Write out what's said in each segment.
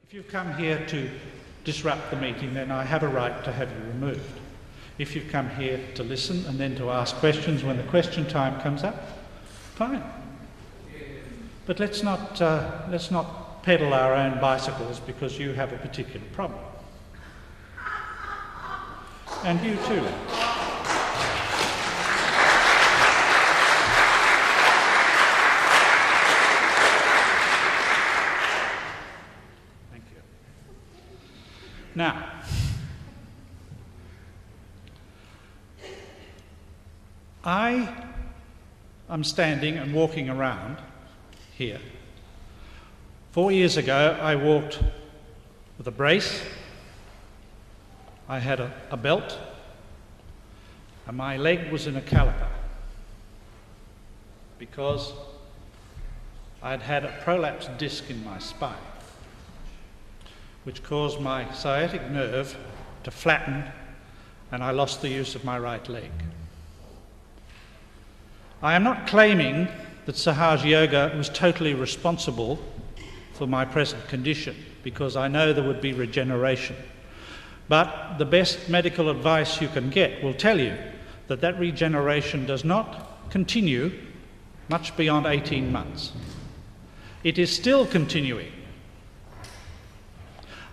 If you've come here to disrupt the meeting, then I have a right to have you removed. If you've come here to listen and then to ask questions when the question time comes up, fine. But let's not pedal our own bicycles because you have a particular problem. And you too. Thank you. Now, I am standing and walking around here. 4 years ago, I walked with a brace. I had a belt, and my leg was in a calibre because I'd had a prolapsed disc in my spine, which caused my sciatic nerve to flatten, and I lost the use of my right leg. I am not claiming that SahajaYoga was totally responsible for my present condition, because I know there would be regeneration. But the best medical advice you can get will tell you that that regeneration does not continue much beyond 18 months. It is still continuing.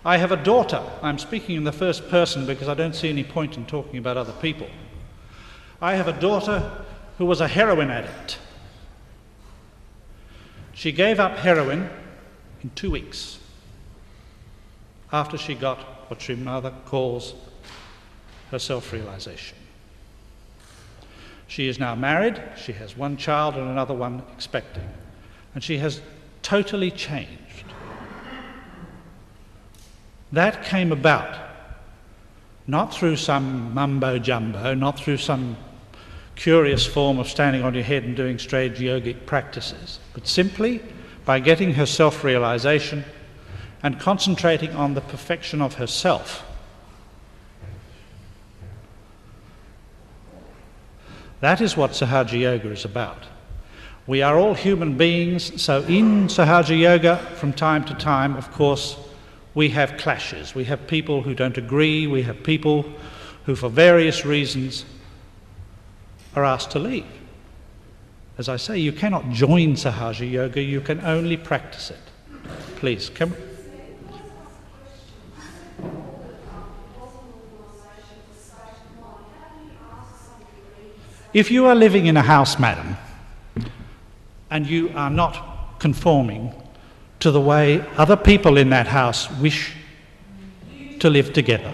I have a daughter. I'm speaking in the first person because I don't see any point in talking about other people. I have a daughter who was a heroin addict. She gave up heroin in 2 weeks after she got what she mother calls her self-realization. She is now married, she has one child and another one expecting, and she has totally changed. That came about not through some mumbo-jumbo, not through some curious form of standing on your head and doing strange yogic practices, but simply by getting her self-realization and concentrating on the perfection of herself. That is what SahajaYoga is about. We are all human beings, so in SahajaYoga, from time to time, of course, we have clashes. We have people who don't agree, we have people who, for various reasons, are asked to leave. As I say, you cannot join SahajaYoga, you can only practice it. Please, come. If you are living in a house, madam, and you are not conforming to the way other people in that house wish to live together,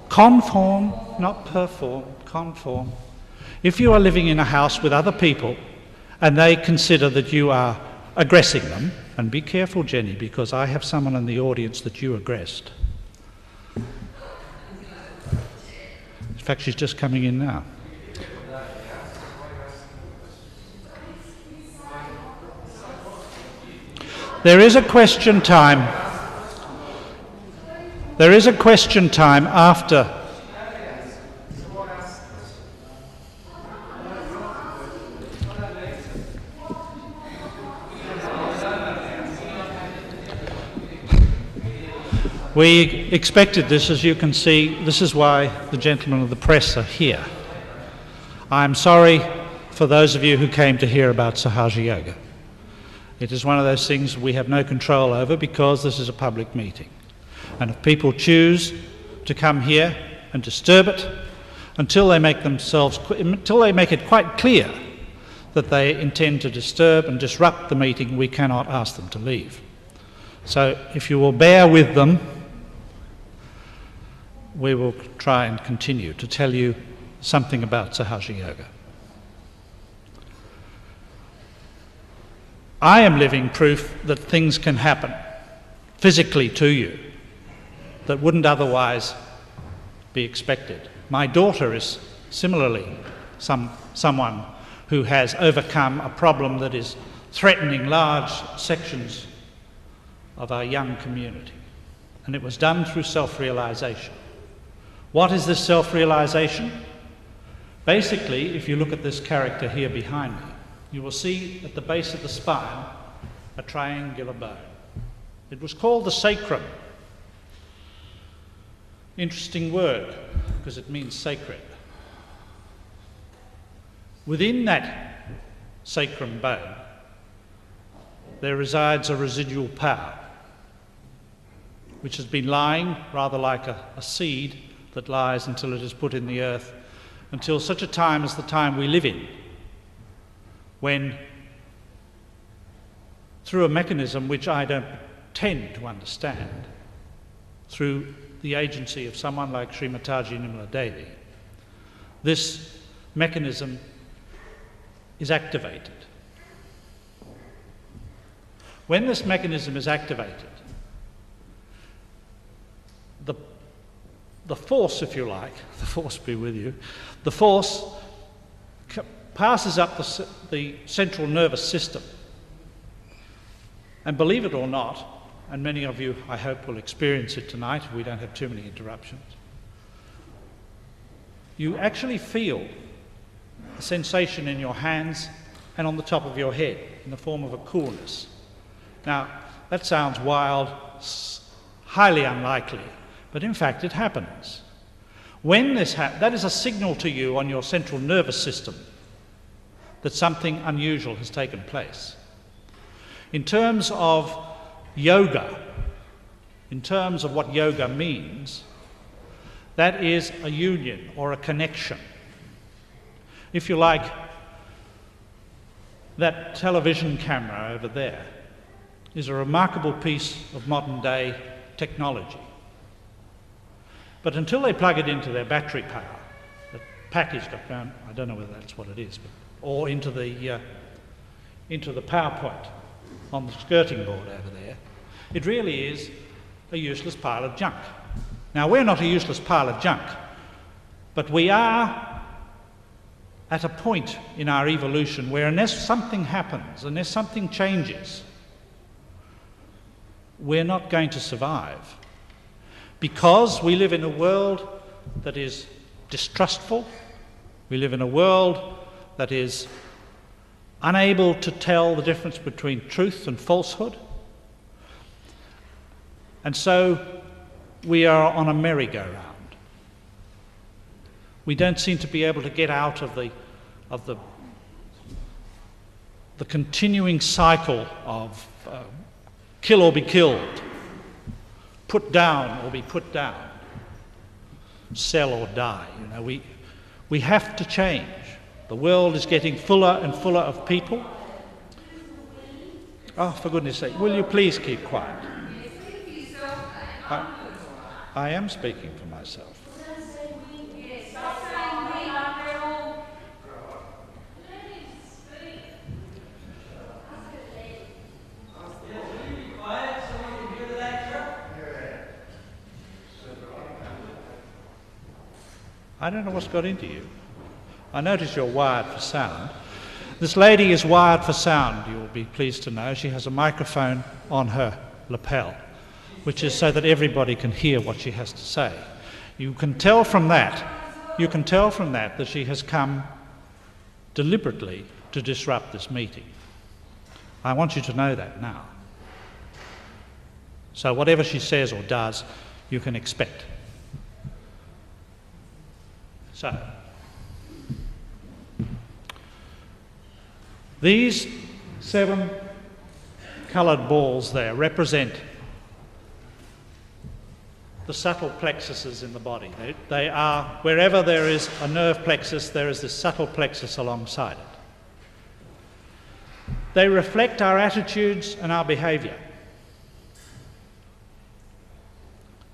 conform, not perform, conform. If you are living in a house with other people and they consider that you are aggressing them, and be careful, Jenny, because I have someone in the audience that you aggressed. In fact, she's just coming in now. There is a question time. There is a question time after. We expected this, as you can see. This is why the gentlemen of the press are here. I'm sorry for those of you who came to hear about SahajaYoga. It is one of those things we have no control over because this is a public meeting. And if people choose to come here and disturb it until they make it quite clear that they intend to disturb and disrupt the meeting, we cannot ask them to leave. So if you will bear with them, we will try and continue to tell you something about SahajaYoga. I am living proof that things can happen physically to you that wouldn't otherwise be expected. My daughter is similarly someone who has overcome a problem that is threatening large sections of our young community, and it was done through self-realization. What is this self-realization? Basically, if you look at this character here behind me, you will see at the base of the spine a triangular bone. It was called the sacrum. Interesting word, because it means sacred. Within that sacrum bone, there resides a residual power, which has been lying rather like a seed that lies until it is put in the earth, until such a time as the time we live in, when, through a mechanism which I don't tend to understand, through the agency of someone like Srimataji Nirmala Devi, this mechanism is activated. When this mechanism is activated, the force, if you like, the force be with you, the force passes up the central nervous system. And believe it or not, and many of you, I hope, will experience it tonight if we don't have too many interruptions, you actually feel a sensation in your hands and on the top of your head in the form of a coolness. Now, that sounds wild, highly unlikely, but in fact it happens. When this happens, that is a signal to you on your central nervous system that something unusual has taken place. In terms of yoga, in terms of what yoga means, that is a union or a connection. If you like, that television camera over there is a remarkable piece of modern day technology. But until they plug it into their battery power, the package got found, I don't know whether that's what it is, or into the PowerPoint on the skirting board over there, it really is a useless pile of junk. Now, we're not a useless pile of junk, but we are at a point in our evolution where unless something happens, unless something changes, we're not going to survive. Because we live in a world that is distrustful, we live in a world that is unable to tell the difference between truth and falsehood. And so we are on a merry-go-round. We don't seem to be able to get out of the continuing cycle of kill or be killed, put down or be put down, sell or die. You know, we have to change. The world is getting fuller and fuller of people. Oh, for goodness sake, will you please keep quiet? I am speaking for myself. I don't know what's got into you. I notice you're wired for sound. This lady is wired for sound, you'll be pleased to know. She has a microphone on her lapel, which is so that everybody can hear what she has to say. You can tell from that that she has come deliberately to disrupt this meeting. I want you to know that now. So whatever she says or does, you can expect. So, these 7 coloured balls there represent the subtle plexuses in the body. They are, wherever there is a nerve plexus, there is this subtle plexus alongside it. They reflect our attitudes and our behaviour.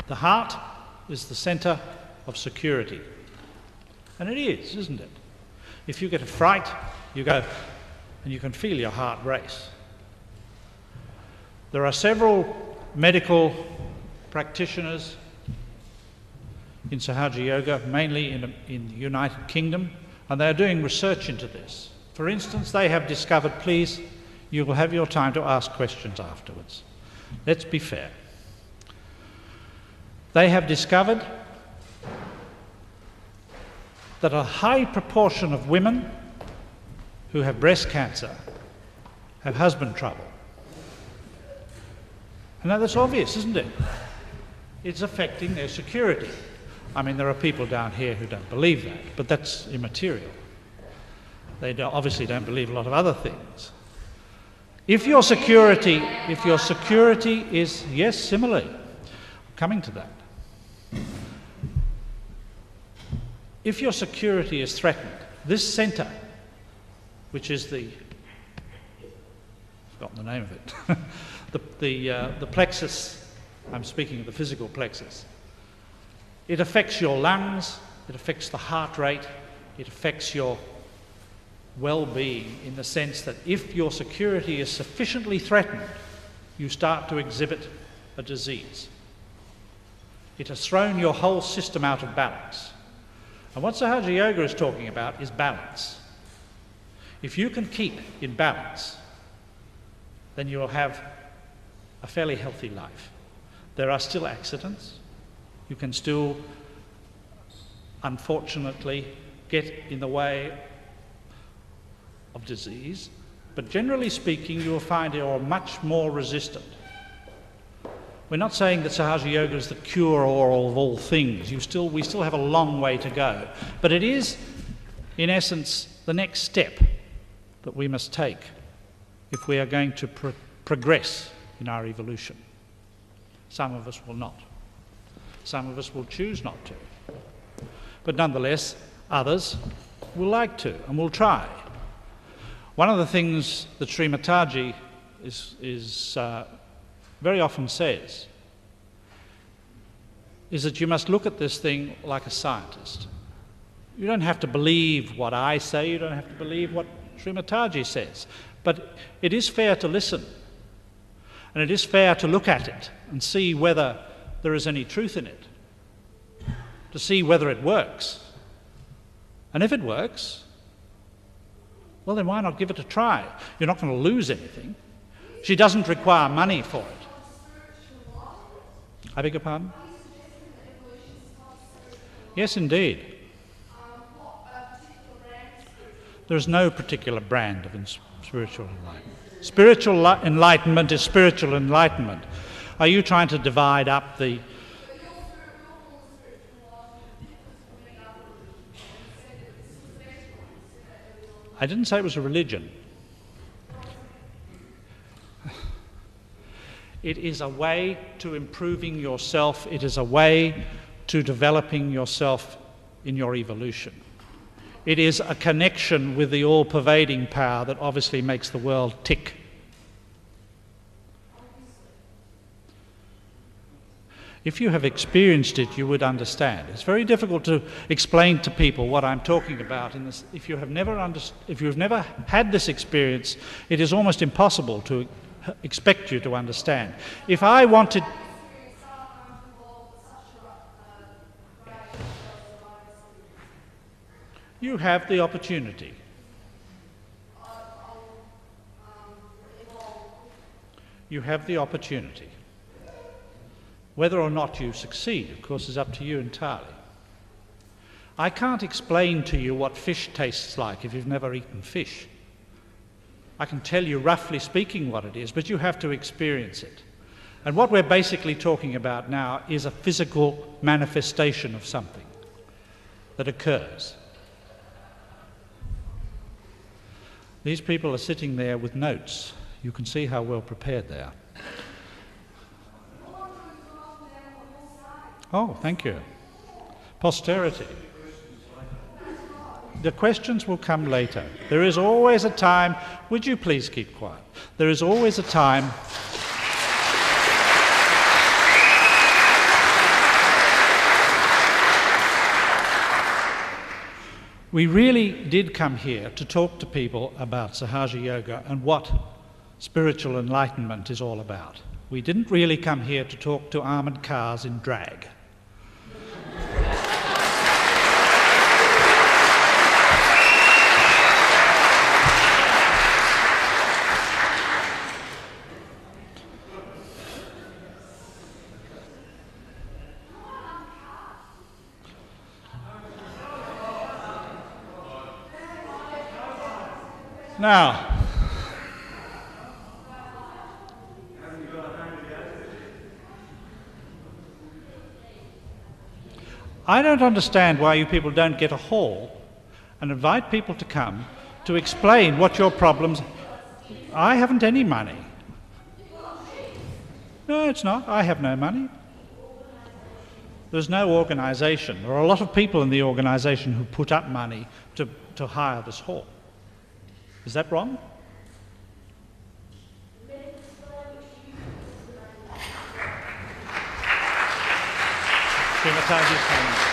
The heart is the centre of security. And it is, isn't it? If you get a fright, you go and you can feel your heart race. There are several medical practitioners in SahajaYoga, mainly in the United Kingdom, and they are doing research into this. For instance, they have discovered, please, you will have your time to ask questions afterwards. Let's be fair. They have discovered that a high proportion of women who have breast cancer have husband trouble. Now that's obvious, isn't it? It's affecting their security. I mean, there are people down here who don't believe that, but that's immaterial. They obviously don't believe a lot of other things. If your security is, yes, similarly, coming to that. If your security is threatened, this centre, which is I've forgotten the name of it, the plexus, I'm speaking of the physical plexus, it affects your lungs, it affects the heart rate, it affects your well-being in the sense that if your security is sufficiently threatened, you start to exhibit a disease. It has thrown your whole system out of balance. And what SahajaYoga is talking about is balance. If you can keep in balance, then you will have a fairly healthy life. There are still accidents. You can still, unfortunately, get in the way of disease, but generally speaking, you will find you're much more resistant. We're not saying that SahajaYoga is the cure-all of all things. We still have a long way to go, but it is, in essence, the next step that we must take if we are going to progress in our evolution. Some of us will not. Some of us will choose not to. But nonetheless, others will like to and will try. One of the things that Sri Mataji very often says is that you must look at this thing like a scientist. You don't have to believe what I say, you don't have to believe what Sri Mataji says, but it is fair to listen, and it is fair to look at it and see whether there is any truth in it, to see whether it works. And if it works, well, then why not give it a try? You're not going to lose anything. She doesn't require money for it. I beg your pardon? Yes, indeed. There's no particular brand of spiritual enlightenment. Spiritual enlightenment is spiritual enlightenment. Are you trying to divide up the... I didn't say it was a religion. It is a way to improving yourself. It is a way to developing yourself in your evolution. It is a connection with the all-pervading power that obviously makes the world tick. If you have experienced it, you would understand. It's very difficult to explain to people what I'm talking about. If you have never had this experience, it is almost impossible to expect you to understand. If I wanted... You have the opportunity. You have the opportunity. Whether or not you succeed, of course, is up to you entirely. I can't explain to you what fish tastes like if you've never eaten fish. I can tell you roughly speaking what it is, but you have to experience it. And what we're basically talking about now is a physical manifestation of something that occurs. These people are sitting there with notes. You can see how well prepared they are. Oh, thank you. Posterity. The questions will come later. There is always a time... Would you please keep quiet? There is always a time... We really did come here to talk to people about SahajaYoga and what spiritual enlightenment is all about. We didn't really come here to talk to armoured cars in drag. Now, I don't understand why you people don't get a hall and invite people to come to explain what your problems. I haven't any money. No, it's not. I have no money. There's no organisation. There are a lot of people in the organisation who put up money to hire this hall. Is that wrong? Srimataji's coming.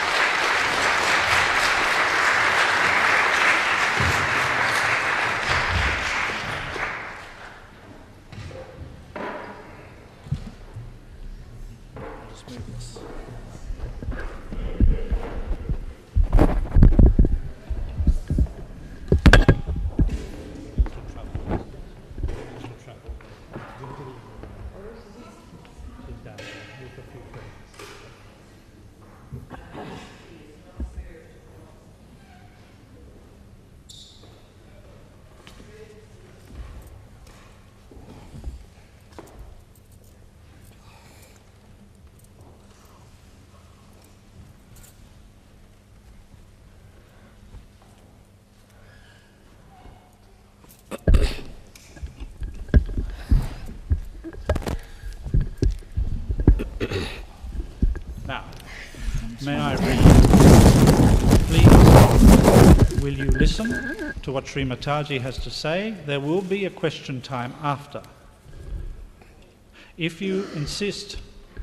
Now, may I read? Please, will you listen to what Sri Mataji has to say? There will be a question time after. If you insist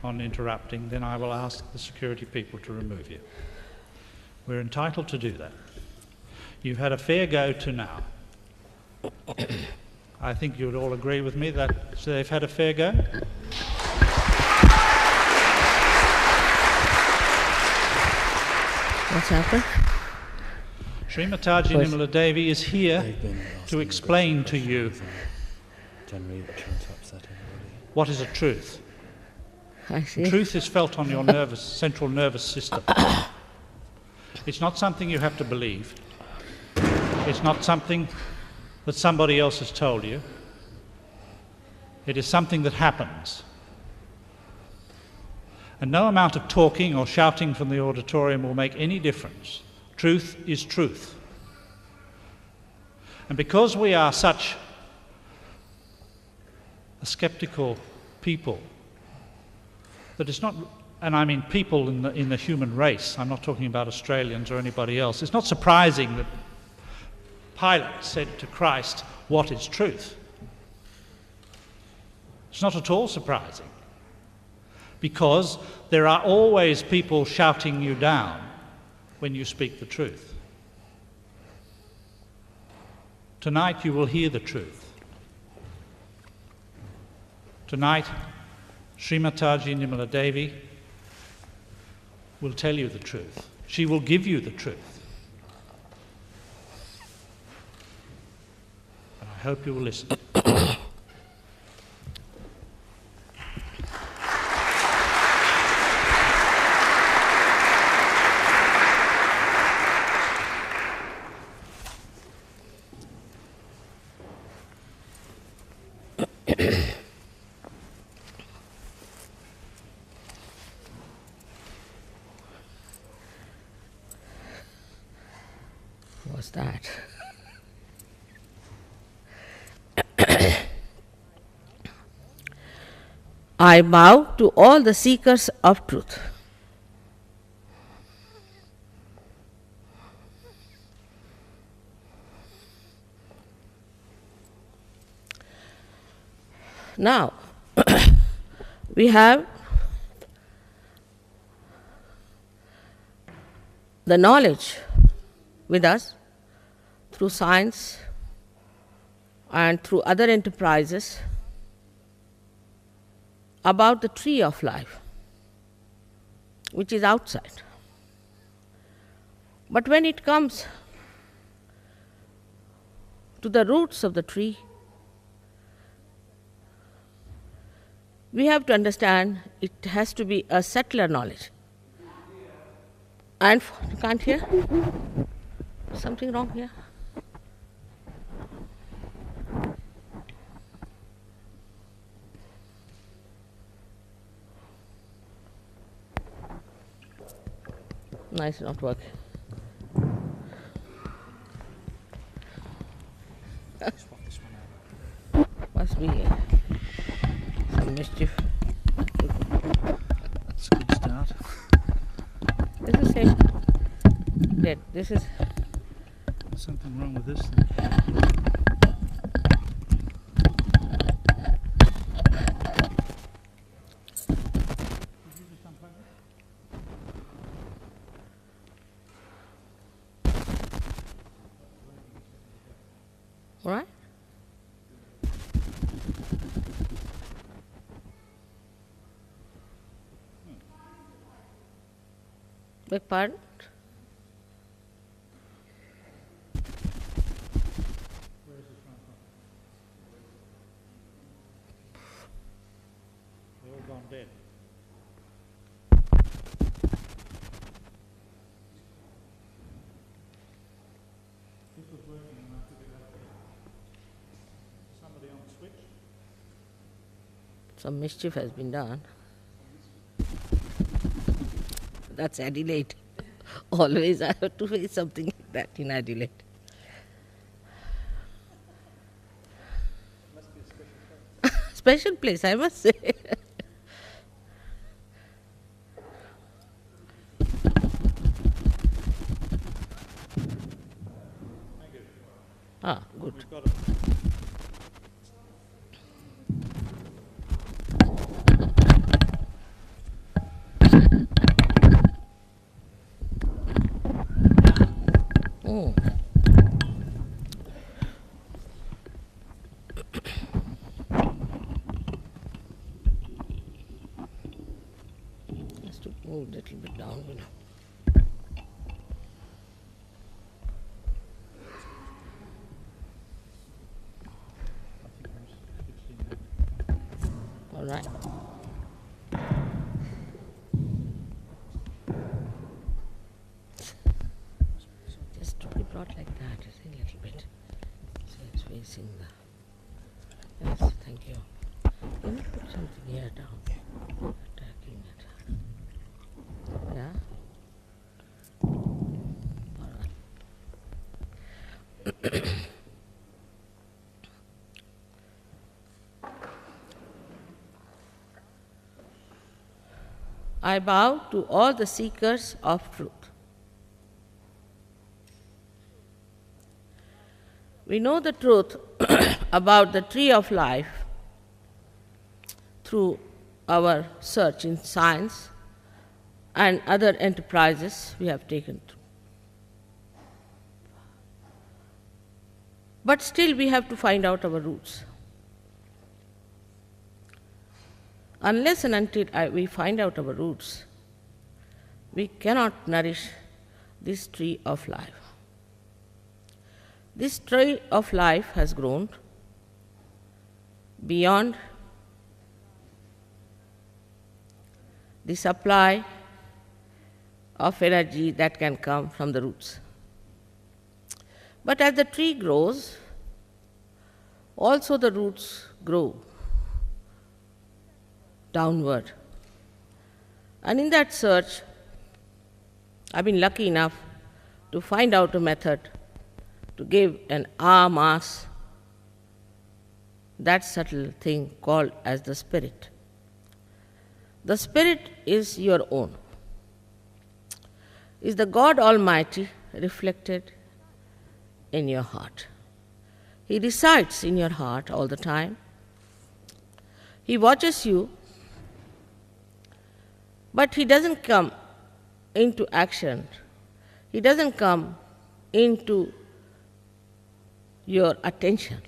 on interrupting, then I will ask the security people to remove you. We're entitled to do that. You've had a fair go to now. I think you would all agree with me that they've had a fair go. What's happened? Sri Mataji Nirmala Devi is here to explain to you what is a truth. I see. Truth is felt on your central nervous system. It's not something you have to believe. It's not something that somebody else has told you. It is something that happens. And no amount of talking or shouting from the auditorium will make any difference. Truth is truth. And because we are such a skeptical people, that it's not, and I mean people in the human race, I'm not talking about Australians or anybody else, it's not surprising that Pilate said to Christ, "What is truth?" It's not at all surprising, because there are always people shouting you down when you speak the truth. Tonight you will hear the truth. Tonight, Sri Mataji Nirmala Devi will tell you the truth. She will give you the truth. And I hope you will listen. What's that? I bow to all the seekers of truth. Now, we have the knowledge with us through science and through other enterprises about the tree of life, which is outside. But when it comes to the roots of the tree, we have to understand it has to be a subtler knowledge. And you can't hear? Something wrong here? No, it's not working. Must be some mischief. That's a good start. This is same. Dead. This is Something wrong with this. all right. Beg pardon? Where is it from? They're all gone dead. This was working and I took it out. Somebody on the switch? Some mischief has been done. That's Adelaide. Always I have to face something like that in Adelaide. Must be a special place. Special place, I must say. Thank you. Ah, good. We've got it. Mm. Has to move a little bit down, you know. All right. Just to be brought like that, you see, a little bit. So it's facing the. Yes, thank you. Can you put something here down? Attacking it. Yeah? All right. I bow to all the seekers of truth. We know the truth about the tree of life through our search in science and other enterprises we have taken through. But still we have to find out our roots. Unless and until we find out our roots, we cannot nourish this tree of life. This tree of life has grown beyond the supply of energy that can come from the roots. But as the tree grows, also the roots grow downward. And in that search, I've been lucky enough to find out a method to give an mass, that subtle thing called as the spirit. The spirit is your own, is the God Almighty reflected in your heart. He resides in your heart all the time. He watches you, but He doesn't come into action. He doesn't come into your attention.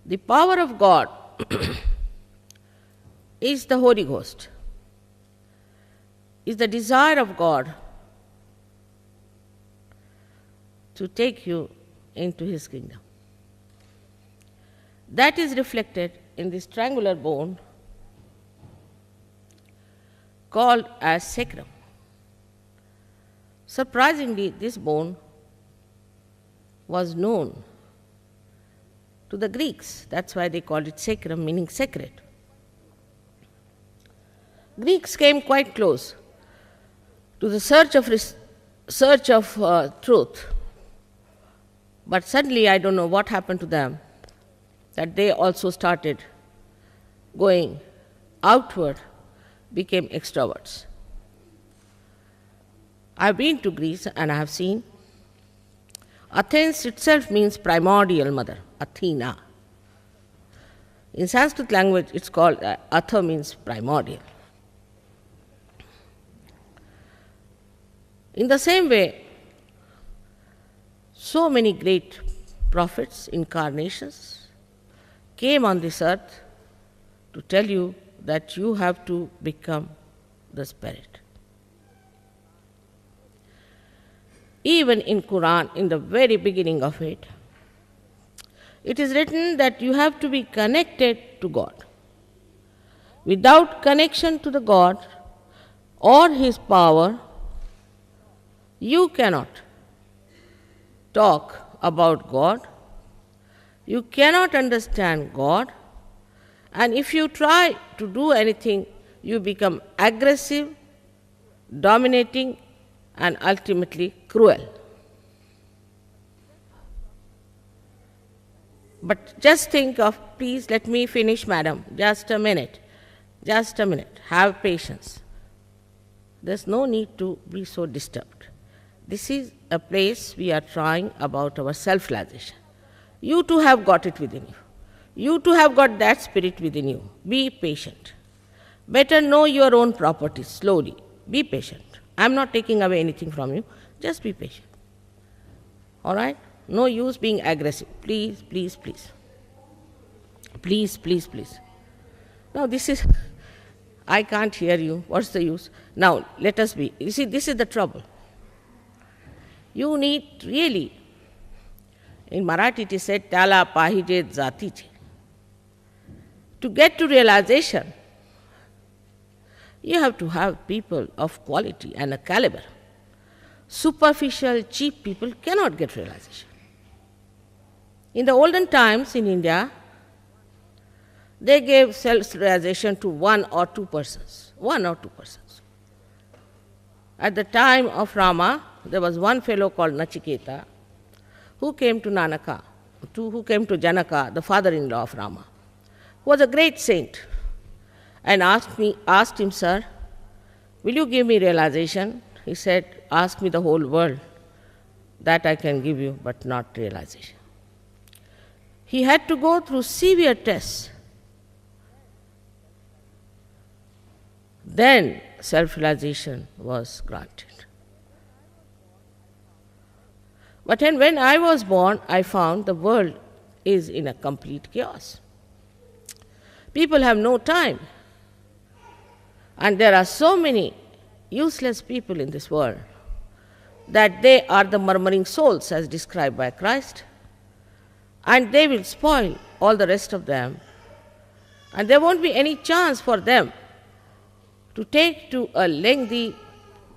The power of God is the Holy Ghost, is the desire of God to take you into His kingdom. That is reflected in this triangular bone called as sacrum. Surprisingly, this bone was known to the Greeks. That's why they called it sacrum, meaning sacred. Greeks came quite close to the search of truth. But suddenly, I don't know what happened to them, that they also started going outward, became extroverts. I've been to Greece and I have seen Athens itself means primordial mother, Athena. In Sanskrit language, it's called Atha means primordial. In the same way, so many great prophets, incarnations, came on this earth to tell you that you have to become the Spirit. Even in Quran, in the very beginning of it, it is written that you have to be connected to God. Without connection to the God or His power, you cannot talk about God, you cannot understand God, and if you try to do anything, you become aggressive, dominating, and ultimately cruel. But just think of, please let me finish, madam, just a minute, have patience. There's no need to be so disturbed. This is a place we are trying about our self-realization. You too have got it within you. You too have got that spirit within you. Be patient. Better know your own properties slowly. Be patient. I'm not taking away anything from you. Just be patient. All right? No use being aggressive. Please, please, please. Please, please, please. Now this is, I can't hear you. What's the use? Now let us be. You see, this is the trouble. You need really, in Marathi it is said, Tala pahije zatiche. To get to realization, you have to have people of quality and a caliber. Superficial, cheap people cannot get realization. In the olden times in India, they gave self-realization to one or two persons. At the time of Rama, there was one fellow called Nachiketa who came to Janaka, the father-in-law of Rama, who was a great saint, and asked him, sir, will you give me realization? He said, ask me the whole world, that I can give you, but not realization. He had to go through severe tests. Then self-realization was granted. But when I was born, I found the world is in a complete chaos. People have no time. And there are so many useless people in this world that they are the murmuring souls as described by Christ, and they will spoil all the rest of them, and there won't be any chance for them to take to a lengthy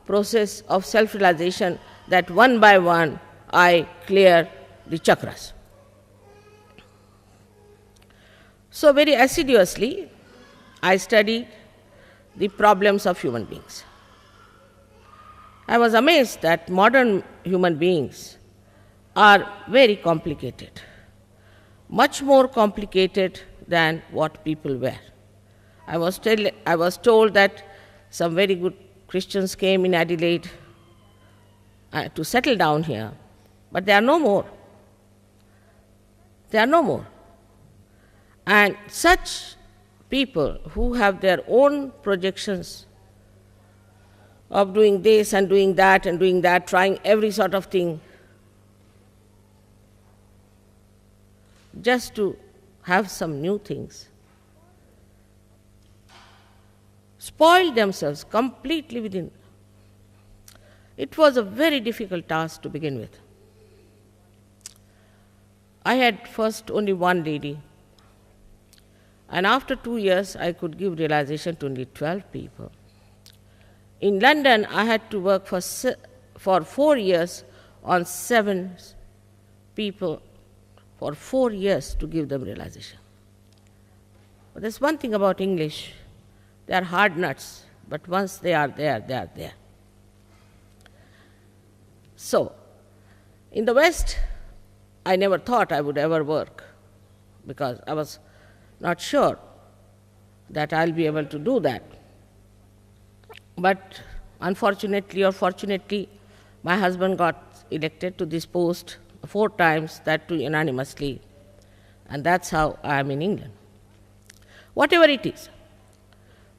process of self-realization that one by one I clear the chakras. So very assiduously I studied the problems of human beings. I was amazed that modern human beings are very complicated, much more complicated than what people were. I was told that some very good Christians came in Adelaide to settle down here, but there are no more. There are no more. And such people who have their own projections of doing this and doing that, trying every sort of thing, just to have some new things, spoiled themselves completely within. It was a very difficult task to begin with. I had first only one lady, and after 2 years I could give realization to only 12 people. In London I had to work for 4 years on 7 people for 4 years to give them realization. But there's one thing about English, they are hard nuts. But once they are there, they are there. So, in the West, I never thought I would ever work because I was not sure that I'll be able to do that. But unfortunately or fortunately, my husband got elected to this post 4 times, that too unanimously, and that's how I am in England. Whatever it is,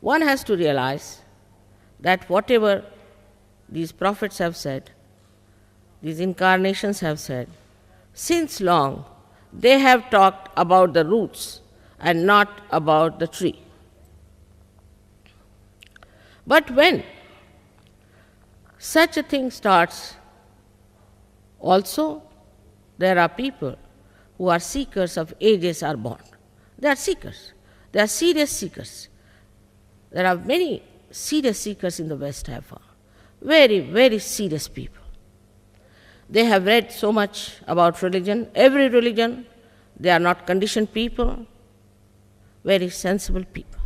one has to realize that whatever these prophets have said, these incarnations have said, since long they have talked about the roots and not about the tree. But when such a thing starts, also there are people who are seekers of ages are born. They are seekers. They are serious seekers. There are many serious seekers in the West, I have found. Very, very serious people. They have read so much about religion, every religion. They are not conditioned people, very sensible people.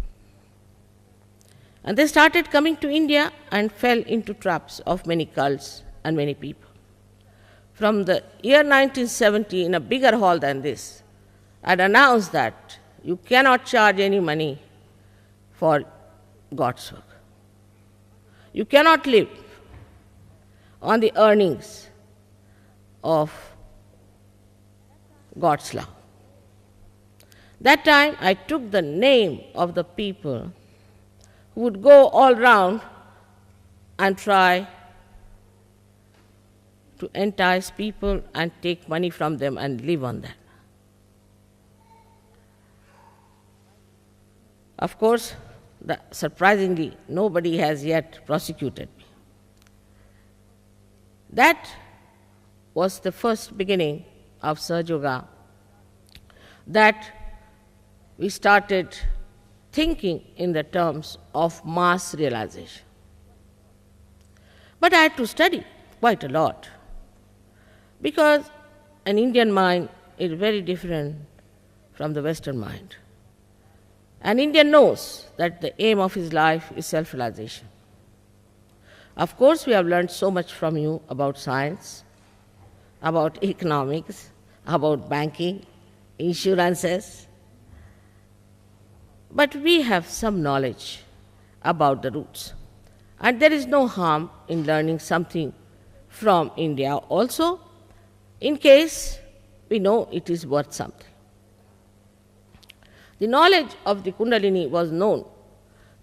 And they started coming to India and fell into traps of many cults and many people. From the year 1970, in a bigger hall than this, I had announced that you cannot charge any money for God's work. You cannot live on the earnings of God's love. That time I took the name of the people who would go all round and try to entice people and take money from them and live on that. Of course, surprisingly, nobody has yet prosecuted me. That was the first beginning of SahajaYoga, that we started thinking in the terms of mass realization. But I had to study quite a lot, because an Indian mind is very different from the Western mind. An Indian knows that the aim of his life is self-realization. Of course, we have learned so much from you about science, about economics, about banking, insurances. But we have some knowledge about the roots. And there is no harm in learning something from India also, in case we know it is worth something. The knowledge of the Kundalini was known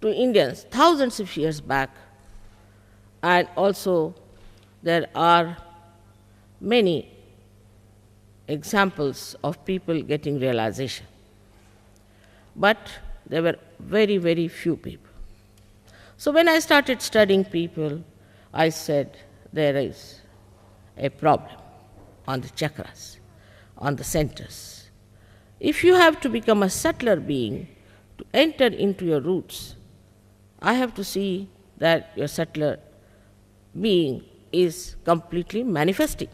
to Indians thousands of years back, and also there are many examples of people getting realization. But there were very, very few people. So when I started studying people, I said there is a problem on the chakras, on the centers. If you have to become a subtler being to enter into your roots, I have to see that your subtler being is completely manifesting.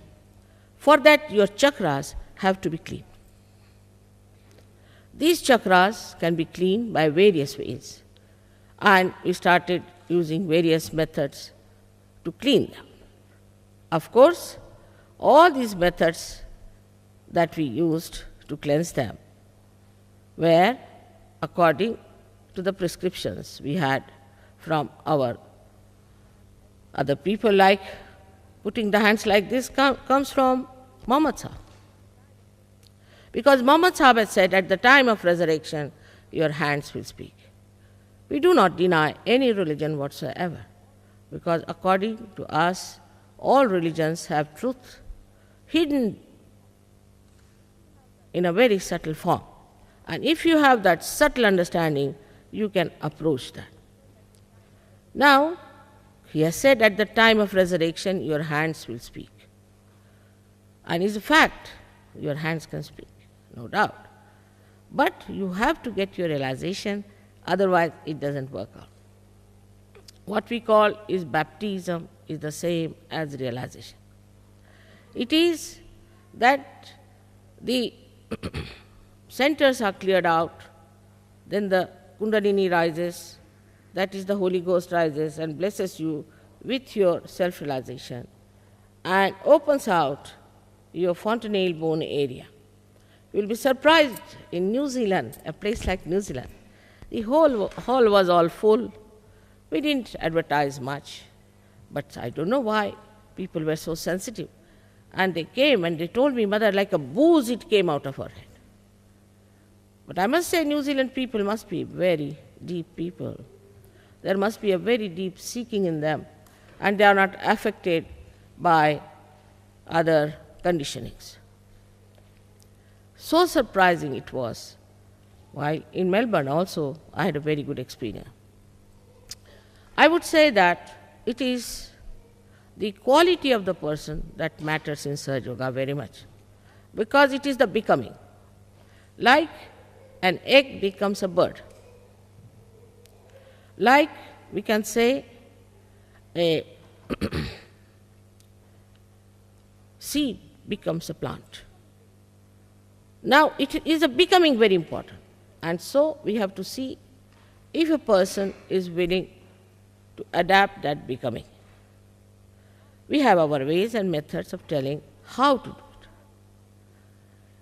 For that, your chakras have to be clean. These chakras can be cleaned by various ways, and we started using various methods to clean them. Of course, all these methods that we used to cleanse them were according to the prescriptions we had from our other people, like putting the hands like this comes from Muhammad Sahib. Because Muhammad Sahib had said, at the time of resurrection, your hands will speak. We do not deny any religion whatsoever, because according to us, all religions have truth hidden in a very subtle form. And if you have that subtle understanding, you can approach that. Now, he has said at the time of resurrection, your hands will speak. And it's a fact, your hands can speak, no doubt. But you have to get your realization, otherwise it doesn't work out. What we call is baptism is the same as realization. It is that the centers are cleared out, then the Kundalini rises, that is the Holy Ghost, rises and blesses you with your self-realization and opens out your fontanelle bone area. You will be surprised in New Zealand, a place like New Zealand. The whole hall was all full. We didn't advertise much, but I don't know why people were so sensitive. And they came and they told me, Mother, like a booze it came out of her head. But I must say New Zealand people must be very deep people. There must be a very deep seeking in them, and they are not affected by other conditionings. So surprising it was. While in Melbourne also, I had a very good experience. I would say that it is the quality of the person that matters in SahajaYoga very much, because it is the becoming. Like an egg becomes a bird. Like we can say a seed becomes a plant. Now it is a becoming very important, and so we have to see if a person is willing to adapt that becoming. We have our ways and methods of telling how to do it.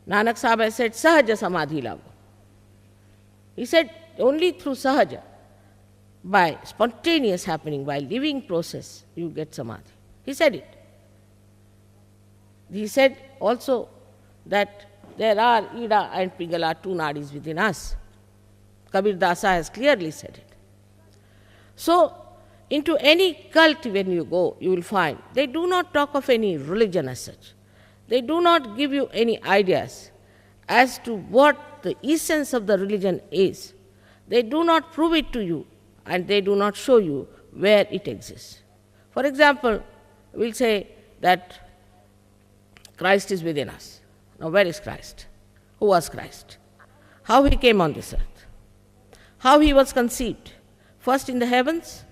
Nanak Sahib has said, Sahaja Samadhi Lago. He said, only through Sahaja, by spontaneous happening, by living process, you get Samadhi. He said it. He said also that there are Ida and Pingala, two nadis within us. Kabir Dasa has clearly said it. So, into any cult when you go, you will find they do not talk of any religion as such. They do not give you any ideas as to what the essence of the religion is. They do not prove it to you, and they do not show you where it exists. For example, we'll say that Christ is within us. Now, where is Christ? Who was Christ? How he came on this earth? How he was conceived? First in the heavens?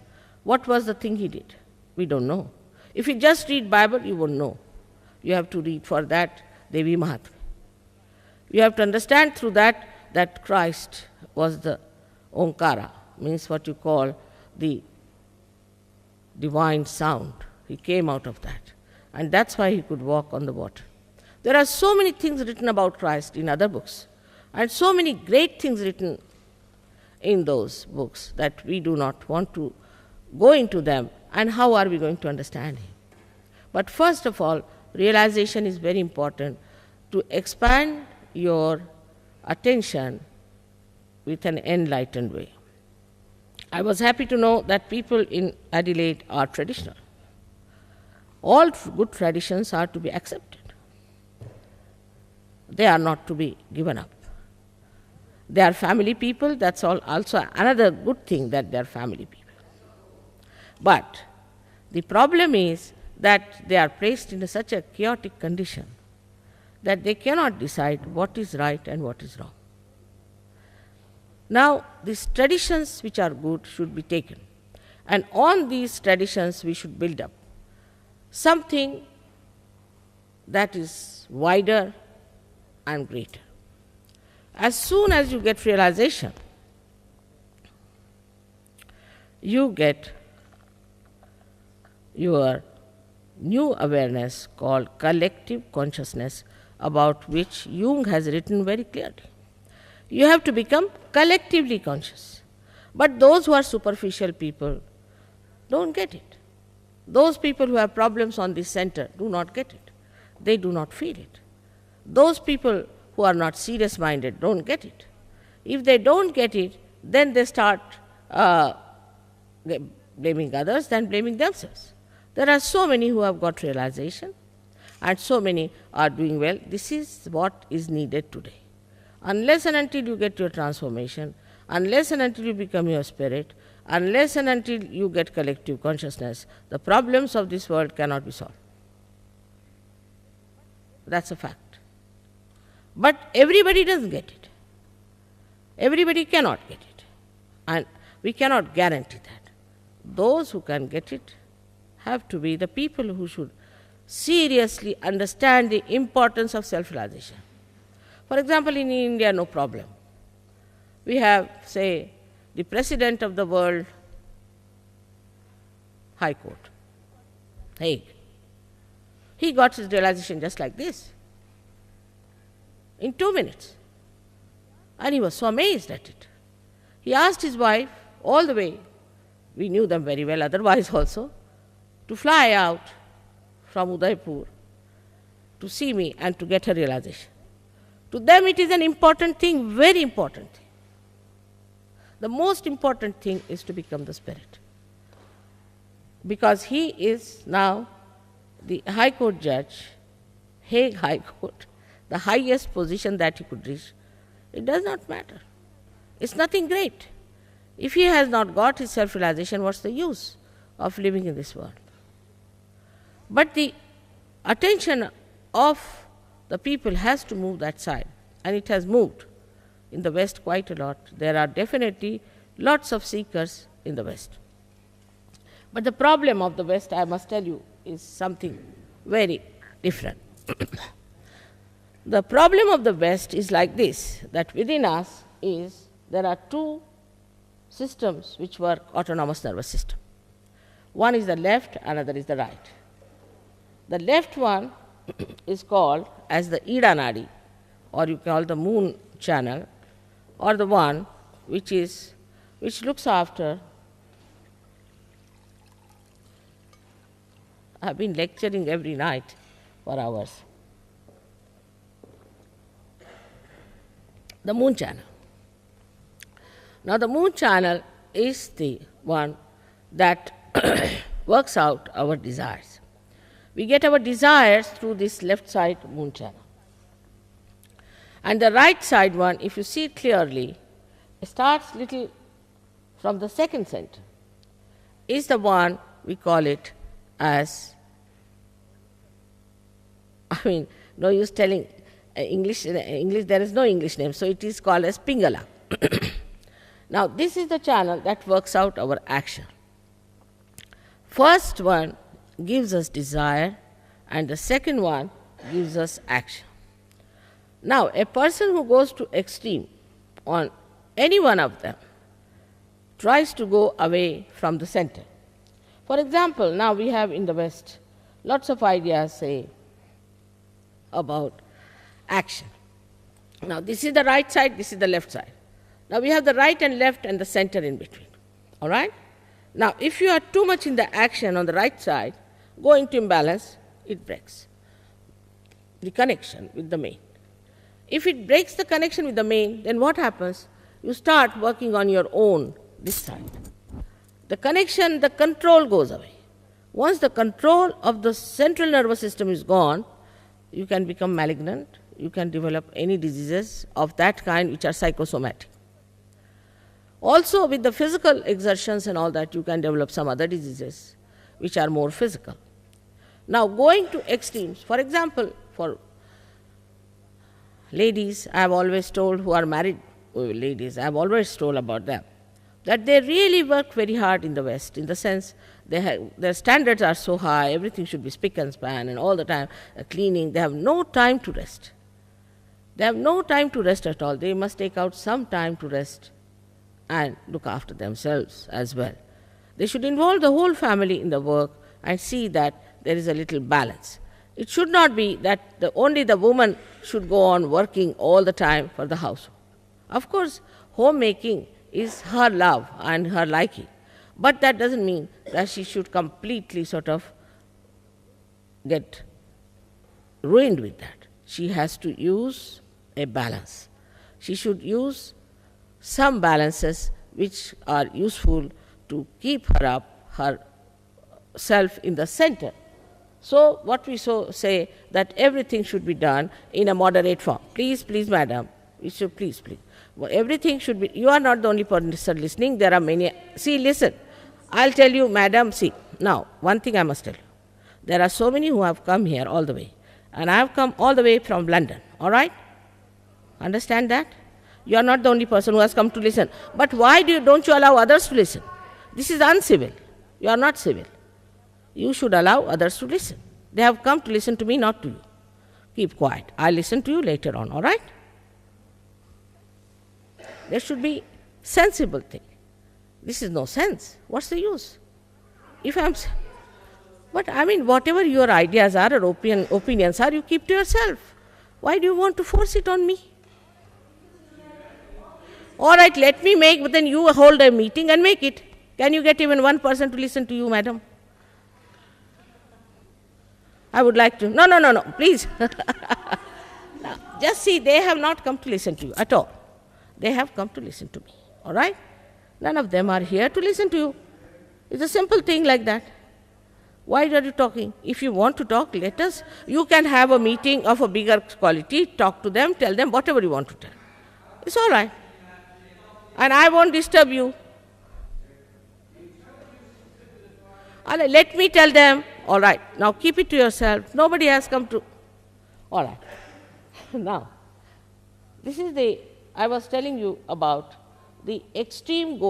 What was the thing he did? We don't know. If you just read Bible, you won't know. You have to read for that Devi Mahatma. You have to understand through that that Christ was the Omkara, means what you call the divine sound. He came out of that. And that's why he could walk on the water. There are so many things written about Christ in other books, and so many great things written in those books that we do not want to go into them, and how are we going to understand him? But first of all, realization is very important to expand your attention with an enlightened way. I was happy to know that people in Adelaide are traditional. All good traditions are to be accepted. They are not to be given up. They are family people, that's also another good thing that they are family people. But the problem is that they are placed in such a chaotic condition that they cannot decide what is right and what is wrong. Now, these traditions which are good should be taken, and on these traditions we should build up something that is wider and greater. As soon as you get realization, you get your new awareness called collective consciousness, about which Jung has written very clearly. You have to become collectively conscious. But those who are superficial people don't get it. Those people who have problems on this center do not get it. They do not feel it. Those people who are not serious-minded don't get it. If they don't get it, then they start blaming others than blaming themselves. There are so many who have got realization, and so many are doing well. This is what is needed today. Unless and until you get your transformation, unless and until you become your spirit, unless and until you get collective consciousness, the problems of this world cannot be solved. That's a fact. But everybody doesn't get it. Everybody cannot get it. And we cannot guarantee that. Those who can get it have to be the people who should seriously understand the importance of self-realization. For example, in India, no problem. We have, say, the president of the world High Court, Hague. He got his realization just like this, in 2 minutes. And he was so amazed at it. He asked his wife all the way, we knew them very well otherwise also, to fly out from Udaipur to see me and to get her realization. To them it is an important thing, very important thing. The most important thing is to become the spirit. Because he is now the High Court judge, Hague High Court, the highest position that he could reach. It does not matter. It's nothing great. If he has not got his self-realization, what's the use of living in this world? But the attention of the people has to move that side, and it has moved in the West quite a lot. There are definitely lots of seekers in the West. But the problem of the West, I must tell you, is something very different. The problem of the West is like this, that within us there are two systems which work, autonomous nervous system. One is the left, another is the right. The left one is called as the Ida Nadi, or you call the moon channel, or the one which looks after. I've been lecturing every night for hours. The moon channel. Now the moon channel is the one that works out our desires. We get our desires through this left side moon channel. And the right side one, if you see it clearly, starts little from the second center, is the one we call it as, no use telling English, there is no English name, so it is called as Pingala. Now this is the channel that works out our action. First one gives us desire, and the second one gives us action. Now a person who goes to extreme on any one of them tries to go away from the center. For example, now we have in the West lots of ideas, say, about action. Now this is the right side, this is the left side. Now we have the right and left and the center in between. All right? Now if you are too much in the action on the right side, go into imbalance, it breaks the connection with the main. If it breaks the connection with the main, then what happens? You start working on your own, this side. The connection, the control goes away. Once the control of the central nervous system is gone, you can become malignant, you can develop any diseases of that kind which are psychosomatic. Also with the physical exertions and all that, you can develop some other diseases which are more physical. Now going to extremes, for example, for ladies, I have always told, who are married ladies, I have always told about them, that they really work very hard in the West, in the sense their standards are so high, everything should be spick and span, and all the time cleaning, they have no time to rest. They have no time to rest at all. They must take out some time to rest and look after themselves as well. They should involve the whole family in the work and see that there is a little balance. It should not be that only the woman should go on working all the time for the household. Of course, homemaking is her love and her liking, but that doesn't mean that she should completely sort of get ruined with that. She has to use a balance. She should use some balances which are useful to keep herself in the center. So what we say that everything should be done in a moderate form. Please, madam, you should please. Well, everything should be, you are not the only person listening, there are many. See, listen, I'll tell you, madam, see, now, one thing I must tell you. There are so many who have come here all the way, and I have come all the way from London, all right? Understand that? You are not the only person who has come to listen. But why don't you allow others to listen? This is uncivil. You are not civil. You should allow others to listen. They have come to listen to me, not to you. Keep quiet. I'll listen to you later on, all right? There should be sensible thing. This is no sense. What's the use? if I'm... But I mean, whatever your ideas are or opinions are, you keep to yourself. Why do you want to force it on me? All right, let me make, but then you hold a meeting and make it. Can you get even one person to listen to you, madam? I would like to. No, please. Now, just see, they have not come to listen to you at all. They have come to listen to me. All right? None of them are here to listen to you. It's a simple thing like that. Why are you talking? If you want to talk, let us. You can have a meeting of a bigger quality, talk to them, tell them whatever you want to tell. It's all right. And I won't disturb you. All right, let me tell them. All right, now keep it to yourself. Nobody has come to... All right. Now, this is I was telling you about the extreme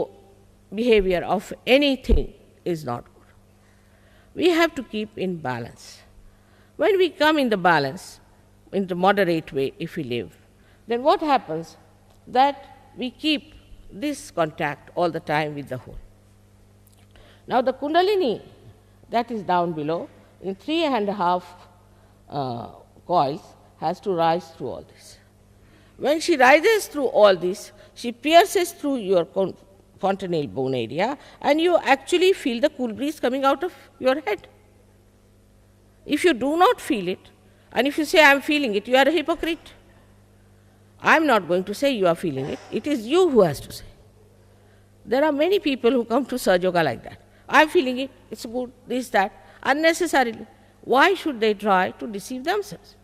behavior of anything is not good. We have to keep in balance. When we come in the balance, in the moderate way, if we live, then what happens? That we keep this contact all the time with the whole. Now the Kundalini that is down below in 3.5 coils has to rise through all this. When she rises through all this, she pierces through your fontanelle bone area and you actually feel the cool breeze coming out of your head. If you do not feel it, and if you say, I am feeling it, you are a hypocrite. I am not going to say you are feeling it. It is you who has to say. There are many people who come to SahajaYoga like that. I am feeling it, it's good, this, that, unnecessarily. Why should they try to deceive themselves?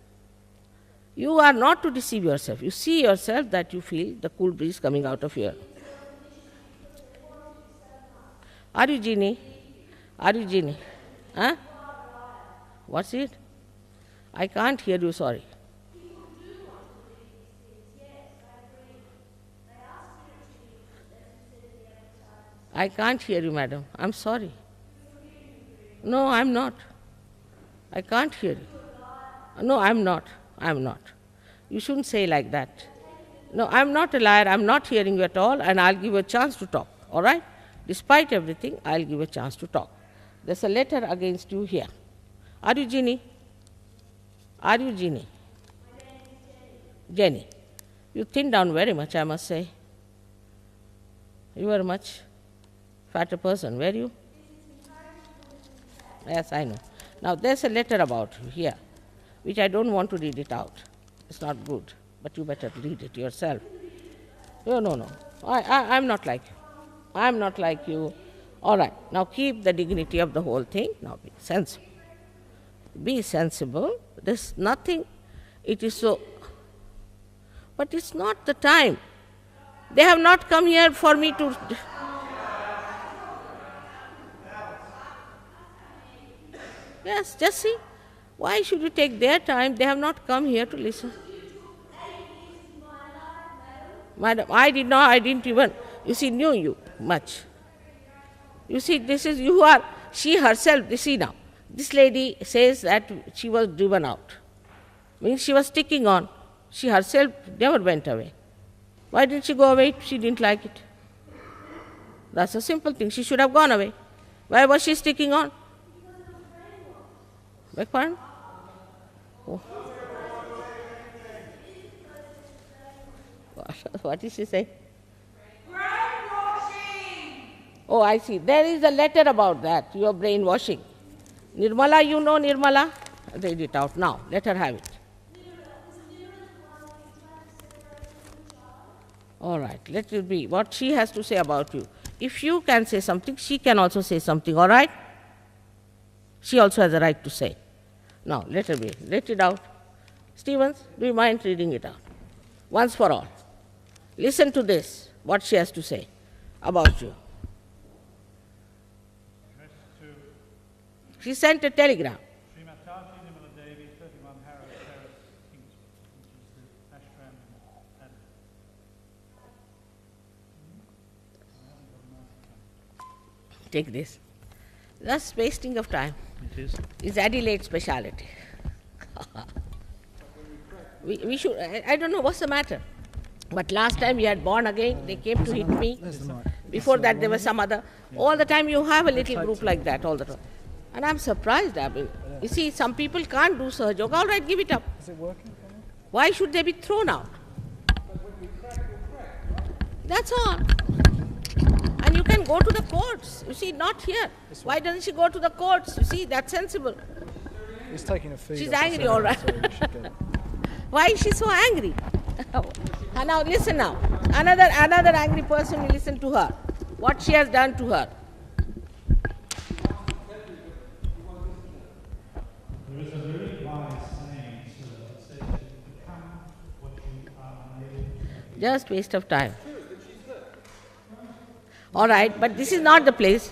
You are not to deceive yourself. You see yourself that you feel the cool breeze coming out of your... Are you Genie? Are you Genie? Huh? What's it? I can't hear you, sorry. I can't hear you, madam. I'm sorry. No, I'm not. I can't hear you. No, I'm not. I'm not. You shouldn't say like that. No, I'm not a liar. I'm not hearing you at all, and I'll give you a chance to talk. All right? Despite everything, I'll give you a chance to talk. There's a letter against you here. Are you Jenny? Are you Jenny? Jenny. You thin down very much, I must say. You are much fatter person, were you? Yes, I know. Now, there's a letter about you here, which I don't want to read it out. It's not good, but you better read it yourself. No. I'm not like you. I'm not like you. All right, now keep the dignity of the whole thing. Now be sensible. Be sensible. There's nothing. It is so... But it's not the time. They have not come here for me to... Yes, just see. Why should you take their time? They have not come here to listen. Madam, I didn't even, you see, knew you much. You see, this is, you are, she herself, you see now, this lady says that she was driven out. Means she was sticking on. She herself never went away. Why didn't she go away if she didn't like it? That's a simple thing. She should have gone away. Why was she sticking on? Beg pardon? Oh. What did she say? Brainwashing! Oh, I see. There is a letter about that, your brainwashing. Nirmala, you know Nirmala? Read it out now. Let her have it. All right, let it be. What she has to say about you. If you can say something, she can also say something, all right? She also has a right to say. Now, let her be. Let it out. Stevens, do you mind reading it out? Once for all. Listen to this, what she has to say about you. She sent a telegram. Take this. That's wasting of time. It is. It's Adelaide speciality. we should, I don't know, what's the matter? But last time we had born again, they came to hit me. Before that, there was some other. All the time you have a little group like that all the time. And I'm surprised. I mean, you see, some people can't do SahajaYoga. All right, give it up. Is it working? Why should they be thrown out? That's all. And you can go to the courts. You see, not here. Why doesn't she go to the courts? You see, that's sensible. It's taking a feed. She's angry, all right. Why is she so angry? Now listen now. Another angry person will listen to her. What she has done to her. There is a very wise saying, sir, that says you become what you are unable to be. Just waste of time. All right, but this is not the place.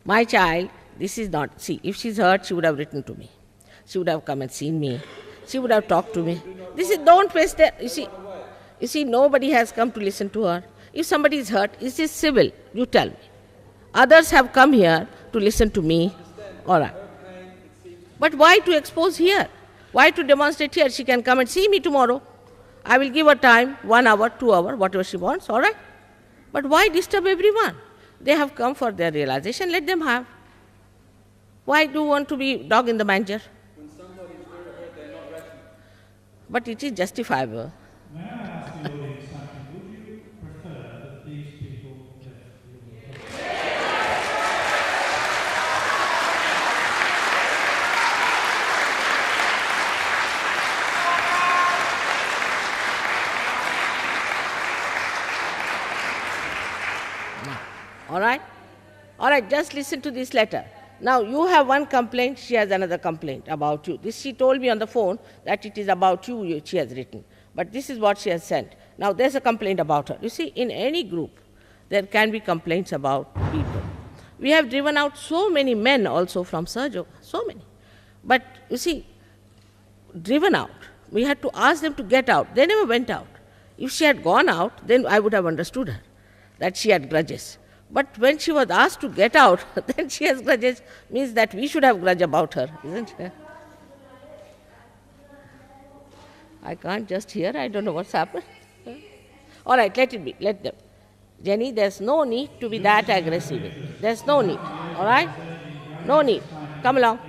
My child, this is not. See, if she's hurt, she would have written to me. She would have come and seen me. She would have talked to me. This is, don't waste it. You see, nobody has come to listen to her. If somebody is hurt, this is civil. You tell me. Others have come here to listen to me. All right. But why to expose here? Why to demonstrate here? She can come and see me tomorrow. I will give her time, 1 hour, 2 hours, whatever she wants. All right. But why disturb everyone? They have come for their realization. Let them have. Why do you want to be dog in the manger? When somebody is very hurt, they're not rational. But it is justifiable. May I ask the audience something? Would you prefer that these people left your head? All right? All right, just listen to this letter. Now, you have one complaint, she has another complaint about you. This she told me on the phone that it is about you she has written. But this is what she has sent. Now, there's a complaint about her. You see, in any group, there can be complaints about people. We have driven out so many men also from SahajaYoga, so many. But, you see, driven out. We had to ask them to get out. They never went out. If she had gone out, then I would have understood her, that she had grudges. But when she was asked to get out, then she has grudges, means that we should have grudge about her, isn't it? I can't just hear, I don't know what's happened. All right, let it be, let them. Jenny, there's no need to be that aggressive. There's no need, all right? No need. Come along.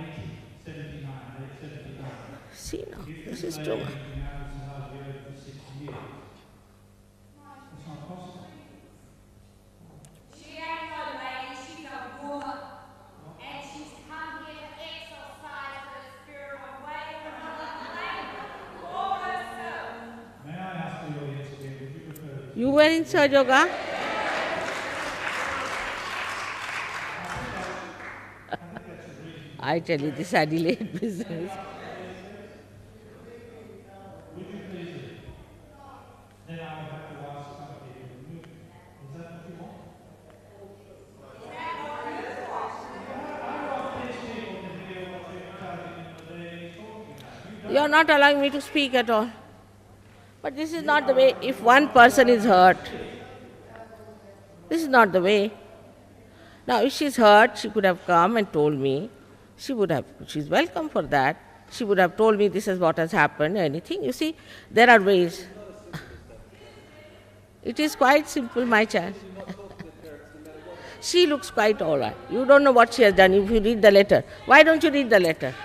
See now, this is too much. You were in SahajaYoga? I tell you, this Adelaide business. You are not allowing me to speak at all. But this is not the way. If one person is hurt, this is not the way. Now, if she's hurt, she could have come and told me. She's welcome for that. She would have told me this is what has happened, anything. You see, there are ways. It is quite simple, my child. She looks quite all right. You don't know what she has done if you read the letter. Why don't you read the letter?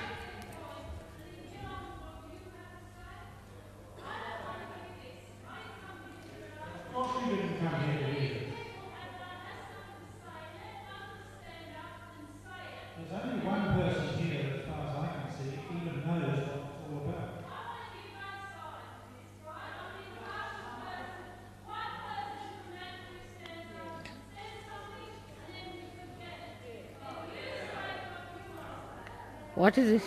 What is it?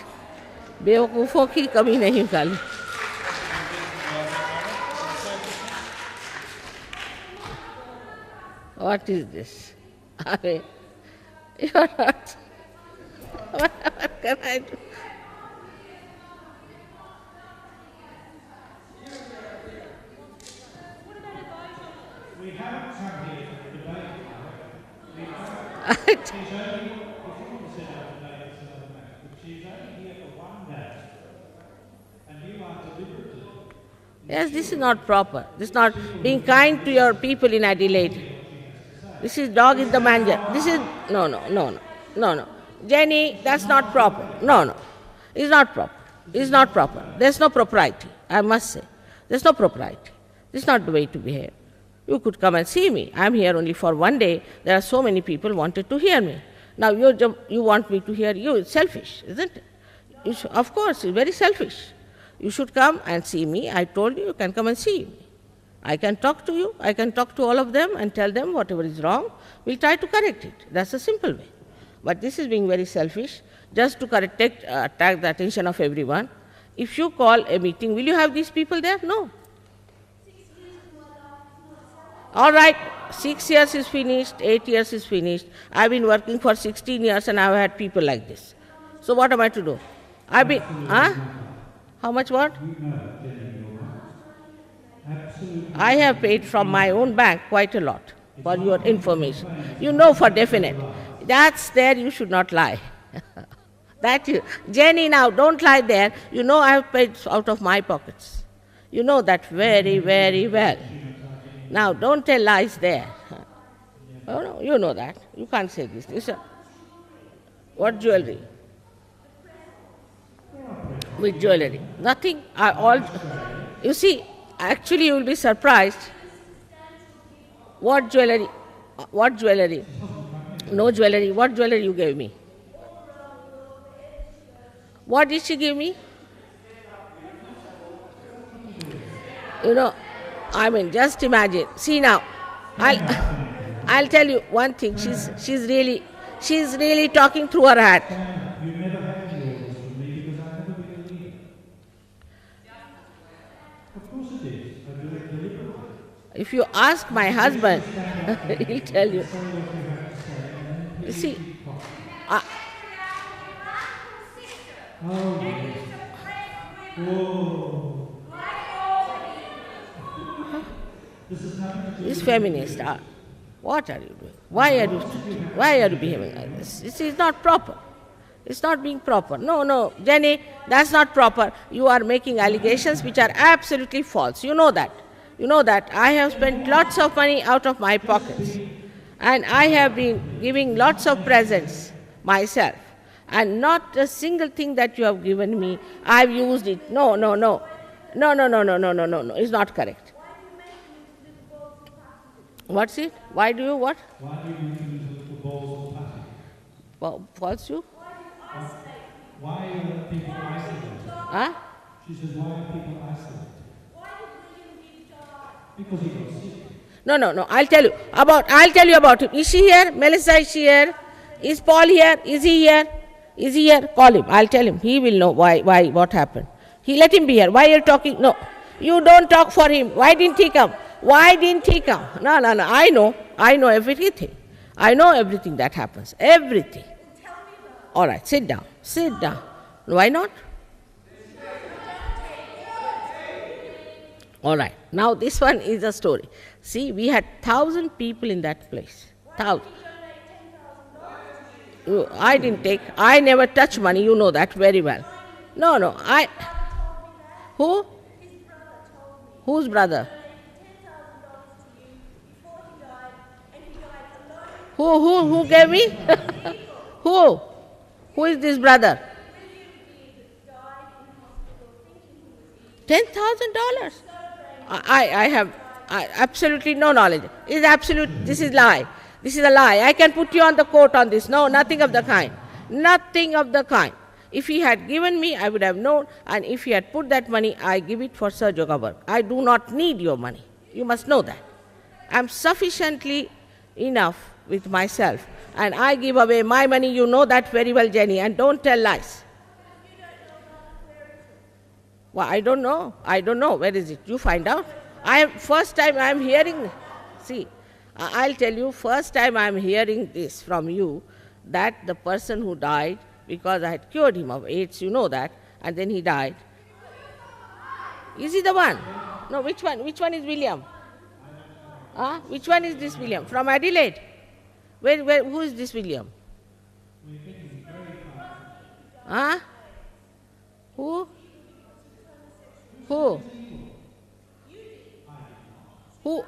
बेवकूफ़ों की कमी नहीं निकाली. What is this? You are not. What can I do? We haven't come here to debate. Yes, this is not proper. This is not being kind to your people in Adelaide. This is dog in the manger. This is, no. Jenny, that's not proper. No. It's not proper. It's not proper. There's no propriety, I must say. There's no propriety. This is not the way to behave. You could come and see me. I'm here only for one day. There are so many people wanted to hear me. Now you want me to hear you. It's selfish, isn't it? Of course, it's very selfish. You should come and see me. I told you can come and see me. I can talk to you. I can talk to all of them and tell them whatever is wrong. We'll try to correct it. That's a simple way. But this is being very selfish, just to attract the attention of everyone. If you call a meeting, will you have these people there? No. All right, 6 years is finished, 8 years is finished. I've been working for 16 years and I've had people like this. So what am I to do? How much what? I have paid from my own bank quite a lot for your information. You know for definite. That's there, you should not lie. Jenny, now don't lie there. You know I have paid out of my pockets. You know that very, very well. Now don't tell lies there. Oh no, you know that. You can't say this. What jewelry? With jewelry. Nothing. You see, actually you will be surprised. What jewelry? What jewelry? No jewelry. What jewelry you gave me? What did she give me? You know, I mean, just imagine. See now, I'll tell you one thing. She's really talking through her hat. You never had jewels from me because I've never been a leader. Of course it is. I do it deliberately. If you ask my husband, he'll tell you. You see, this feminist, what are you doing? Why are you behaving like this? This is not proper. It's not being proper. No, Jenny, that's not proper. You are making allegations which are absolutely false. You know that. You know that. I have spent lots of money out of my pockets. And I have been giving lots of presents myself. And not a single thing that you have given me, I have used it. No. It's not correct. What's it? Why do you what? Why do you use the balls of plastic? Well, false you? Why are people isolated? She says, why are people isolated? Because he got sick. No. I'll tell you about him. Is she here? Melissa, is she here? Is Paul here? Is he here? Is he here? Call him. I'll tell him. He will know why, what happened. Let him be here. Why are you talking? No. You don't talk for him. Why didn't he come? Why didn't he come? No. I know everything. I know everything that happens. Everything. All right, sit down. Why not? All right. Now this one is a story. See, we had 1,000 people in that place. 1,000. I didn't take. I never touch money. You know that very well. No. Who? Whose brother? Who gave me? Who? Who is this brother? $10,000. I have absolutely no knowledge. This is lie. This is a lie. I can put you on the court on this. No, nothing of the kind. Nothing of the kind. If he had given me, I would have known, and if he had put that money, I give it for SahajaYoga work. I do not need your money. You must know that. I am sufficiently enough with myself, and I give away my money. You know that very well, Jenny, and don't tell lies. Well, I don't know. Where is it? You find out. First time I am hearing. See, I'll tell you, first time I am hearing this from you, that the person who died, because I had cured him of AIDS, you know that, and then he died. Is he the one? No, which one? Which one is William? Which one is this William? From Adelaide? Who is this William? Who? Who?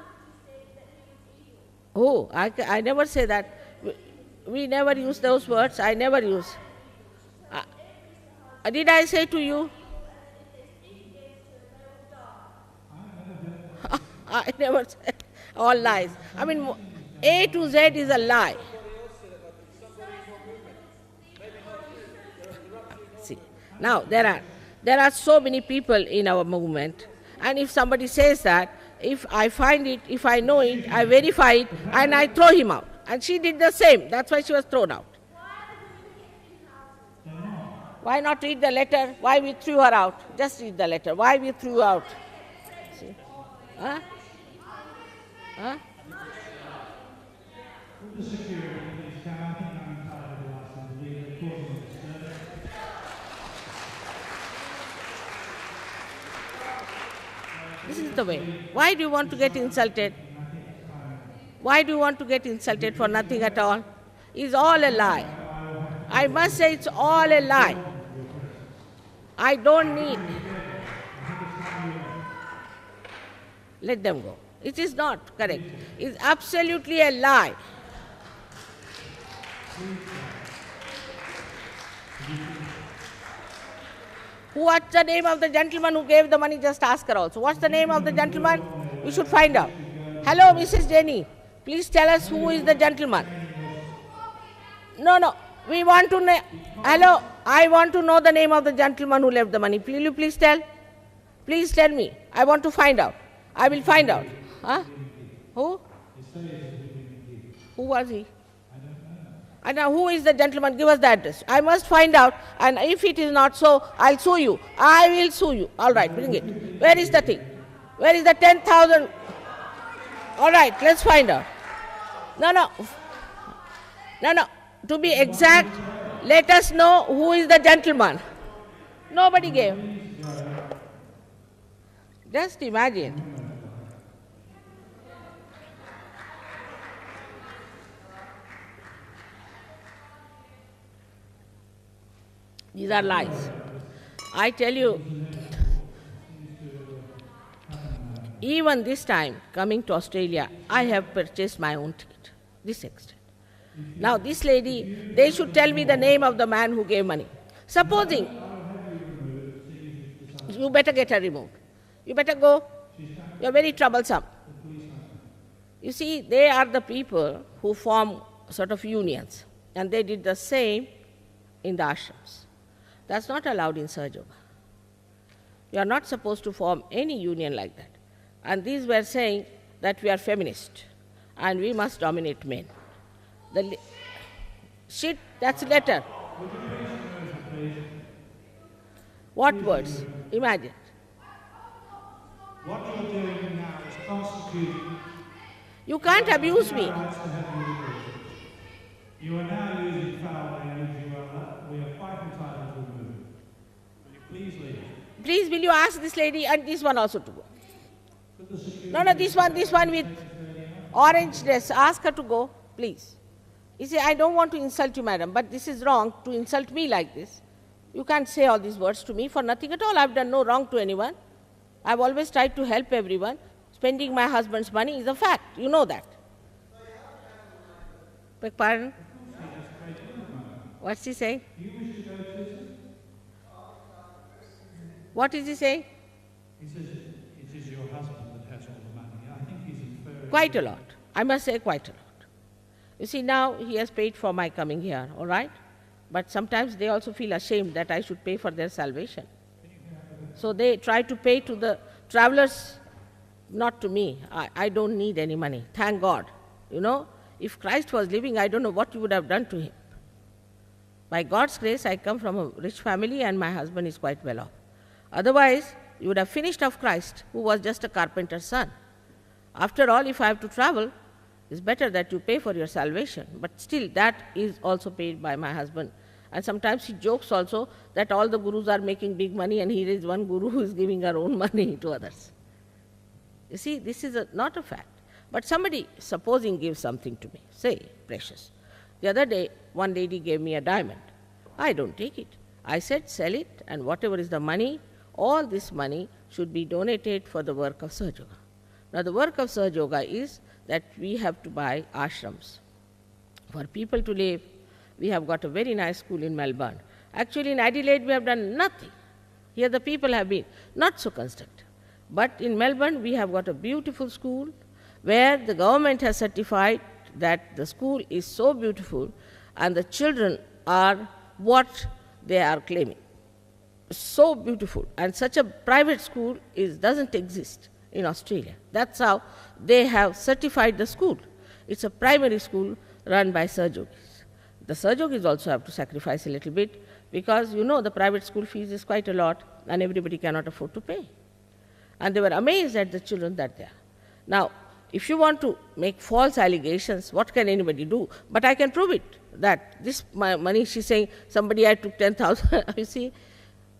Who? I never say that. We never use those words. I never use. Did I say to you? I never said. All lies. I mean, A to Z is a lie. See, now there are so many people in our movement, and if somebody says that, if I find it, if I know it, I verify it, and I throw him out. And she did the same. That's why she was thrown out. Why not read the letter? Why we threw her out? Just read the letter. Why we threw her out? See? Huh? Huh? This is the way. Why do you want to get insulted? Why do you want to get insulted for nothing at all? It's all a lie. I must say it's all a lie. I don't need. Let them go. It is not correct. It's absolutely a lie. What's the name of the gentleman who gave the money? Just ask her also. What's the name of the gentleman? We should find out. Hello, Mrs. Jenny. Please tell us who is the gentleman. No. We want to know. Hello, I want to know the name of the gentleman who left the money. Will you please tell? Please tell me. I want to find out. I will find out. Huh? Who? Who was he? And now who is the gentleman? Give us the address. I must find out. And if it is not so, I'll sue you. I will sue you. All right, bring it. Where is the thing? Where is the 10,000? All right, let's find out. No. To be exact, let us know who is the gentleman. Nobody gave. Just imagine. These are lies. I tell you, even this time, coming to Australia, I have purchased my own ticket, this extent. Now this lady, they should tell me the name of the man who gave money. Supposing, you better get her removed. You better go. You're very troublesome. You see, they are the people who form sort of unions, and they did the same in the ashrams. That's not allowed in SahajaYoga. You are not supposed to form any union like that. And these were saying that we are feminist and we must dominate men. Shit, that's a letter. What words? Imagine. What you're doing now is constituting. You can't abuse me. You are now using foul language. We are quite entitled to remove. Will you please leave? Please, will you ask this lady and this one also to go? No, this one with orange dress. Ask her to go, please. You see, I don't want to insult you, madam, but this is wrong to insult me like this. You can't say all these words to me for nothing at all. I've done no wrong to anyone. I've always tried to help everyone. Spending my husband's money is a fact. You know that. Beg pardon? What's he saying? What is he saying? He says it is your husband that has all the money. I think he's inferring. Quite a lot. I must say quite a lot. You see, now he has paid for my coming here, all right? But sometimes they also feel ashamed that I should pay for their salvation. So they try to pay to the travelers, not to me. I don't need any money, thank God. You know, if Christ was living, I don't know what you would have done to him. By God's grace, I come from a rich family and my husband is quite well off. Otherwise, you would have finished off Christ, who was just a carpenter's son. After all, if I have to travel, it's better that you pay for your salvation. But still, that is also paid by my husband. And sometimes he jokes also that all the gurus are making big money and here is one guru who is giving her own money to others. You see, this is not a fact. But somebody, supposing, gives something to me, say, precious. The other day, one lady gave me a diamond. I don't take it. I said, sell it, and whatever is the money, all this money should be donated for the work of SahajaYoga. Now the work of SahajaYoga is that we have to buy ashrams. For people to live, we have got a very nice school in Melbourne. Actually in Adelaide we have done nothing. Here the people have been not so constructive. But in Melbourne we have got a beautiful school where the government has certified that the school is so beautiful and the children are what they are claiming. So beautiful. And such a private school doesn't exist in Australia. That's how they have certified the school. It's a primary school run by SahajaYogis. The SahajaYogis also have to sacrifice a little bit because the private school fees is quite a lot and everybody cannot afford to pay. And they were amazed at the children that they are. Now, if you want to make false allegations, what can anybody do? But I can prove it, that this money, she's saying, somebody I took 10,000. You see,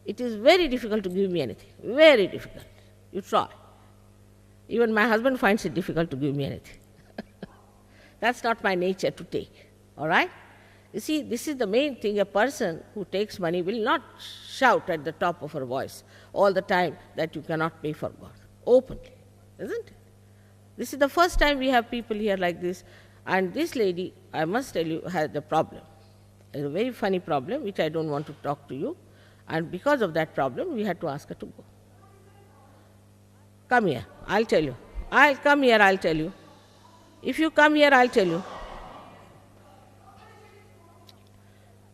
it is very difficult to give me anything, very difficult. You try. Even my husband finds it difficult to give me anything. That's not my nature to take, all right? You see, this is the main thing. A person who takes money will not shout at the top of her voice all the time that you cannot pay for God, openly, isn't it? This is the first time we have people here like this. And this lady, I must tell you, had a problem. A very funny problem, which I don't want to talk to you. And because of that problem, we had to ask her to go. Come here, I'll tell you. I'll come here, I'll tell you. If you come here, I'll tell you.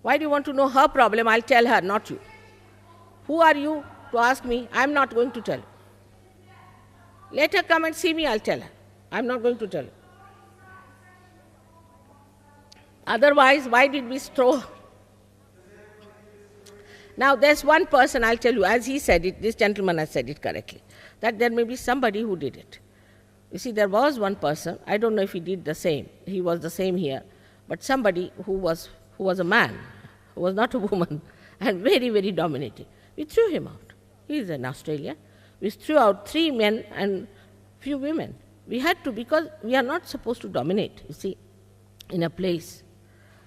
Why do you want to know her problem? I'll tell her, not you. Who are you to ask me? I'm not going to tell you. Let her come and see me, I'll tell her. I'm not going to tell you. Otherwise, why did we throw? Now, there's one person, I'll tell you, as he said it, this gentleman has said it correctly, that there may be somebody who did it. You see, there was one person, I don't know if he did the same, he was the same here, but somebody who was a man, who was not a woman, and very, very dominating. We threw him out. He is in Australia. We threw out 3 men and few women. We had to, because we are not supposed to dominate, you see, in a place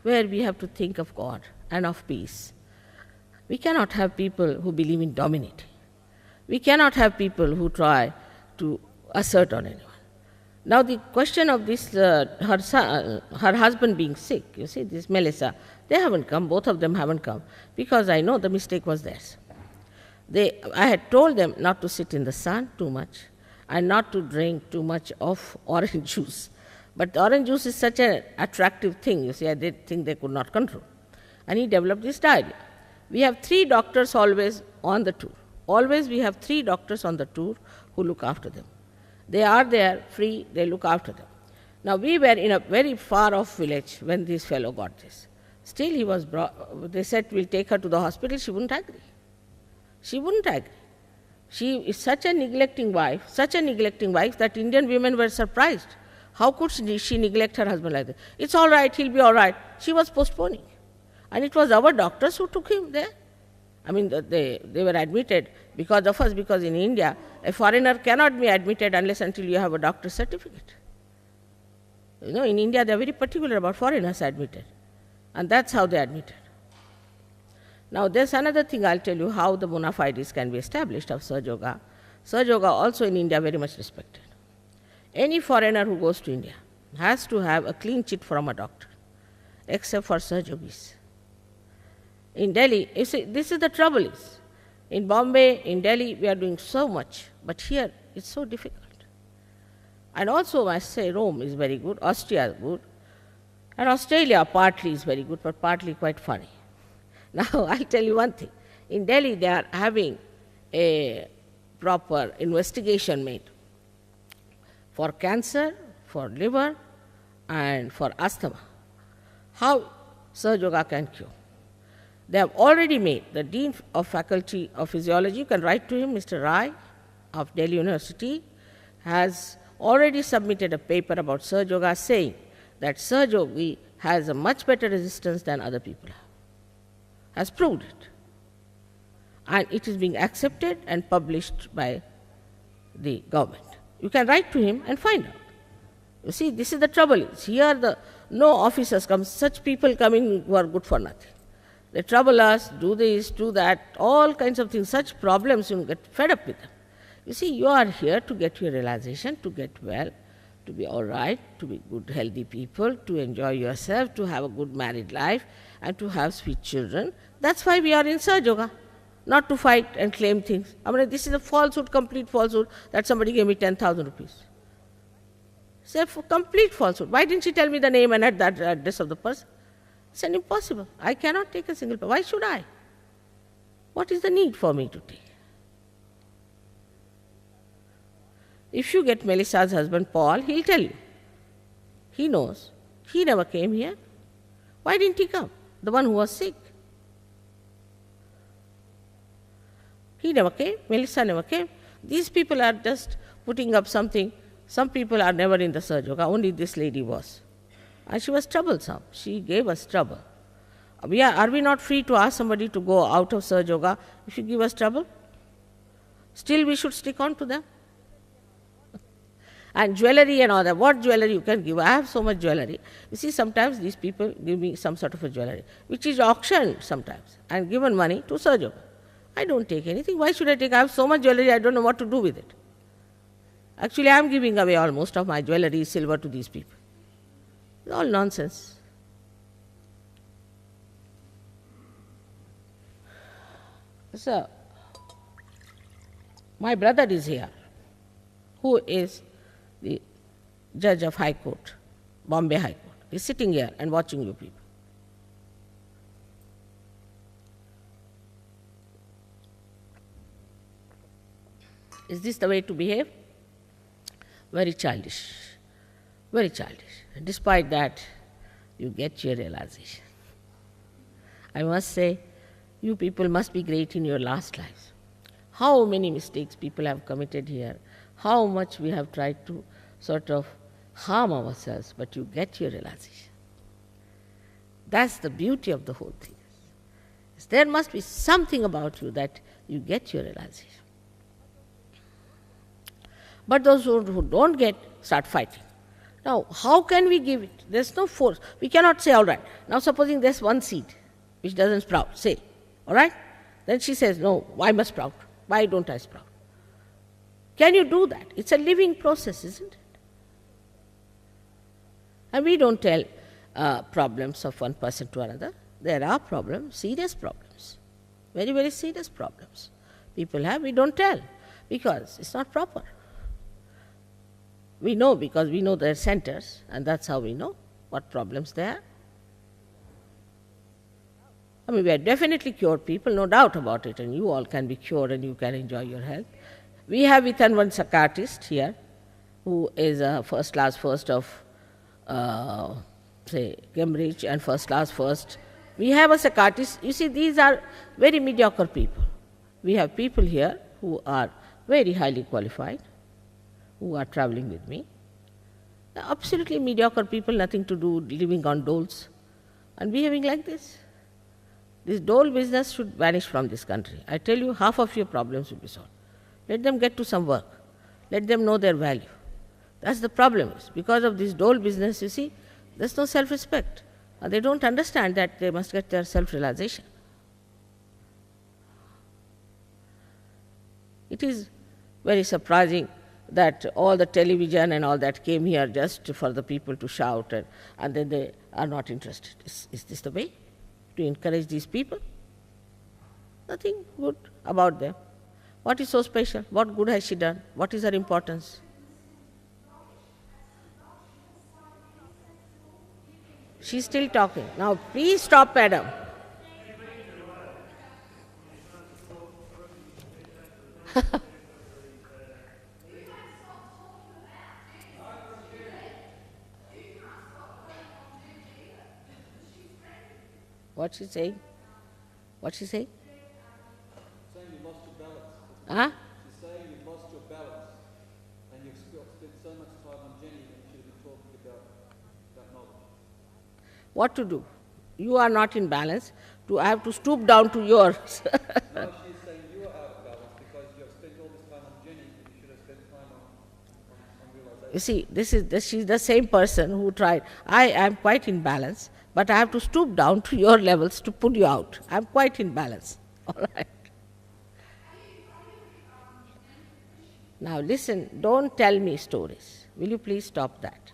where we have to think of God and of peace. We cannot have people who believe in dominating. We cannot have people who try to assert on anyone. Now the question of this, her husband being sick, you see, this Melissa, they haven't come, both of them haven't come, because I know the mistake was theirs. I had told them not to sit in the sun too much and not to drink too much of orange juice. But the orange juice is such an attractive thing, you see, I did think they could not control. And he developed this diarrhea. We have 3 doctors always on the tour. Always we have 3 doctors on the tour who look after them. They are there, free, they look after them. Now we were in a very far off village when this fellow got this. Still he was brought, they said we'll take her to the hospital, she wouldn't agree. She wouldn't agree. She is such a neglecting wife that Indian women were surprised. How could she neglect her husband like that? It's all right, he'll be all right. She was postponing. And it was our doctors who took him there. I mean, they were admitted because of us, because in India, a foreigner cannot be admitted unless until you have a doctor's certificate. You know, in India, they are very particular about foreigners admitted. And that's how they admitted. Now, there's another thing I'll tell you how the bona fides can be established of SahajaYoga. SahajaYoga also in India very much respected. Any foreigner who goes to India has to have a clean chit from a doctor, except for SahajaYogis. In Delhi, you see, this is the trouble is, in Bombay, in Delhi, we are doing so much, but here it's so difficult. And also, I say Rome is very good, Austria is good, and Australia partly is very good, but partly quite funny. Now, I'll tell you one thing. In Delhi, they are having a proper investigation made for cancer, for liver, and for asthma. How SahajaYoga can cure? They have already made, the Dean of Faculty of Physiology, you can write to him, Mr. Rai of Delhi University, has already submitted a paper about SahajaYoga saying that SahajaYoga has a much better resistance than other people have. Has proved it. And it is being accepted and published by the government. You can write to him and find out. You see, this is the trouble. Here no officers come, such people come in who are good for nothing. They trouble us, do this, do that, all kinds of things, such problems, you get fed up with them. You see, you are here to get your realization, to get well, to be all right, to be good, healthy people, to enjoy yourself, to have a good married life, and to have sweet children. That's why we are in SahajaYoga, not to fight and claim things. I mean, this is a falsehood, complete falsehood, that somebody gave me 10,000 rupees. It's a complete falsehood. Why didn't she tell me the name and the address of the person? It's an impossible. I cannot take a single person. Why should I? What is the need for me to take? If you get Melissa's husband, Paul, he'll tell you. He knows. He never came here. Why didn't he come? The one who was sick. He never came. Melissa never came. These people are just putting up something. Some people are never in the SahajaYoga. Only this lady was. And she was troublesome. She gave us trouble. Are we not free to ask somebody to go out of SahajaYoga if you give us trouble? Still we should stick on to them. And jewelry and all that. What jewelry you can give? I have so much jewelry. You see, sometimes these people give me some sort of a jewelry, which is auctioned sometimes, and given money to SahajaYoga. I don't take anything. Why should I take? I have so much jewelry, I don't know what to do with it. Actually, I am giving away almost of my jewelry, silver, to these people. It's all nonsense. So, my brother is here, who is the judge of High Court, Bombay High Court. He is sitting here and watching you people. Is this the way to behave? Very childish, very childish. And despite that, you get your realization. I must say, you people must be great in your last lives. How many mistakes people have committed here, how much we have tried to sort of harm ourselves, but you get your realization. That's the beauty of the whole thing. There must be something about you that you get your realization. But those who don't get, start fighting. Now, how can we give it? There's no force. We cannot say, all right, now supposing there's one seed which doesn't sprout, say, all right? Then she says, no, I must sprout. Why don't I sprout? Can you do that? It's a living process, isn't it? And we don't tell problems of one person to another. There are problems, serious problems, very, very serious problems. People have, we don't tell, because it's not proper. We know because we know their centers, and that's how we know what problems there are. I mean, we are definitely cured people, no doubt about it, and you all can be cured and you can enjoy your health. We have with us one psychiatrist here, who is a first class first of, say, Cambridge, and first class first. We have a psychiatrist. You see, these are very mediocre people. We have people here who are very highly qualified, who are traveling with me. Absolutely mediocre people, nothing to do, living on doles and behaving like this. This dole business should vanish from this country. I tell you, half of your problems will be solved. Let them get to some work. Let them know their value. That's the problem. Because of this dole business, you see, there's no self-respect. They don't understand that they must get their self-realization. It is very surprising that all the television and all that came here just for the people to shout, and then they are not interested. Is this the way to encourage these people? Nothing good about them. What is so special? What good has she done? What is her importance? She's still talking. Now please stop, madam. What's she saying? What's she saying? Saying you lost your balance. Huh? She's saying you've lost your balance, and you've spent so much time on Jenny when you should have been talking about that knowledge. What to do? You are not in balance. I have to stoop down to yours. No, she's saying you are out of balance because you have spent all this time on Jenny when you should have spent time on realization. You see, she's the same person who tried. I am quite in balance, but I have to stoop down to your levels to pull you out. I am quite in balance. All right. Now listen, don't tell me stories. Will you please stop that?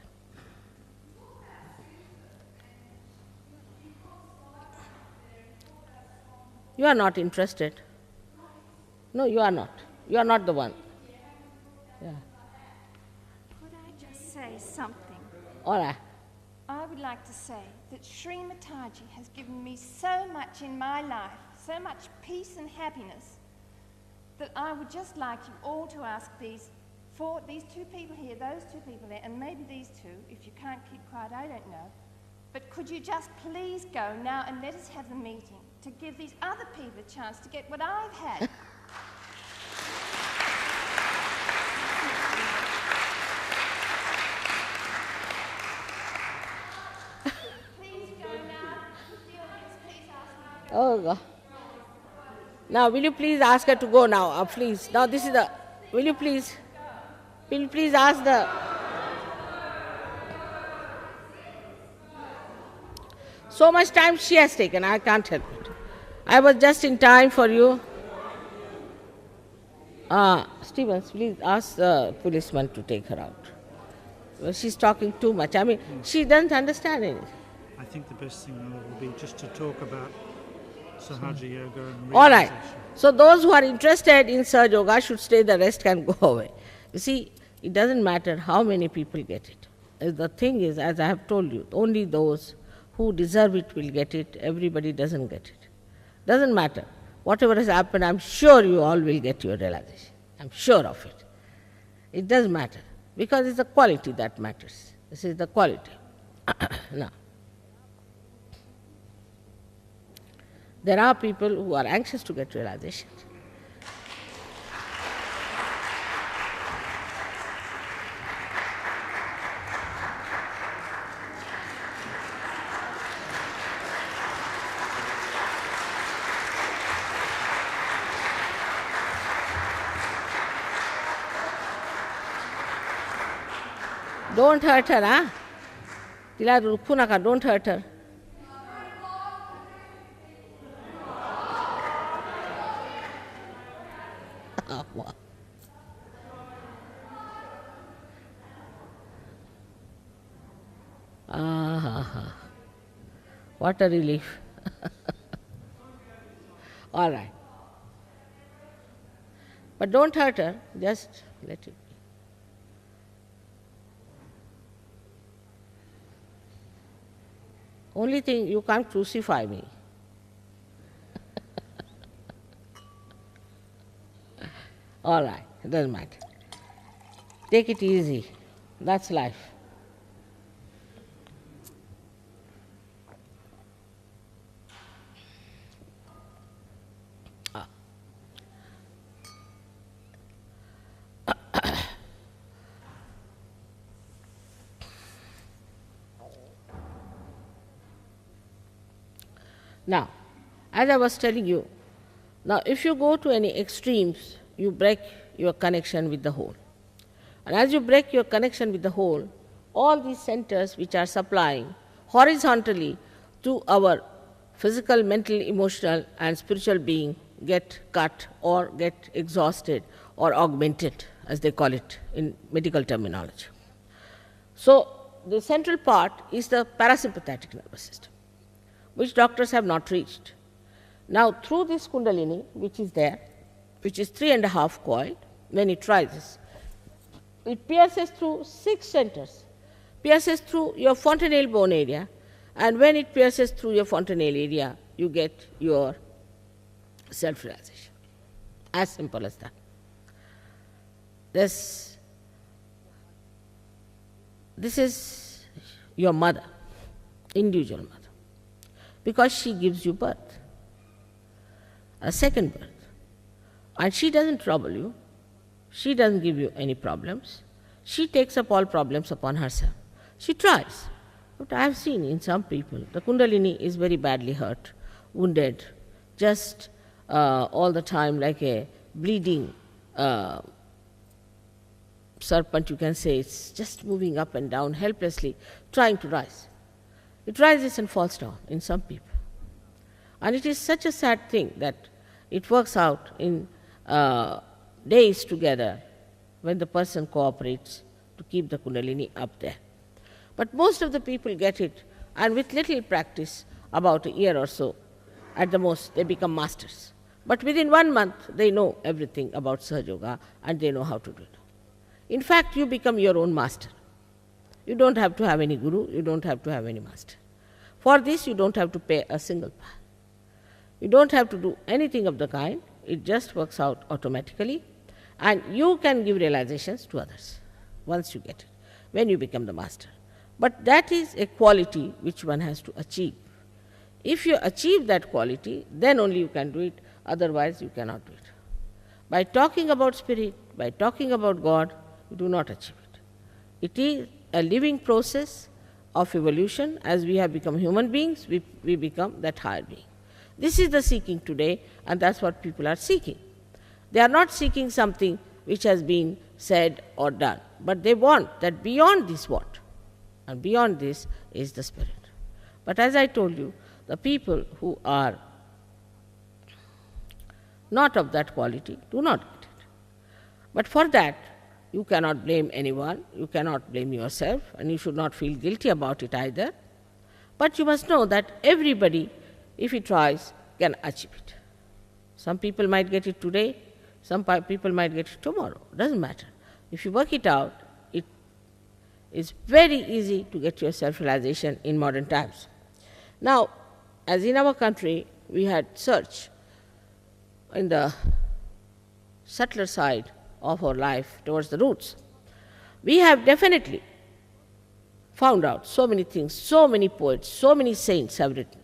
You are not interested. No, you are not. You are not the one. Yeah. Could I just say something? All right. I would like to say that Sri Mataji has given me so much in my life, so much peace and happiness, that I would just like you all to ask these two people here, those two people there, and maybe these two, if you can't keep quiet, I don't know, but could you just please go now and let us have the meeting to give these other people a chance to get what I've had? Please go now. Please ask me. Oh God. Now, will you please ask her to go now? Please. Now, this is the. Will you please ask the. So much time she has taken, I can't help it. I was just in time for you. Stevens, please ask the policeman to take her out. Well, she's talking too much. I mean, she doesn't understand anything. I think the best thing will be just to talk about SahajaYoga and All right. realization. So those who are interested in SahajaYoga should stay, the rest can go away. You see, it doesn't matter how many people get it. The thing is, as I have told you, only those who deserve it will get it. Everybody doesn't get it. Doesn't matter. Whatever has happened, I'm sure you all will get your realization. I'm sure of it. It doesn't matter. Because it's the quality that matters. This is the quality. Now, there are people who are anxious to get realization. Don't hurt her, huh? Tila rukunaka, don't hurt her. What a relief. All right. But don't hurt her, just let it be. Only thing, you can't crucify me. All right, it doesn't matter. Take it easy. That's life. Now, as I was telling you, now if you go to any extremes, you break your connection with the whole. And as you break your connection with the whole, all these centers which are supplying horizontally to our physical, mental, emotional and spiritual being get cut or get exhausted or augmented, as they call it in medical terminology. So the central part is the parasympathetic nervous system, which doctors have not reached. Now, through this Kundalini, which is there, which is 3.5 coiled, when it rises, it pierces through 6 centers, pierces through your fontanelle bone area, and when it pierces through your fontanelle area, you get your self-realization. As simple as that. This is your mother, individual mother, because she gives you birth, a second birth. And she doesn't trouble you, she doesn't give you any problems, she takes up all problems upon herself. She tries, but I have seen in some people, the Kundalini is very badly hurt, wounded, just all the time like a bleeding serpent, you can say. It's just moving up and down helplessly, trying to rise. It rises and falls down in some people. And it is such a sad thing that it works out in days together, when the person cooperates to keep the Kundalini up there. But most of the people get it, and with little practice, about a year or so, at the most, they become masters. But within 1 month, they know everything about SahajaYoga and they know how to do it. In fact, you become your own master. You don't have to have any guru, you don't have to have any master. For this, you don't have to pay a single paisa. You don't have to do anything of the kind, it just works out automatically, and you can give realizations to others once you get it, when you become the master. But that is a quality which one has to achieve. If you achieve that quality, then only you can do it, otherwise you cannot do it. By talking about spirit, by talking about God, you do not achieve it. It is a living process of evolution. As we have become human beings, we become that higher being. This is the seeking today, and that's what people are seeking. They are not seeking something which has been said or done, but they want that beyond this what? And beyond this is the spirit. But as I told you, the people who are not of that quality do not get it. But for that, you cannot blame anyone, you cannot blame yourself, and you should not feel guilty about it either. But you must know that everybody, if he tries, can achieve it. Some people might get it today, some people might get it tomorrow. Doesn't matter. If you work it out, it is very easy to get your self-realization in modern times. Now, as in our country, we had search in the subtler side of our life towards the roots. We have definitely found out so many things, so many poets, so many saints have written.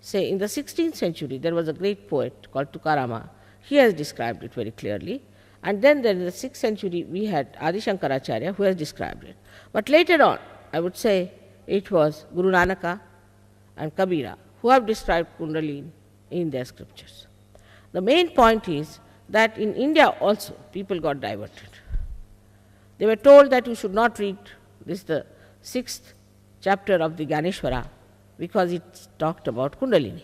Say, in the 16th century, there was a great poet called Tukarama. He has described it very clearly. And then in the 6th century, we had Adi Shankaracharya who has described it. But later on, I would say it was Guru Nanaka and Kabira who have described Kundalini in their scriptures. The main point is that in India also people got diverted. They were told that you should not read this, the 6th chapter of the Ganeshwara, because it talked about Kundalini,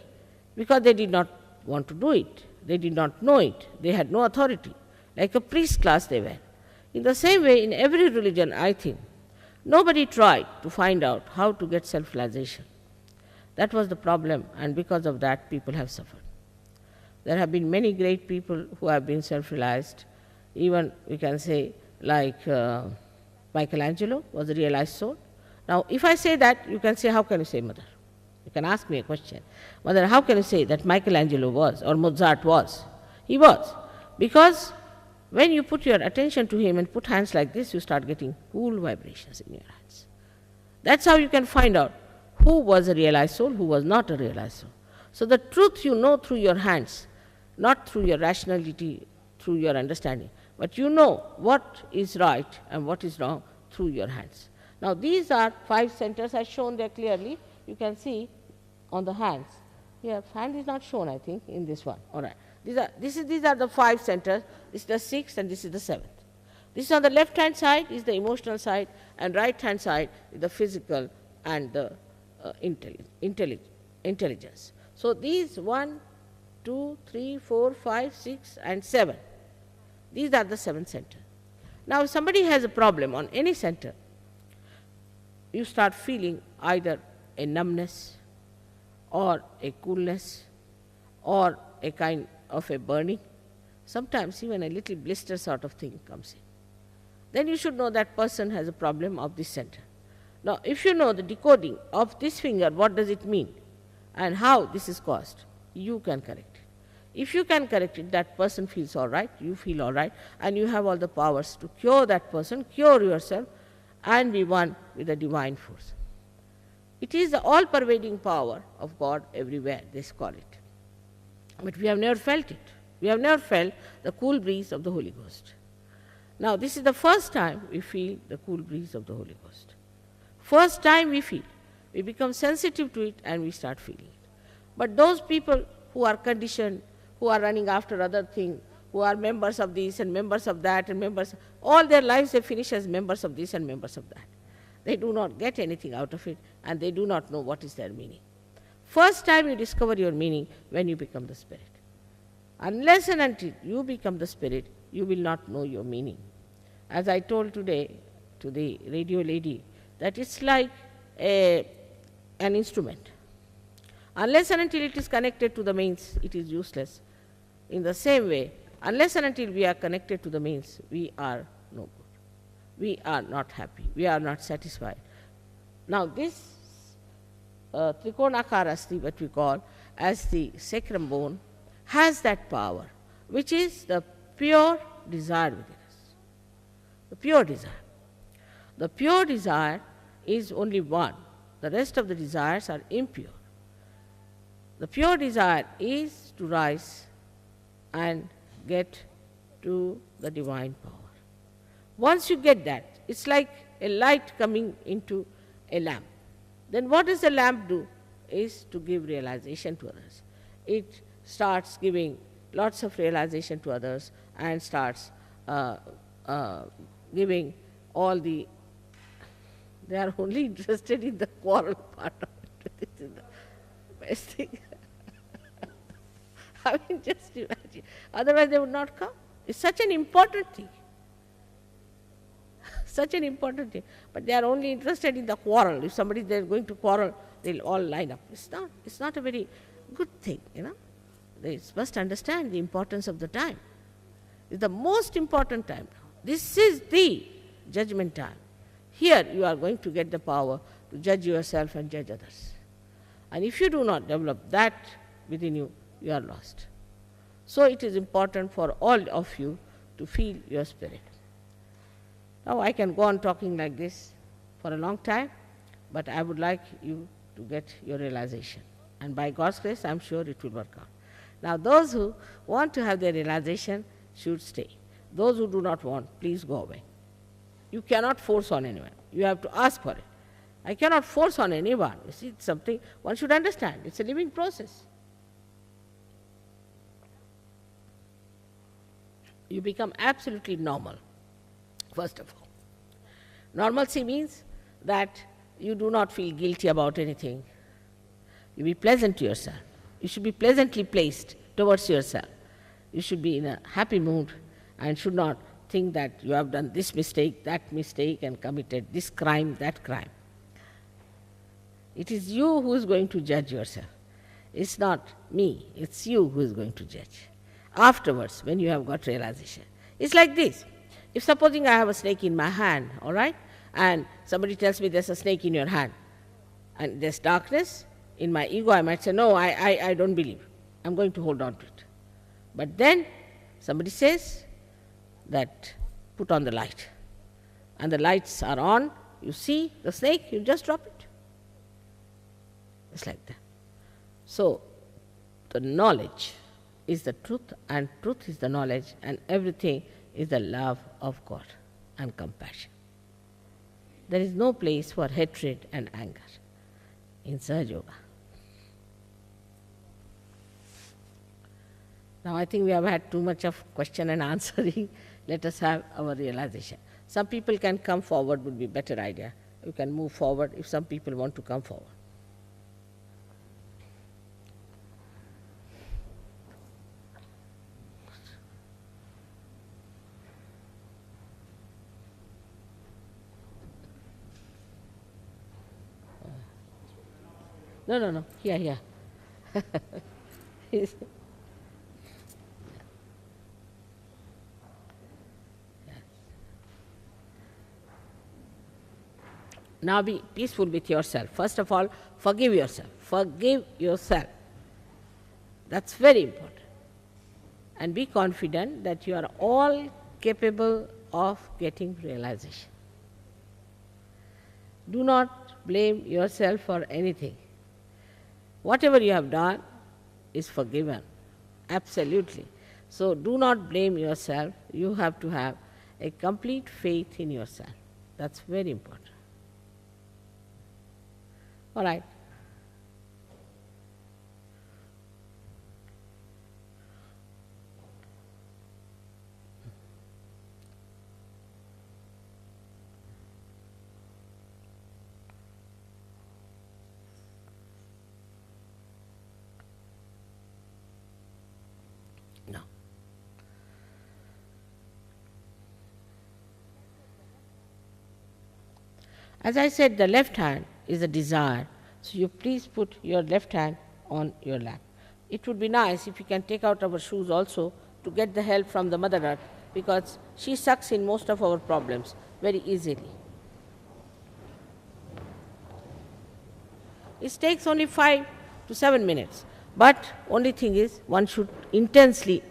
because they did not want to do it, they did not know it, they had no authority, like a priest class they were. In the same way, in every religion, I think, nobody tried to find out how to get self-realization. That was the problem, and because of that, people have suffered. There have been many great people who have been self-realized, even we can say like Michelangelo was a realized soul. Now, if I say that, you can say, how can you say, Mother? You can ask me a question. Mother, how can you say that Michelangelo was or Mozart was? He was. Because when you put your attention to him and put hands like this, you start getting cool vibrations in your hands. That's how you can find out who was a realized soul, who was not a realized soul. So the truth you know through your hands, not through your rationality, through your understanding, but you know what is right and what is wrong through your hands. Now these are 5 centers as shown there clearly. You can see on the hands. Here, hand is not shown, I think, in this one. All right. These are the 5 centers. This is the 6th and this is the 7th. This is on the left-hand side is the emotional side, and right-hand side is the physical and the intelligence. So these 1, 2, 3, 4, 5, 6, and 7. These are the 7 centers. Now, if somebody has a problem on any center, you start feeling either a numbness or a coolness or a kind of a burning. Sometimes even a little blister sort of thing comes in. Then you should know that person has a problem of this center. Now, if you know the decoding of this finger, what does it mean and how this is caused, you can correct it. If you can correct it, that person feels all right, you feel all right, and you have all the powers to cure that person, cure yourself, and be one with the divine force. It is the all-pervading power of God everywhere, they call it. But we have never felt it. We have never felt the cool breeze of the Holy Ghost. Now, this is the first time we feel the cool breeze of the Holy Ghost. First time we feel. We become sensitive to it and we start feeling it. But those people who are conditioned, who are running after other things, who are members of this and members of that and members, all their lives they finish as members of this and members of that. They do not get anything out of it and they do not know what is their meaning. First time you discover your meaning when you become the spirit. Unless and until you become the spirit, you will not know your meaning. as I told today to the radio lady, that it's like an instrument. Unless and until it is connected to the mains, it is useless. In the same way, unless and until we are connected to the mains, we are no good. We are not happy. We are not satisfied. Now this Trikonakara, what we call as the sacrum bone, has that power, which is the pure desire within us. The pure desire. The pure desire is only one. The rest of the desires are impure. The pure desire is to rise and get to the divine power. Once you get that, it's like a light coming into a lamp. Then what does the lamp do? Is to give realization to others. It starts giving lots of realization to others and starts giving all the... They are only interested in the quarrel part of it. This is the best thing. I mean, just imagine. Otherwise they would not come. It's such an important thing. Such an important thing. But they are only interested in the quarrel. If somebody they are going to quarrel, they'll all line up. It's not a very good thing, you know. They must understand the importance of the time. It's the most important time. This is the judgment time. Here you are going to get the power to judge yourself and judge others. And if you do not develop that within you, you are lost. So it is important for all of you to feel your spirit. Now I can go on talking like this for a long time, but I would like you to get your realization. And by God's grace, I am sure it will work out. Now those who want to have their realization should stay. Those who do not want, please go away. You cannot force on anyone. You have to ask for it. I cannot force on anyone. You see, it's something one should understand. It's a living process. You become absolutely normal, first of all. Normalcy means that you do not feel guilty about anything. You be pleasant to yourself. You should be pleasantly placed towards yourself. You should be in a happy mood and should not think that you have done this mistake, that mistake, and committed this crime, that crime. It is you who is going to judge yourself. It's not me, it's you who is going to judge. Afterwards, when you have got realization. It's like this. If supposing I have a snake in my hand, all right, and somebody tells me there's a snake in your hand, and there's darkness, in my ego I might say, no, I don't believe. I'm going to hold on to it. But then somebody says that put on the light. And the lights are on, you see the snake, you just drop it. It's like that. So the knowledge is the truth, and truth is the knowledge, and everything is the love of God and compassion. There is no place for hatred and anger in SahajaYoga. Now I think we have had too much of question and answering. Let us have our realization. Some people can come forward, would be a better idea. You can move forward if some people want to come forward. No. Here. Now be peaceful with yourself. First of all, forgive yourself. Forgive yourself. That's very important. And be confident that you are all capable of getting realization. Do not blame yourself for anything. Whatever you have done is forgiven. Absolutely. So do not blame yourself. You have to have a complete faith in yourself. That's very important. All right. As I said, the left hand is a desire. So you please put your left hand on your lap. It would be nice if you can take out our shoes also to get the help from the Mother Earth, because she sucks in most of our problems very easily. It takes only 5 to 7 minutes, but only thing is one should intensely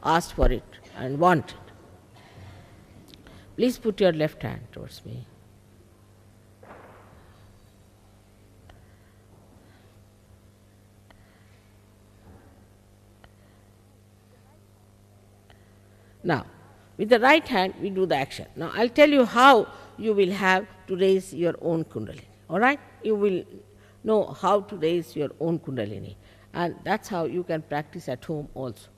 ask for it and want it. Please put your left hand towards me. Now, with the right hand, we do the action. Now, I'll tell you how you will have to raise your own Kundalini. All right? You will know how to raise your own Kundalini. And that's how you can practice at home also.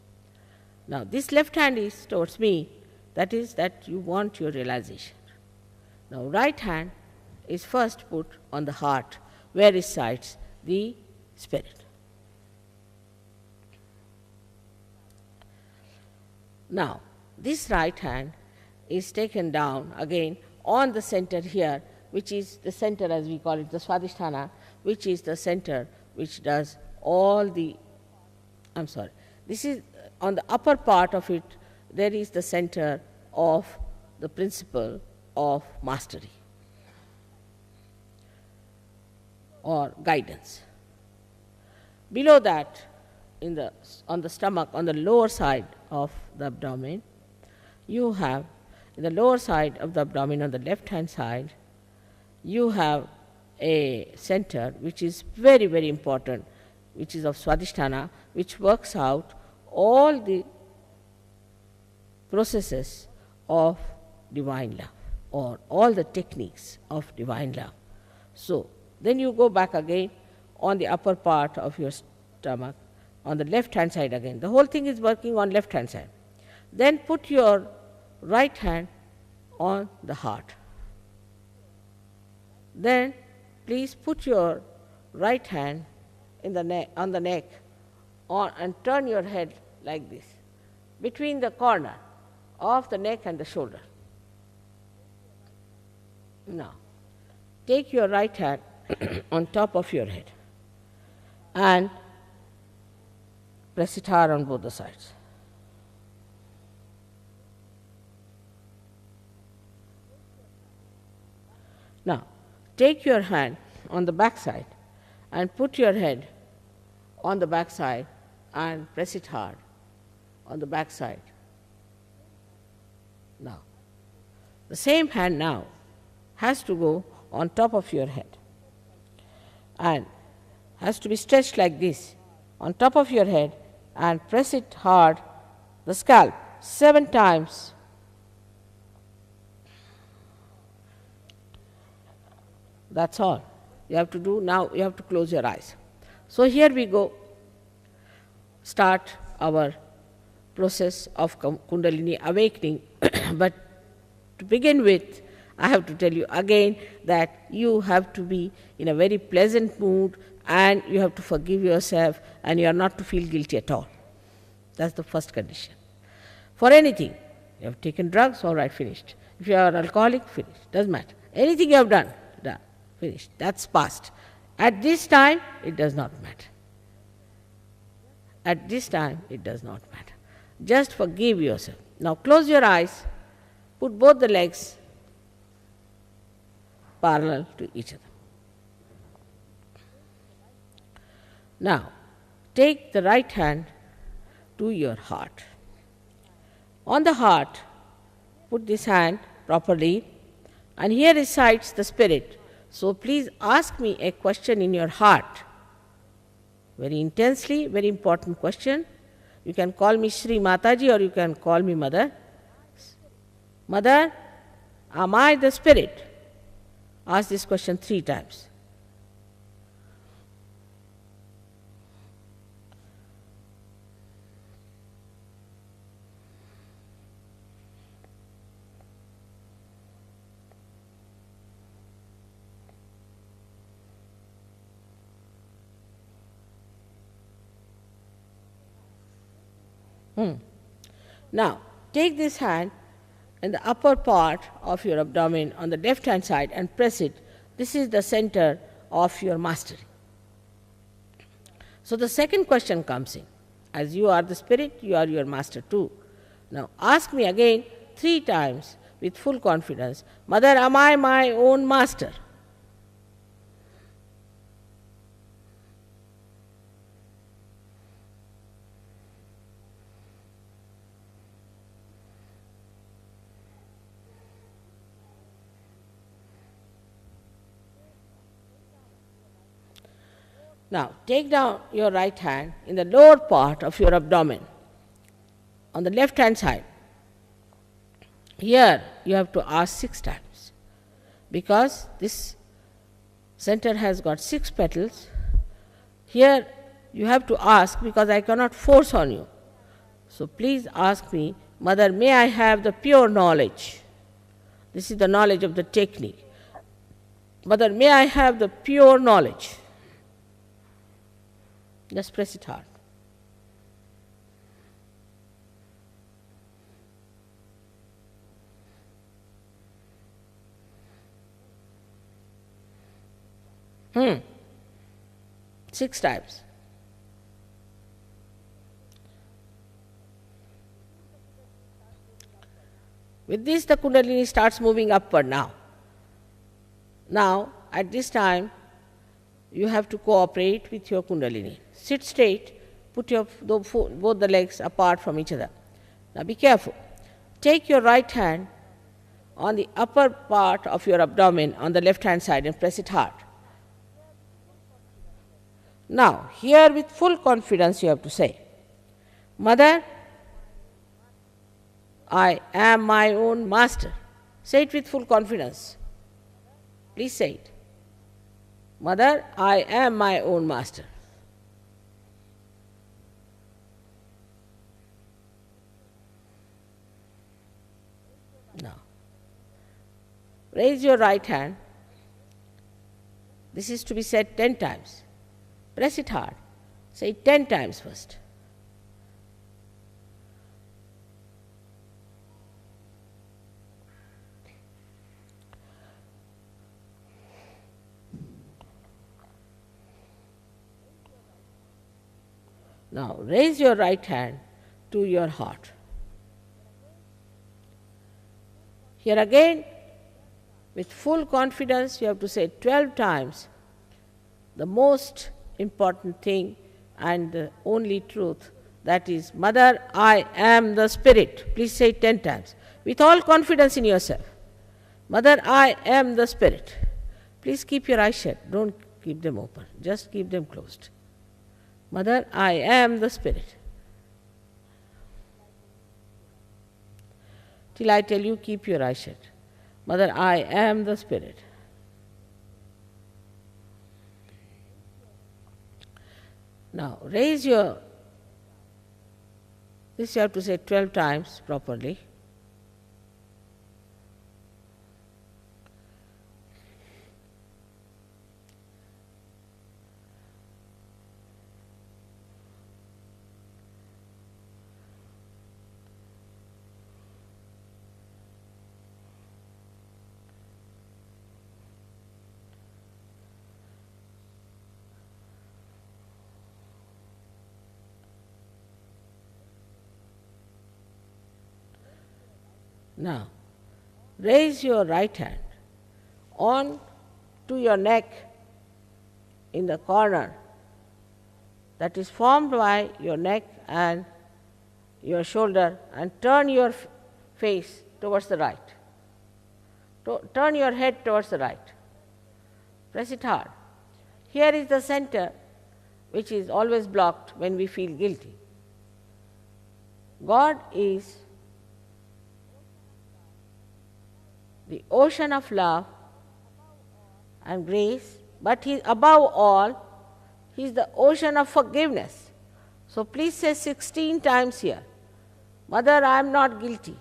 Now, this left hand is towards me. That is that you want your realization. Now, right hand is first put on the heart, where resides the spirit. Now, this right hand is taken down again on the center here, which is the center, as we call it, the Swadhisthana, which is the center which does all the, this is on the upper part of it, there is the center of the principle of mastery or guidance. Below that, on the stomach, on the lower side of the abdomen, you have, in the lower side of the abdomen on the left hand side, you have a center which is very, very important, which is of Swadhisthana, which works out all the processes of divine love or all the techniques of divine love. So, then you go back again on the upper part of your stomach, on the left hand side again. The whole thing is working on left hand side. Then put your right hand on the heart. Then please put your right hand in the neck, on the neck, and turn your head like this, between the corner of the neck and the shoulder. Now, take your right hand on top of your head and press it hard on both the sides. Now, take your hand on the back side and put your head on the back side and press it hard on the back side. Now, the same hand now has to go on top of your head and has to be stretched like this on top of your head and press it hard, the scalp, 7 times. That's all you have to do. Now you have to close your eyes. So here we go, start our process of Kundalini awakening. But to begin with, I have to tell you again that you have to be in a very pleasant mood and you have to forgive yourself and you are not to feel guilty at all. That's the first condition. For anything, you have taken drugs, all right, finished. If you are alcoholic, finished, doesn't matter. Anything you have done, finished, that's past. At this time, it does not matter. At this time, it does not matter. Just forgive yourself. Now close your eyes, put both the legs parallel to each other. Now, take the right hand to your heart. On the heart, put this hand properly, and here resides the spirit. So please ask me a question in your heart, very intensely, very important question. You can call me Shri Mataji or you can call me Mother. Mother, am I the spirit? Ask this question 3 times. Now, take this hand in the upper part of your abdomen on the left hand side and press it This is the center of your mastery. So the second question comes in. As you are the spirit, you are your master too. Now ask me again 3 times with full confidence, Mother, am I my own master? Now, take down your right hand in the lower part of your abdomen, on the left hand side. Here, you have to ask 6 times, because this center has got 6 petals. Here, you have to ask, because I cannot force on you. So, please ask me, Mother, may I have the pure knowledge? This is the knowledge of the technique. Mother, may I have the pure knowledge? Just press it hard. Hmm. 6 times. With this, the Kundalini starts moving upward now. Now, at this time, you have to cooperate with your Kundalini. Sit straight, put your both the legs apart from each other. Now be careful. Take your right hand on the upper part of your abdomen on the left hand side and press it hard. Now, here with full confidence you have to say, Mother, I am my own master. Say it with full confidence. Please say it. Mother, I am my own master. Now, raise your right hand. This is to be said 10 times. Press it hard. Say it 10 times first. Now, raise your right hand to your heart. Here again, with full confidence, you have to say 12 times the most important thing and the only truth, that is, Mother, I am the Spirit. Please say it 10 times with all confidence in yourself. Mother, I am the Spirit. Please keep your eyes shut. Don't keep them open. Just keep them closed. Mother, I am the Spirit. Till I tell you, keep your eyes shut. Mother, I am the Spirit. Now, raise your, this you have to say 12 times properly. Now, raise your right hand on to your neck in the corner that is formed by your neck and your shoulder, and turn your face towards the right. Turn your head towards the right. Press it hard. Here is the center which is always blocked when we feel guilty. God is the ocean of love and grace, but He, above all, He is the ocean of forgiveness. So please say 16 times here, Mother, I am not guilty.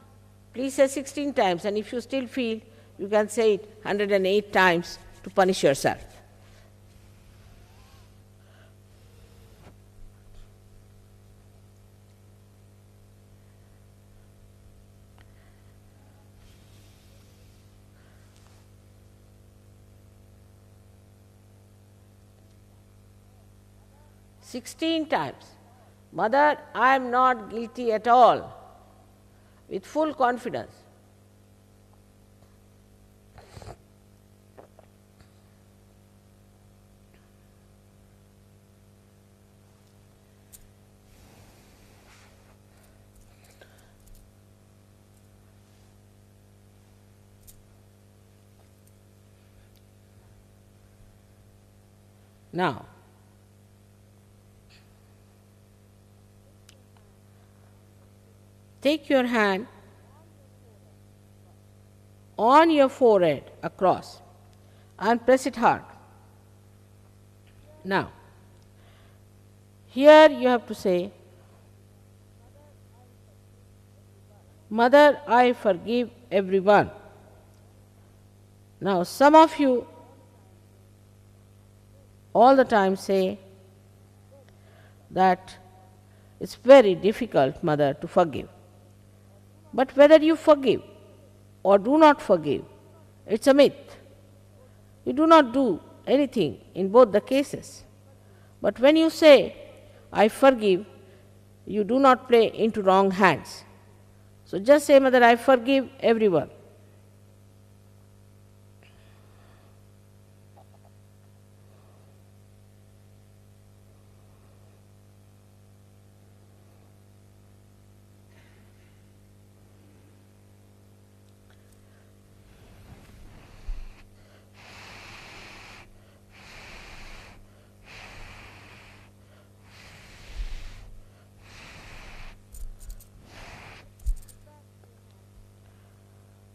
Please say 16 times, and if you still feel, you can say it 108 times to punish yourself. 16 times. Mother, I am not guilty at all, with full confidence. Now, take your hand on your forehead across and press it hard. Now, here you have to say, Mother, I forgive everyone. Now, some of you all the time say that it's very difficult, Mother, to forgive. But whether you forgive or do not forgive, it's a myth. You do not do anything in both the cases. But when you say, I forgive, you do not play into wrong hands. So just say, Mother, I forgive everyone.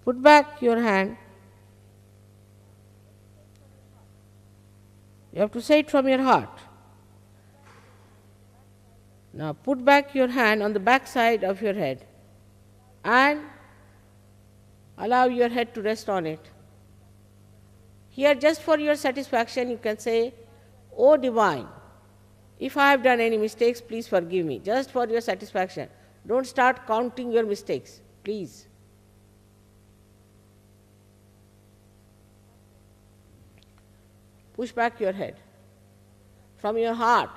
Put back your hand. You have to say it from your heart. Now put back your hand on the back side of your head and allow your head to rest on it. Here, just for your satisfaction, you can say, O Divine, if I have done any mistakes, please forgive me. Just for your satisfaction. Don't start counting your mistakes, please. Push back your head from your heart.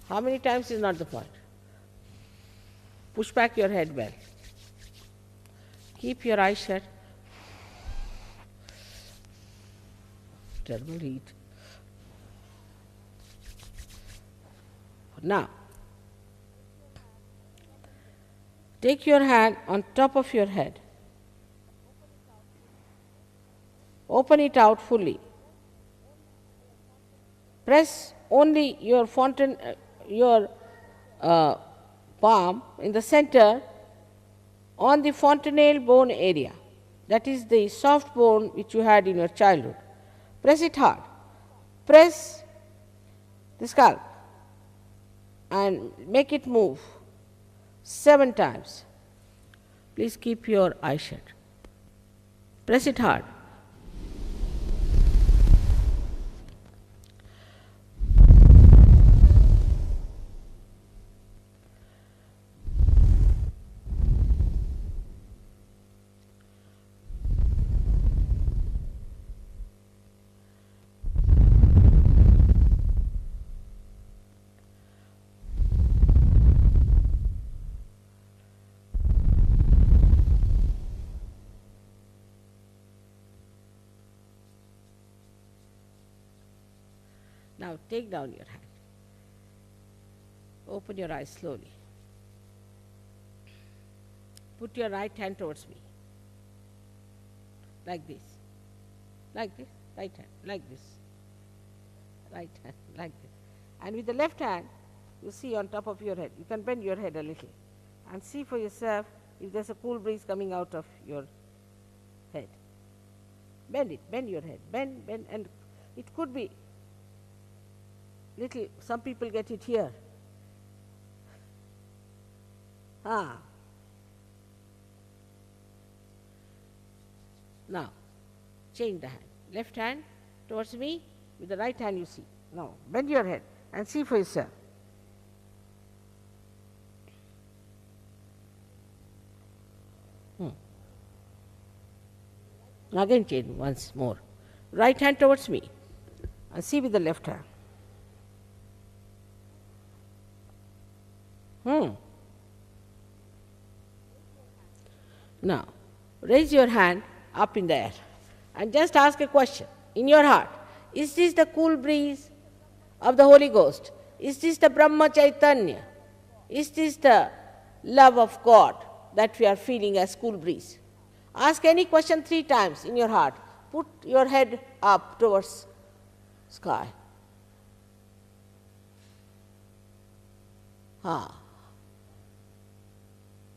How many times is not the point. Push back your head well. Keep your eyes shut. Terrible heat. Now, take your hand on top of your head. Open it out fully. Press only your palm in the center on the fontanelle bone area. That is the soft bone which you had in your childhood. Press it hard. Press the scalp and make it move 7 times. Please keep your eyes shut. Press it hard. Now take down your hand. Open your eyes slowly. Put your right hand towards me. Like this. Like this. Right hand. Like this. Right hand. Like this. And with the left hand, you see on top of your head. You can bend your head a little and see for yourself if there's a cool breeze coming out of your head. Bend it. Bend your head. Bend. And it could be little, some people get it here. Now, change the hand. Left hand towards me, with the right hand you see. Now, bend your head and see for yourself. Again change once more. Right hand towards me and see with the left hand. Now, raise your hand up in the air and just ask a question in your heart. Is this the cool breeze of the Holy Ghost? Is this the Brahma Chaitanya? Is this the love of God that we are feeling as cool breeze? Ask any question 3 times in your heart. Put your head up towards sky.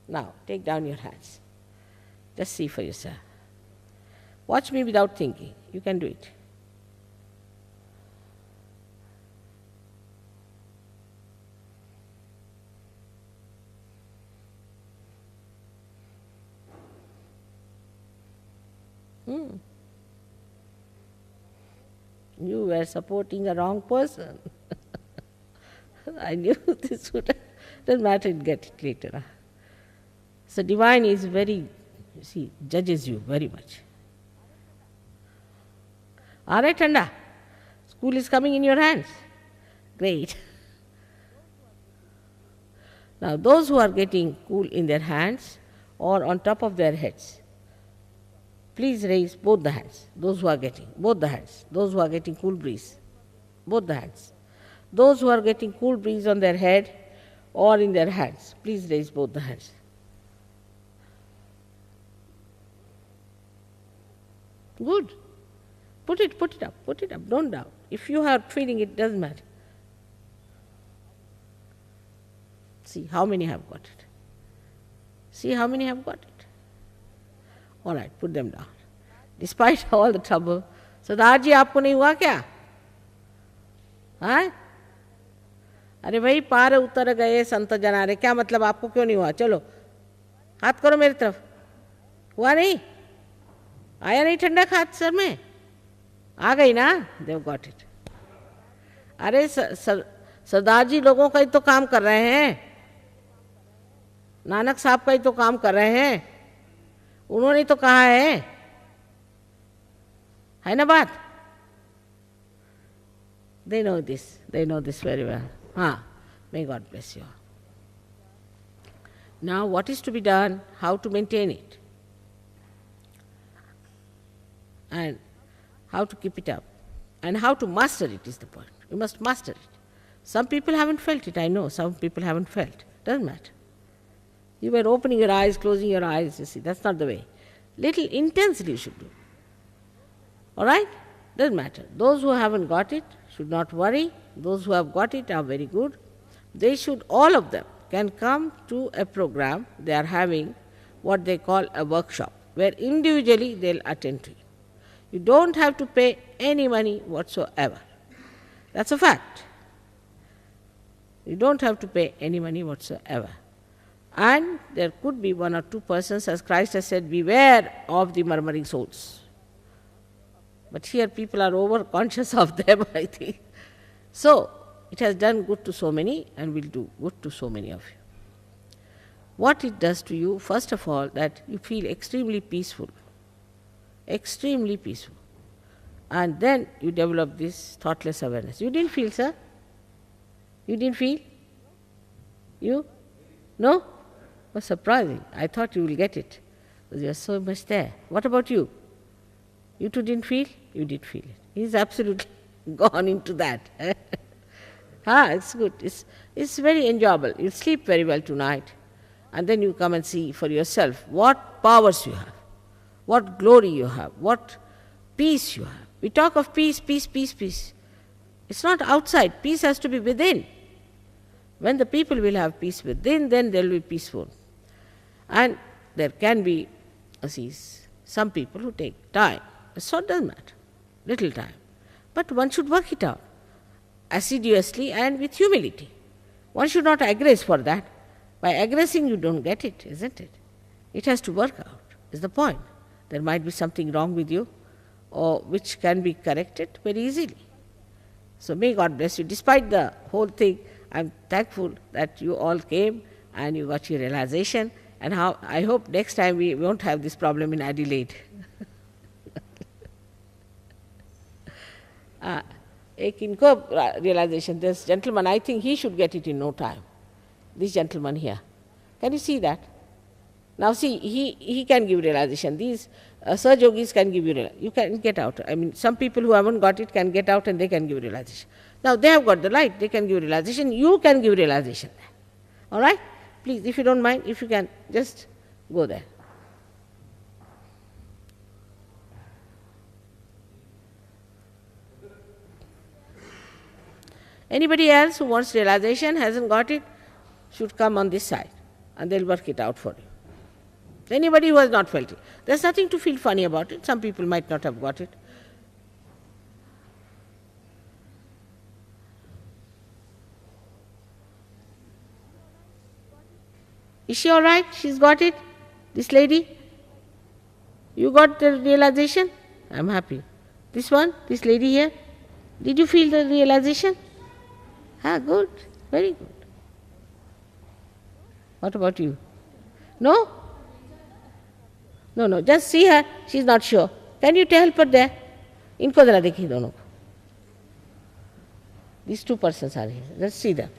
Now, take down your hands. Just see for yourself. Watch me without thinking. You can do it. You were supporting a wrong person. I knew this would. Doesn't matter, you'll get it later. So divine is very, judges you very much. All right, Tanda. School is coming in your hands. Great. Now, those who are getting cool in their hands or on top of their heads, please raise both the hands. Those who are getting, both the hands. Those who are getting cool breeze, both the hands. Those who are getting cool breeze on their head or in their hands, please raise both the hands. Good. Put it up, don't doubt. If you are feeling it, doesn't matter. See how many have got it. See how many have got it. All right, put them down. Despite all the trouble, सरदार जी आपको नहीं हुआ क्या? हाँ? अरे भाई पार उतर गए संत जनारे, क्या मतलब आपको क्यों नहीं हुआ? चलो हाथ करो मेरी तरफ. हुआ नहीं? आया नहीं ठंडक हाथ सर में? आ गई ना? देव गॉट इट. अरे सरदार जी लोगों का ही तो काम कर रहे हैं, नानक साहब का ही तो काम कर रहे हैं, उन्होंने तो कहा है ना बात? They know this very well. May God bless you. Now what is to be done, how to maintain it, and how to keep it up, and how to master it is the point. You must master it. Some people haven't felt it, I know, some people haven't felt. Doesn't matter. You were opening your eyes, closing your eyes, you see, that's not the way. Little intensely you should do. All right? Doesn't matter. Those who haven't got it should not worry. Those who have got it are very good. They should, all of them, can come to a program. They are having what they call a workshop, where individually they'll attend to it. You don't have to pay any money whatsoever. That's a fact. You don't have to pay any money whatsoever. And there could be 1 or 2 persons, as Christ has said, beware of the murmuring souls. But here people are over-conscious of them, I think. So, it has done good to so many and will do good to so many of you. What it does to you, first of all, that you feel extremely peaceful. Extremely peaceful. And then you develop this thoughtless awareness. You didn't feel, sir? You didn't feel? You? No? It was surprising. I thought you will get it, because you are so much there. What about you? You too didn't feel? You did feel it. He's absolutely gone into that. It's good. It's very enjoyable. You'll sleep very well tonight. And then you come and see for yourself what powers you have, what glory you have, what peace you have. We talk of peace, peace, peace, peace. It's not outside. Peace has to be within. When the people will have peace within, then they'll be peaceful. And there can be, some people who take time. So it doesn't matter, little time. But one should work it out assiduously and with humility. One should not aggress for that. By aggressing you don't get it, isn't it? It has to work out, is the point. There might be something wrong with you, or which can be corrected very easily. So may God bless you. Despite the whole thing, I'm thankful that you all came and you got your realization, and how I hope next time we won't have this problem in Adelaide. एक इनको realization, this gentleman, I think he should get it in no time. this gentleman here. Can you see that? Now see, he can give realization. These SahajaYogis can give you realization. You can get out. I mean, some people who haven't got it can get out and they can give realization. Now they have got the light, they can give realization. You can give realization. All right? Please, if you don't mind, if you can, just go there. Anybody else who wants realization, hasn't got it, should come on this side and they'll work it out for you. Anybody who has not felt it. There's nothing to feel funny about it. Some people might not have got it. Is she all right? She's got it? This lady? You got the realization? I'm happy. This one? This lady here? Did you feel the realization? Ah, good. Very good. What about you? No? No, just see her. She's not sure. Can you help her there? इनको जरा देखिए दोनों को. These two persons are here. Let's see them.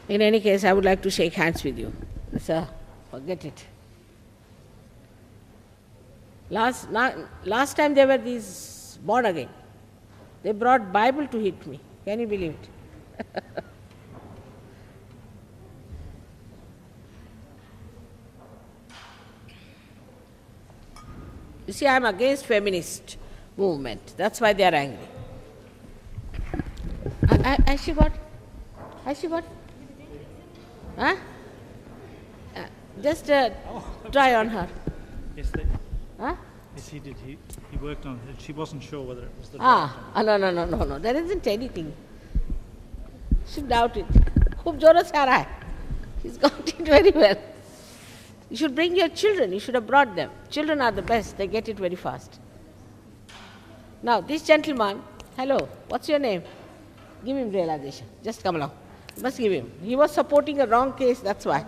In any case, I would like to shake hands with you. Sir, forget it. Last time there were these born again. They brought Bible to hit me. Can you believe it? You see, I am against feminist movement. That's why they are angry. Has she got? Huh? Just try on her. Yes, Huh? yes, he did. He worked on it. She wasn't sure whether it was the No. There isn't anything. She doubt it. खूब जोरों से आ रहा है. She's got it very well. You should bring your children. You should have brought them. Children are the best. They get it very fast. Now, this gentleman, hello, what's your name? Give him realization. Just come along. You must give him. He was supporting a wrong case, that's why.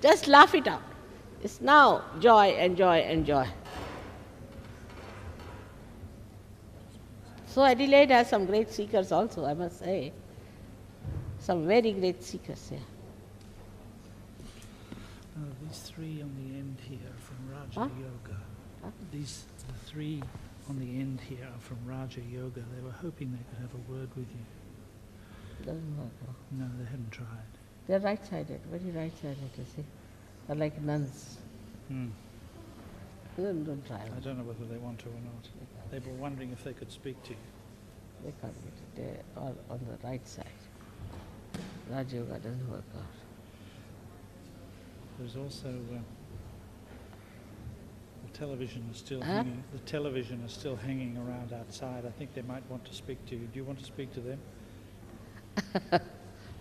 Just laugh it out. It's now joy and joy and joy. So Adelaide has some great seekers also, I must say. Some very great seekers here. These three on the end here are from Raja Huh? Yoga. Huh? The three on the end here are from Raja Yoga. They were hoping they could have a word with you. Doesn't work. No, they hadn't tried. They're right-sided, very right-sided, you see. They're like nuns. Don't try. I don't know whether they want to or not. They were wondering if they could speak to you. They can't get it. They're all on the right side. Raj Yoga doesn't work out. There's also the television is still Huh? hanging. The television is still hanging around outside. I think they might want to speak to you. Do you want to speak to them?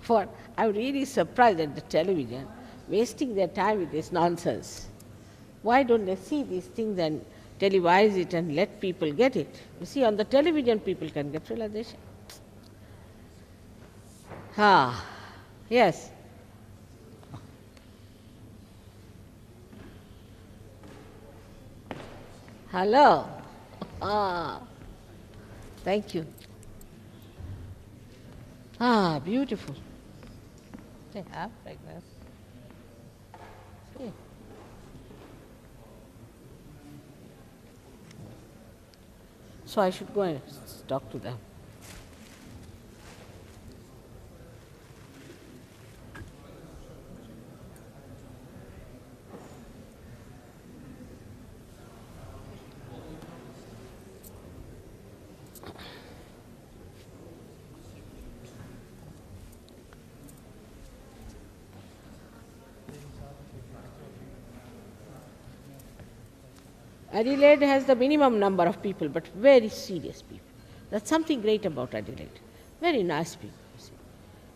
For I'm really surprised at the television wasting their time with this nonsense. Why don't they see these things and televise it and let people get it? You see, on the television people can get realization. Yes. Hello. Thank you. Beautiful. They have like this. See. So I should go and talk to them. Adelaide has the minimum number of people, but very serious people. That's something great about Adelaide. Very nice people, you see.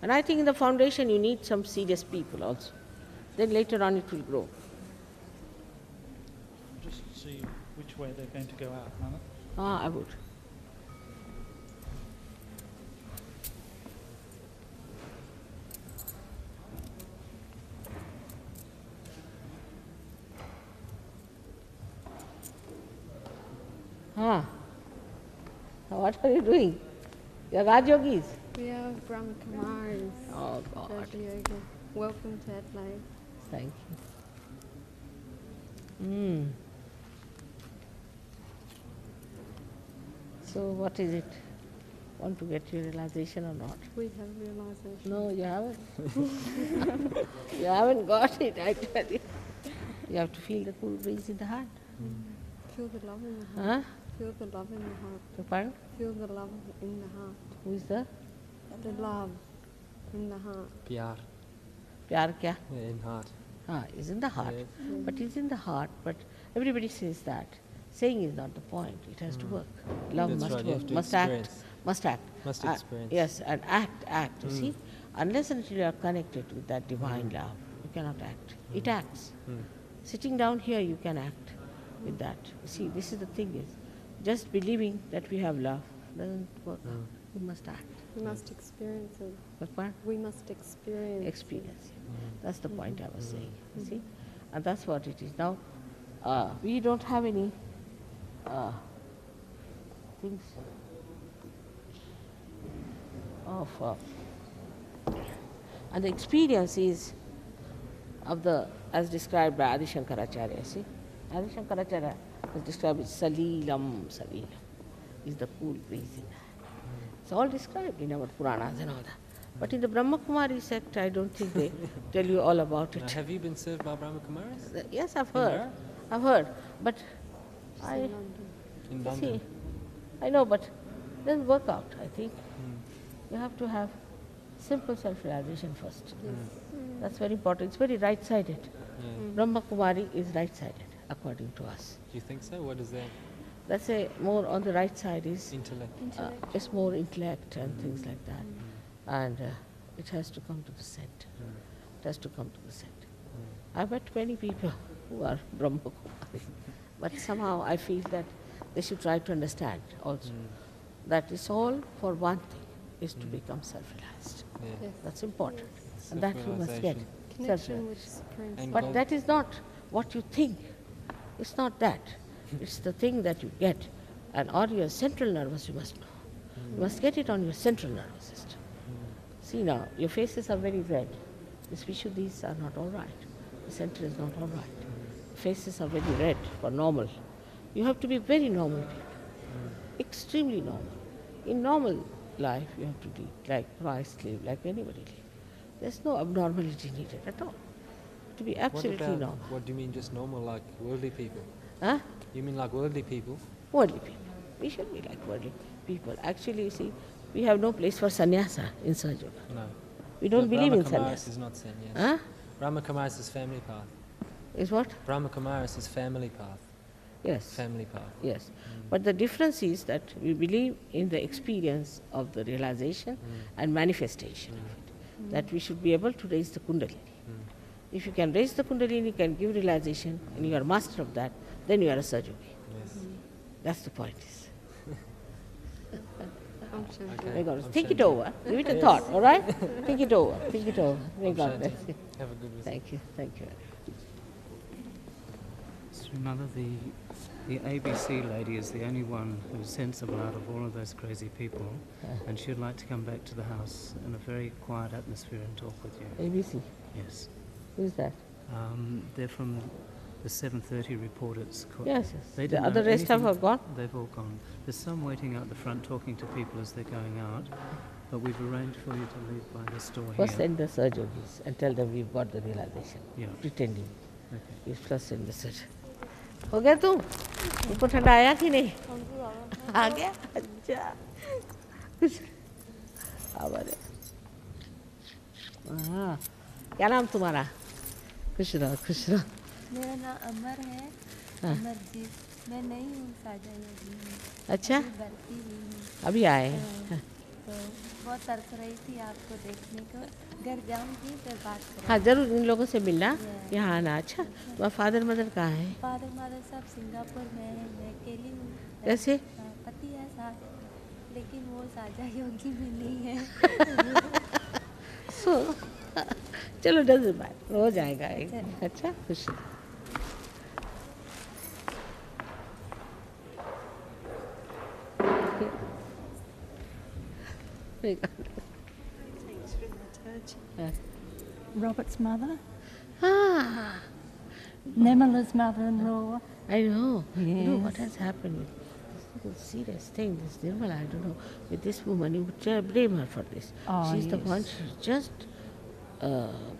And I think in the foundation you need some serious people also. Then later on it will grow. Just see which way they're going to go out, Nana. I would. Huh? What are you doing? You're Raj Yogis? We are Brahma Kumaris. Oh God. SahajaYoga. Welcome to Adelaide. Thank you. So what is it? Want to get your realization or not? We have realization. No, you haven't. You haven't got it, I tell you. You have to feel the cool breeze in the heart. Feel the love in the heart. Huh? Feel the love in the heart. The pardon? Feel the love in the heart. Who is the? The love in the heart. Pyar. Pyar kya? In heart. Is in the heart. Yes. But it's in the heart. But everybody says that. Saying is not the point. It has to work. Love That's must right, you work. have to Must act. experience. Must act. Must experience. Yes, and act. You see, unless and until you are connected with that divine love, you cannot act. It acts. Sitting down here, you can act with that. You see, this is the thing is, just believing that we have love doesn't work. You must act. We must experience it. What? We must experience. Experience. That's the point I was saying. You see, and that's what it is. Now, we don't have any things of, and the experience is of the, as described by Adi Shankaracharya. See, Adi Shankaracharya has described it Salilam, is the cool breeze in that. It's all described in our Puranas and all that. But in the Brahma Kumari sect, I don't think they tell you all about it. Have you been served by Brahma Kumaris? Yes, I've In heard. where? I've heard. But I In London. In London. see, I know, but it doesn't work out, I think. You have to have simple self-realization first. That's very important. It's very right-sided. Yeah. Brahma Kumari is right-sided, according to us. Do you think so? What is that? Let's say more on the right side is Intellect. it's more intellect and things like that. And it has to come to the center. It has to come to the center. I've met many people who are Brahma Kumaris, but somehow I feel that they should try to understand also that it's all for one thing, is to become self-realized. Yeah. Yes. That's important. And that you must get. Self-realization. Connection with Supreme And Soul. But that is not what you think. It's not that. It's the thing that you get. And on your central nervous, you must know. You must get it on your central nervous system. See now, your faces are very red. These Vishuddhis are not all right. The center is not all right. Faces are very red for normal. You have to be very normal people. Extremely normal. In normal life, you have to be like Christ lived, like anybody lived. There's no abnormality needed at all. To be absolutely what about, normal. what do you mean just normal, like worldly people? Huh? You mean like worldly people? Worldly people. We should be like worldly people. Actually, you see, we have no place for sannyasa in SahajaYoga. No. We don't The believe in Brahma Kumaris sannyasa. is not sannyas. Huh? Brahma Kumaris is family path. Is what? Brahma Kumaris is family path. Yes. Family path. Yes. But the difference is that we believe in the experience of the realization and manifestation of it. That we should be able to raise the Kundalini. If you can raise the Kundalini, you can give realization, and you are master of that, then you are a Sahaja Yogi. Yes. That's the point. Om Shanti. Okay. May God Om think it Shanti. over. Give it a thought, all right? Think it over. Think it over. May Om God Shanti. bless you. Have a good visit. Thank you. Thank you. Srimala, the ABC lady is the only one who's sensible out of all of those crazy people, and she'd like to come back to the house in a very quiet atmosphere and talk with you. ABC. Yes. Who's that? They're from the 7:30 report. It's called. Yes, yes. They The didn't other know rest have anything. gone? They've all gone. There's some waiting out the front talking to people as they're going out, but we've arranged for you to leave by this door First here. send the Sahaja Yogis and tell them we've got the realization. Yeah. Pretending. Okay. You first send the Sahaja. हो गया तू? ऊपर ठंडा आया कि नहीं? आ गया? अच्छा. आवाज़. हाँ. क्या नाम तुम्हारा? खुश रहो, खुश रहो. मेरा नाम अमर है। हाँ. अमरजीत। मैं नहीं हूँ SahajaYogi में। अच्छा. अभी भर्ती हुई हूँ। अभी आए हैं. हाँ. तो बहुत तरस रही थी आपको देखने को। घर जाऊंगी फिर बात करेंगे। हाँ जरूर इन लोगों से मिलना. यहाँ आना. अच्छा. तुम्हारा फादर मदर कहाँ है? फादर मदर सब सिंगापुर में है। मैं अकेली हूँ। कैसे? पति है साथ, लेकिन वो SahajaYogi में नहीं है। So, चलो डजंट मैटर, हो जाएगा एक. अच्छा खुश रहो. Robert's mother, Ah, Nemala's mother-in-law. I know. You know what Yes. has happened with this serious thing, this Nirmala, I don't know, with this woman, you would blame her for this. Oh, She's the yes. one, she's just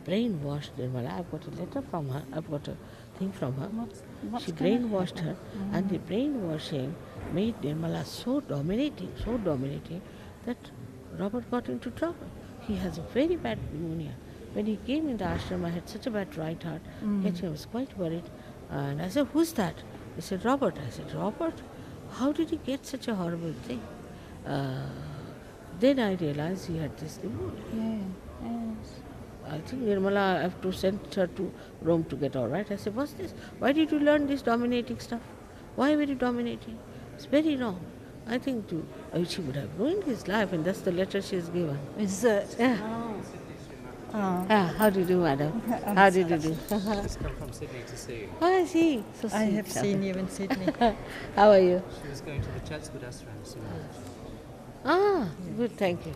brainwashed Nirmala. I've got a letter from her, I've got a thing from her. What's She gonna brainwashed her, and the brainwashing made Nirmala so dominating, that Robert got into trouble. He has a very bad pneumonia. When he came in the ashram, I had such a bad right heart. Yet I was quite worried. And I said, "Who's that?" He said, "Robert." I said, "Robert? How did he get such a horrible thing?" Then I realized he had this pneumonia. Yeah, yes. I think Nirmala, I have to send her to Rome to get all right. I said, "What's this? Why did you learn this dominating stuff? Why were you dominating? It's very wrong." I think she would have ruined his life, and that's the letter she has given. Is it? Yeah. Oh. How do you do, madam? How did you do? She's come from Sydney to see you. Oh, I see. So I sweet. have seen you in Sydney. How are you? She was going to the Chatswood Ashram soon. Ah, good, thank you.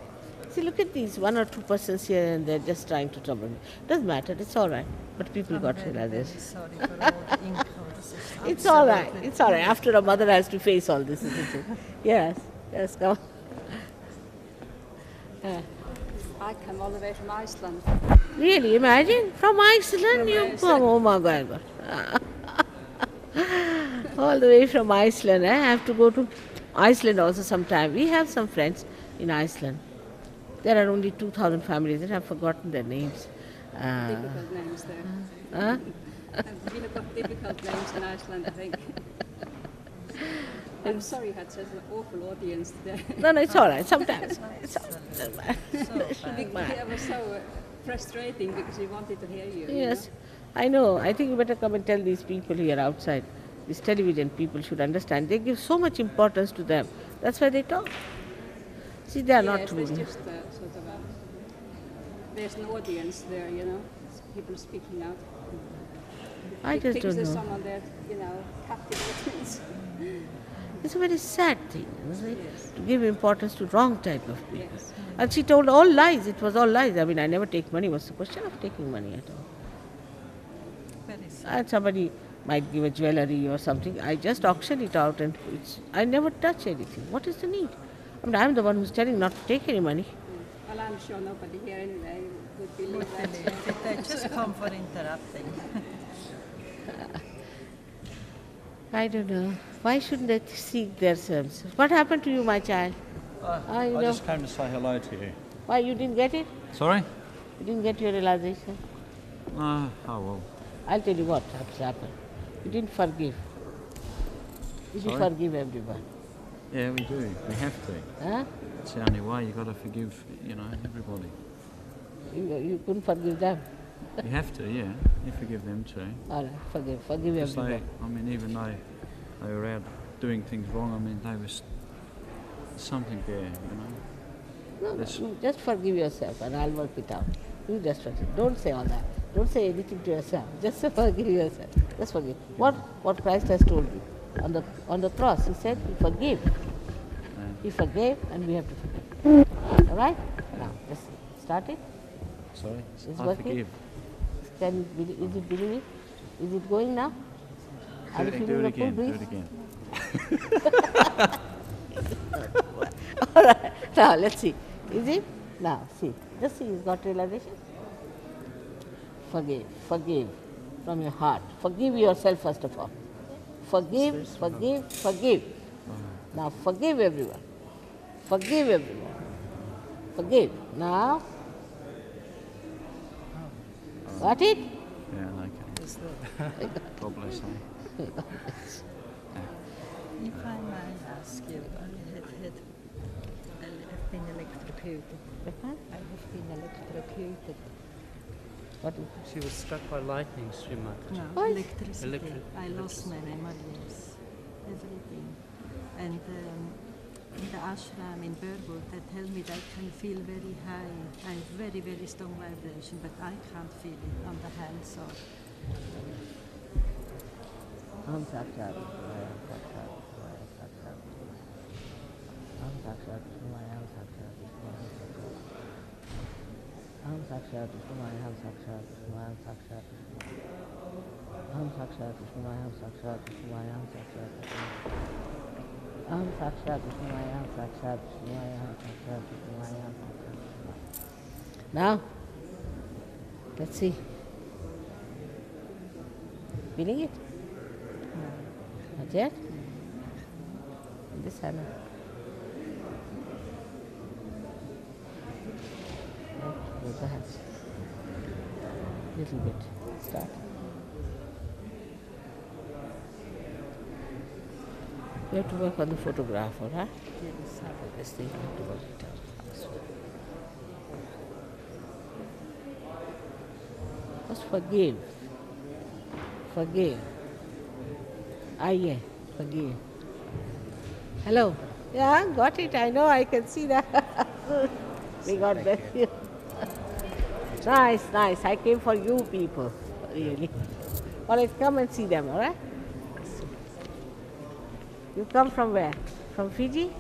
See, look at these, one or two persons here and they're just trying to trouble me. Doesn't matter, it's all right. But people got to realize this. Sorry for all the inconsistencies. It's all right. It's all right. After a mother has to face all this, isn't it? Yes. Yes, come on. I come all the way from Iceland. Really, imagine from Iceland you come. Oh my God. All the way from Iceland. I have to go to Iceland also sometime. We have some friends in Iceland. There are only 2,000 families and I've forgotten their names. Difficult names there. Huh? Have been about difficult names in Iceland, I think. I'm sorry you had such an awful audience there. No, it's all right. Sometimes. It's all right. It was so frustrating because we wanted to hear you. Yes, I know. I think you better come and tell these people here outside. These television people should understand. They give so much importance to them. That's why they talk. See, they are not Yes, really. there's just sort of there's an audience there, people speaking out. I just don't There's know. someone there, captivates. It's a very sad thing, isn't it? Yes. To give importance to wrong type of people. Yes. And she told all lies. It was all lies. I mean, I never take money. What's the question of taking money at all? And somebody might give a jewellery or something. I just auction it out and I never touch anything. What is the need? I mean, I'm the one who's telling not to take any money. Well, I'm sure nobody here anyway would believe that. They just come for interrupting. I don't know. Why shouldn't they seek themselves? What happened to you, my child? I you know. just came to say hello to you. Why you didn't get it? Sorry? You didn't get your realization? Oh well. I'll tell you what has happened. You didn't forgive. You should Sorry? forgive everyone. Yeah, we do. We have to. Huh? It's the only way. You've got to forgive, everybody. You couldn't forgive them. You have to, yeah. You forgive them too. All right, forgive Because everyone. even though they were out doing things wrong, they were something there, No, That's- no, just forgive yourself and I'll work it out. You just forgive. Don't say all that. Don't say anything to yourself. Just forgive yourself. Just forgive. What Christ has told you. On the cross, he said, he forgave. He forgave and we have to forgive. All right? Now, let's start it. Sorry? It's I working? forgive. Is it believing? Is it going now? Are you Do feeling it the full again. Do breeze? it again. All right. Now, let's see. Is it? Now, see. Just see, he's got realization. Forgive from your heart. Forgive yourself first of all. Forgive. Now, forgive everyone. Forgive. Now. Got it? Yeah, okay. God bless you. If I might ask you, I've been electrocuted. I have been electrocuted. What is She was struck by lightning, Srimati. No, What? electricity. Electric- I lost my memories, everything. And in the ashram in Burwood, they tell me that I can feel very high. I have very, very strong vibration, but I can't feel it on the hands or Om Sakshat Shivaya, Sakshat Shivaya, Sakshat Shivaya. Om Sakshat Shivaya, Sakshat Shivaya. Aham Sakshat Vishnu Aham Sakshat Vishnu Aham Sakshat Aham Sakshat Vishnu Aham Sakshat Vishnu Aham Sakshat Vishnu Aham Sakshat Vishnu Aham Sakshat Vishnu Aham Sakshat Vishnu Aham Sakshat. Now, let's see. Feeling it? Not yet? This hand. With the hands. Little bit. Start. You have to work on the photograph, all right? This thing, you have to work it out. Just forgive. Forgive. Yeah, forgive. Hello. Yeah, got it. I know, I can see that. We got that. Nice, nice. I came for you people, really. All right, come and see them, all right? You come from where? From Fiji?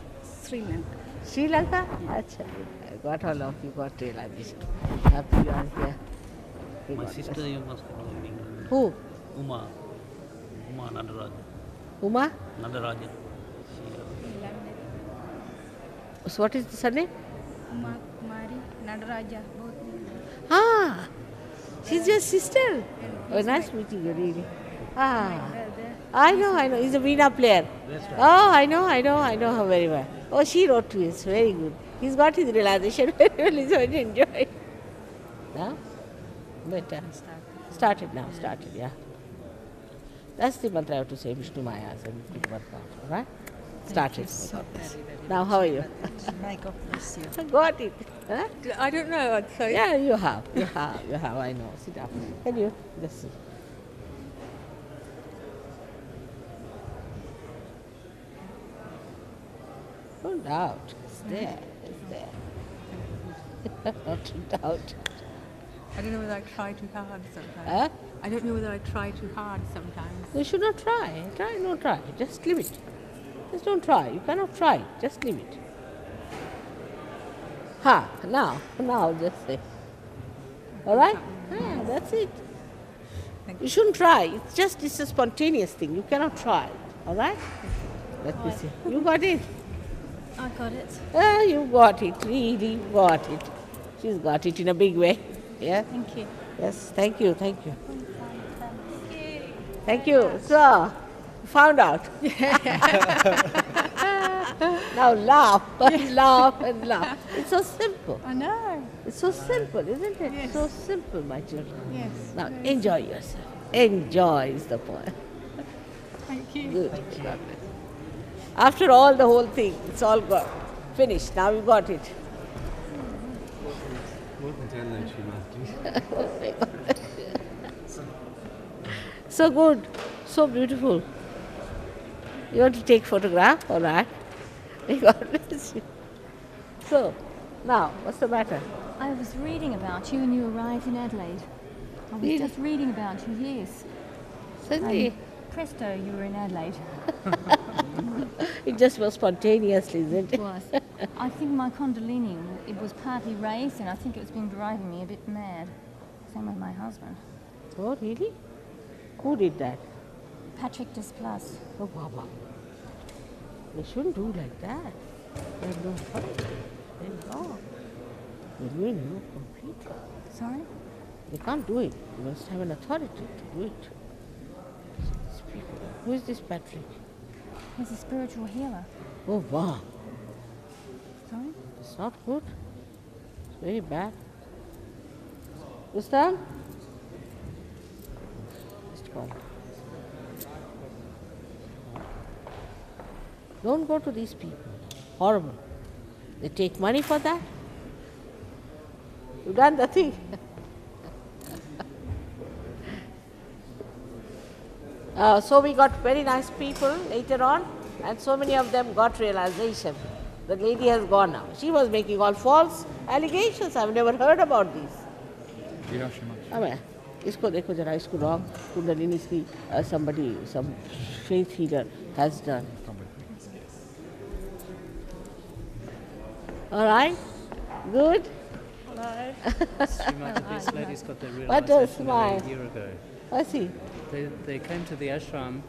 Sri Lanka. Sri Lanka? Acha. I got all of you, got realization. Happy you are here. We My got sister, this. you must know in England. Who? Uma Nadaraja. Uma? Nadaraja. So what is the surname? Uma Kumari, Nadaraja, both. Ah, she's your sister. Oh, nice meeting you, really. Ah, I know. He's a Veena player. Oh, I know her very well. Oh, she wrote to us. Very good. He's got his realization very well. He's going to enjoy it. Now? Better. Started now, yeah. That's the mantra I have to say, Vishnu Mayas and Vishnu Mantra, all right? Started. Now, how are you? May God bless you. Got it. Huh? I don't know, I'd say. Yeah, you have, I know. Sit down. Can you? Just sit. No doubt. It's there. Not to doubt. I don't know whether I try too hard sometimes. Huh? I don't know whether I try too hard sometimes. You should not try. Try. Just leave it. Just don't try. You cannot try. Just leave it. Now just say. All right? That's it. You shouldn't try. It's a spontaneous thing. You cannot try. All right? Let me see. You got it. I got it. You got it. Really got it. She's got it in a big way. Yeah? Thank you. Yes, thank you. Thank you. So, found out. Now laugh. It's so simple. I know. It's so simple, isn't it? Yes. So simple, my children. Yes. Now enjoy yourself. Enjoy is the point. Thank you. Good. God bless. After all, the whole thing, it's all got finished. Now you got it. So good, so beautiful. You want to take photograph, all right? God bless you. So, now, what's the matter? I was reading about you when you arrived in Adelaide. I was Really? just reading about you, yes. Cindy, Presto, you were in Adelaide. it just was spontaneously, isn't it? It was. I think my Kundalini, it was partly raised, and I think it's been driving me a bit mad. Same with my husband. Oh, really? Who did that? Patrick Desplace. Oh, Baba. They shouldn't do like that. They have no authority. They're wrong. They're doing you completely. Sorry? They can't do it. You must have an authority to do it. These people. Who is this Patrick? He's a spiritual healer. Oh, wow. Sorry? It's not good. It's very bad. Gustav? Just call. Don't go to these people. Horrible. They take money for that. You've done the thing. So we got very nice people later on, and so many of them got realization. The lady has gone now. She was making all false allegations. I've never heard about these. इसको देखो जरा, इसको wrong kundalini की somebody, some faith healer has done. All right, good. These ladies got their What a realization smile. nearly a year ago. I see. They came to the ashram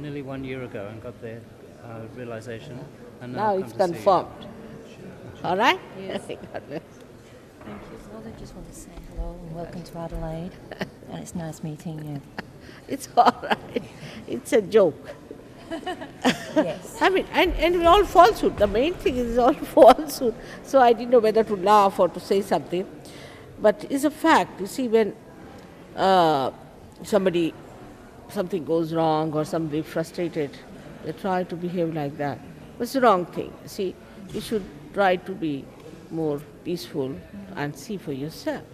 nearly 1 year ago and got their realization. And Now come it's to see you. confirmed. All right? Yes. God bless. Thank you. Well, I just want to say hello and welcome to Adelaide. And it's nice meeting you. It's all right. It's a joke. Yes. I mean, and all falsehood. The main thing is all falsehood. So I didn't know whether to laugh or to say something. But it's a fact. You see, when something goes wrong or somebody frustrated, they try to behave like that. It's the wrong thing. See, you should try to be more peaceful and see for yourself,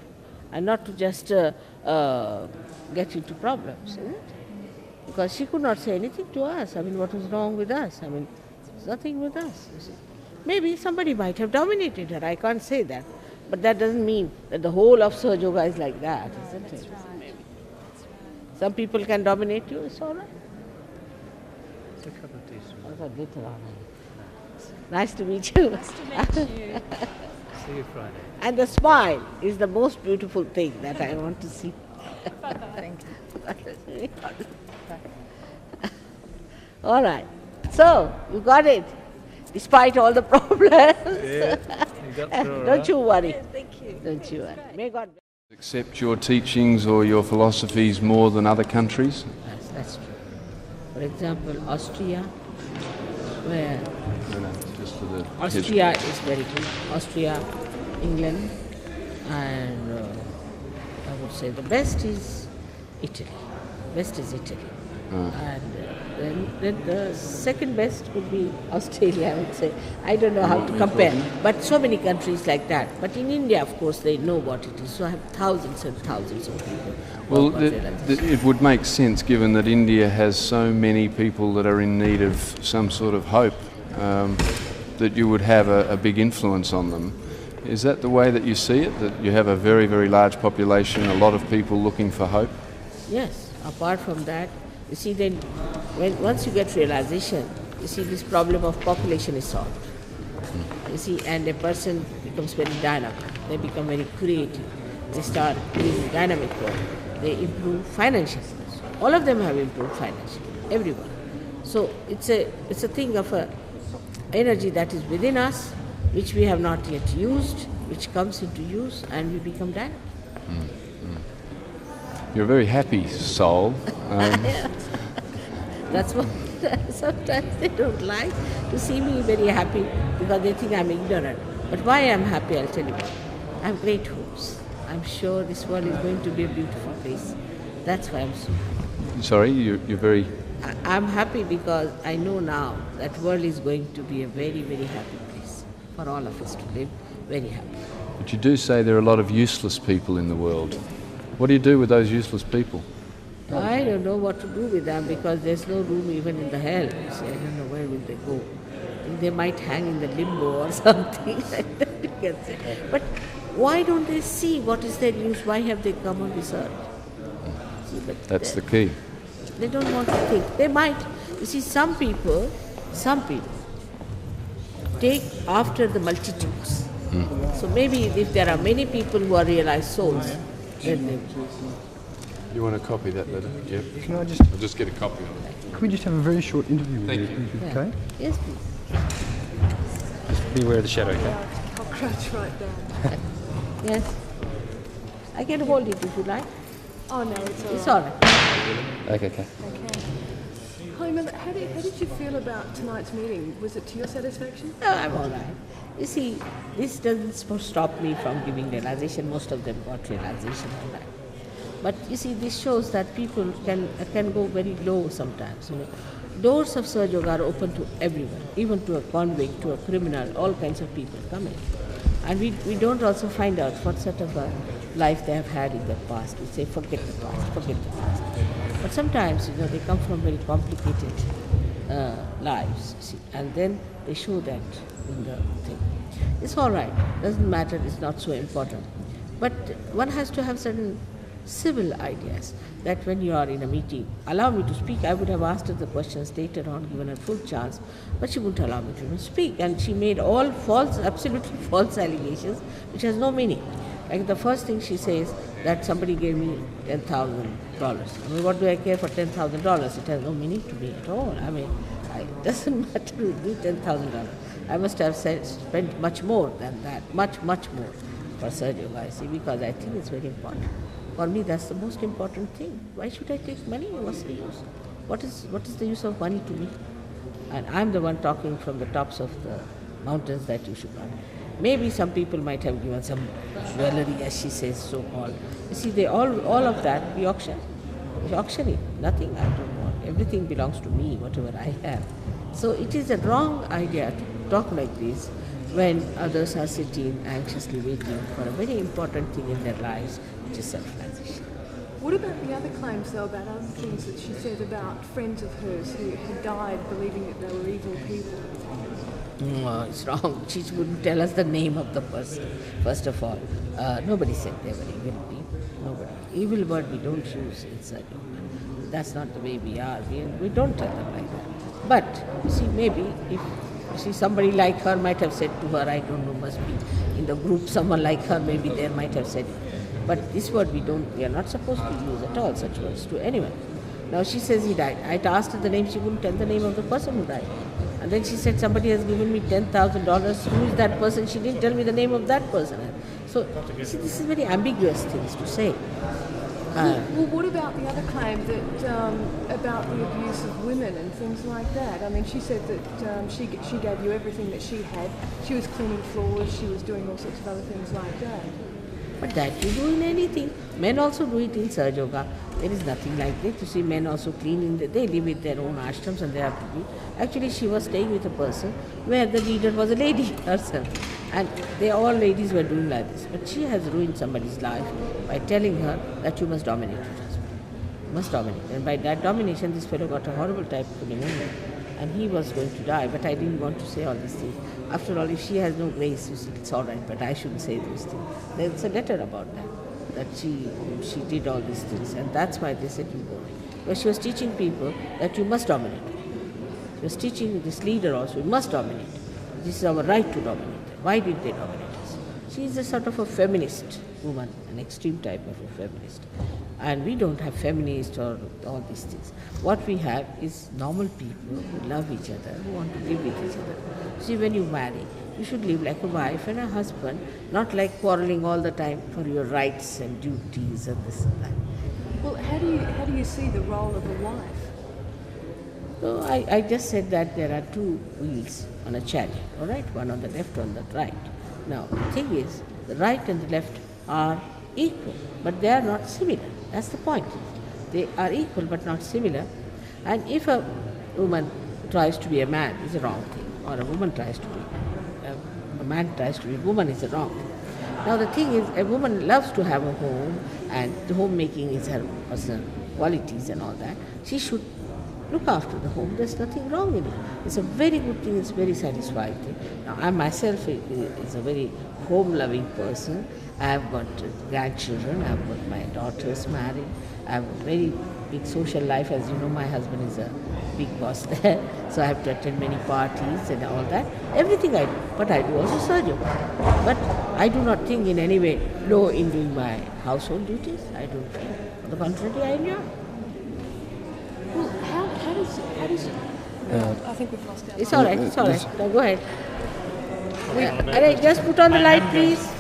and not to just get into problems, isn't it? Because she could not say anything to us. I mean, what was wrong with us? I mean, there's nothing with us. You see. Maybe somebody might have dominated her. I can't say that. But that doesn't mean that the whole of SahajaYoga is like that, isn't it? Maybe. Some people can dominate you, it's all right. It's a cup of tea. Nice to meet you. See you Friday. And the smile is the most beautiful thing that I want to see. Thank you. All right. So, you got it, despite all the problems. Yeah, you got through all Don't you worry. Thank you. Don't you worry. May God Accept your teachings or your philosophies more than other countries? That's true. For example, Austria, where No, just for the Austria is very good. Austria, England, and I would say the best is Italy. Best is Italy. And then the second best would be Australia, I would say. I don't know how to compare. But so many countries like that. But in India, of course, they know what it is. So I have thousands and thousands of people. Well, it would make sense given that India has so many people that are in need of some sort of hope, that you would have a big influence on them. Is that the way that you see it, that you have a very, very large population, a lot of people looking for hope? Yes, apart from that, you see, then once you get realization, you see, this problem of population is solved. You see, and a person becomes very dynamic, they become very creative, they start doing dynamic work, they improve financially. All of them have improved financially, everyone. So it's a thing of a energy that is within us, which we have not yet used, which comes into use, and we become dynamic. You're a very happy soul. That's what sometimes they don't like to see me very happy because they think I'm ignorant. But why I'm happy, I'll tell you. I have great hopes. I'm sure this world is going to be a beautiful place. That's why I'm so happy. Sorry, you're very... I'm happy because I know now that world is going to be a very, very happy place for all of us to live very happy. But you do say there are a lot of useless people in the world. What do you do with those useless people? I don't know what to do with them because there's no room even in the hell. You see, I don't know where will they go. They might hang in the limbo or something like that, you can say. But why don't they see what is their use? Why have they come on this earth? See, but That's the key. they don't want to think. They might. You see, some people take after the multitudes. So maybe if there are many people who are realized souls, then they You want to copy that letter? Yep. Can I just, I'll just get a copy of it. can we just have a very short interview with you, Yeah. okay? Yes, please. Beware of the shadow, okay? I'll crouch right down. Yes. I can hold it if you like. Oh no, it's It's all all right. Okay. right. Holly, Mother, how did you feel about tonight's meeting? Was it to your satisfaction? No, I'm all right. You see, this doesn't stop me from giving realization. Most of them got realization tonight. But you see, this shows that people can go very low sometimes. You know, doors of SahajaYoga are open to everyone, even to a convict, to a criminal. All kinds of people come in, and we don't also find out what sort of a life they have had in the past. We say, forget the past, forget the past. But sometimes, you know, they come from very complicated lives, you see, and then they show that in the thing. It's all right. Doesn't matter. It's not so important. But one has to have certain civil ideas, that when you are in a meeting, allow me to speak. I would have asked her the questions later on, given her full chance, but she wouldn't allow me to even speak, and she made all false, absolutely false allegations, which has no meaning. Like the first thing she says, that somebody gave me $10,000. I mean, what do I care for $10,000? It has no meaning to me at all. I mean, it doesn't matter to me $10,000. I must have spent much more than that, much more for SahajaYoga, I see, because I think it's very important. For me, that's the most important thing. Why should I take money? What's the use? What is the use of money to me? And I'm the one talking from the tops of the mountains that you should not. Maybe some people might have given some jewelry, as she says, so-called. You see, they all of that we auction. We auction it. Nothing I don't want. Everything belongs to me, whatever I have. So it is a wrong idea to talk like this when others are sitting anxiously waiting for a very important thing in their lives, which is self-realization. What about the other claims, though, about other things that she said about friends of hers who had died believing that they were evil people? No, it's wrong. She wouldn't tell us the name of the person, first of all. Nobody said they were evil people. Nobody. Evil word we don't use in SahajaYoga. That's not the way we are. We don't tell them like that. But, you see, maybe if somebody like her might have said to her, I don't know, must be in the group someone like her, maybe there might have said it. But this word we are not supposed to use at all, such words to anyone. Now she says he died. I asked her the name, she wouldn't tell the name of the person who died. And then she said somebody has given me $10,000. Who is that person? She didn't tell me the name of that person. So see, this is very ambiguous things to say. Well, what about the other claim that about the abuse of women and things like that? I mean, she said that she gave you everything that she had. She was cleaning floors. She was doing all sorts of other things like that. But that you do in anything. Men also do it in SahajaYoga. There is nothing like that. You see, men also clean they live with their own ashrams and they have to be. Actually, she was staying with a person where the leader was a lady herself. And all ladies were doing like this. But she has ruined somebody's life by telling her that you must dominate your husband. You must dominate. And by that domination, this fellow got a horrible type of pneumonia. And he was going to die, but I didn't want to say all these things. After all, if she has no grace, you see, it's all right, but I shouldn't say those things. There's a letter about that she did all these things, and that's why they said you go. But she was teaching people that you must dominate. She was teaching this leader also, you must dominate. This is our right to dominate. Why did they dominate us? She is a sort of a feminist woman, an extreme type of a feminist. And we don't have feminists or all these things. What we have is normal people who love each other, who want to live with each other. See, when you marry, you should live like a wife and a husband, not like quarreling all the time for your rights and duties and this and that. Well, how do you see the role of a wife? So I just said that there are two wheels on a chariot, all right? One on the left, one on the right. Now, the thing is, the right and the left are equal, but they are not similar. That's the point. They are equal but not similar. And if a woman tries to be a man, it's a wrong thing. Or a woman tries to be, a man tries to be a woman, is a wrong thing. Now the thing is, a woman loves to have a home, and the homemaking is her personal qualities and all that. She should look after the home. There's nothing wrong in it. It's a very good thing. It's a very satisfying thing. Now I myself is a very home-loving person. I have got grandchildren. I have got my daughters married. I have a very big social life. As you know, my husband is a big boss there. So I have to attend many parties and all that. Everything I do. But I do also SahajaYoga. But I do not think in any way low in doing my household duties. I don't feel. On the contrary, I enjoy. Well, how does I think we've lost our It's all right. It's all right. Now go ahead. Just put on the light, please.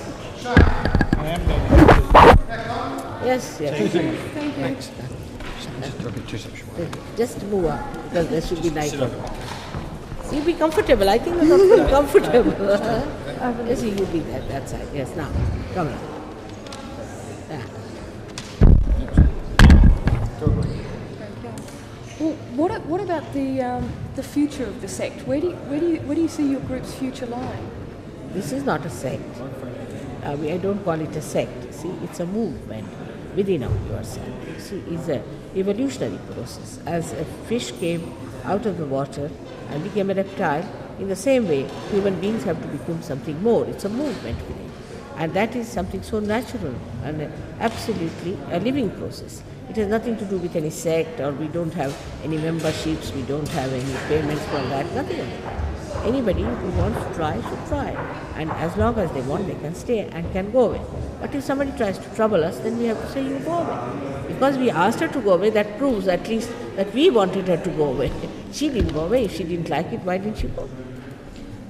Yes, yes. Thank you. Just move up, because there should be light on. See, be comfortable. I think you're not very comfortable. Yes, you be that side. Yes, now, come on. Yeah. Well, what about the future of the sect? Where do you see your group's future lying? This is not a sect. I don't call it a sect. See, it's a movement within yourself. See, it's an evolutionary process. As a fish came out of the water and became a reptile, in the same way, human beings have to become something more. It's a movement within. And that is something so natural and absolutely a living process. It has nothing to do with any sect, or we don't have any memberships, we don't have any payments for that, nothing of that. Anybody who wants to try should try. And as long as they want, they can stay and can go away. But if somebody tries to trouble us, then we have to say, you go away. Because we asked her to go away, that proves at least that we wanted her to go away. She didn't go away. If she didn't like it, why didn't she go?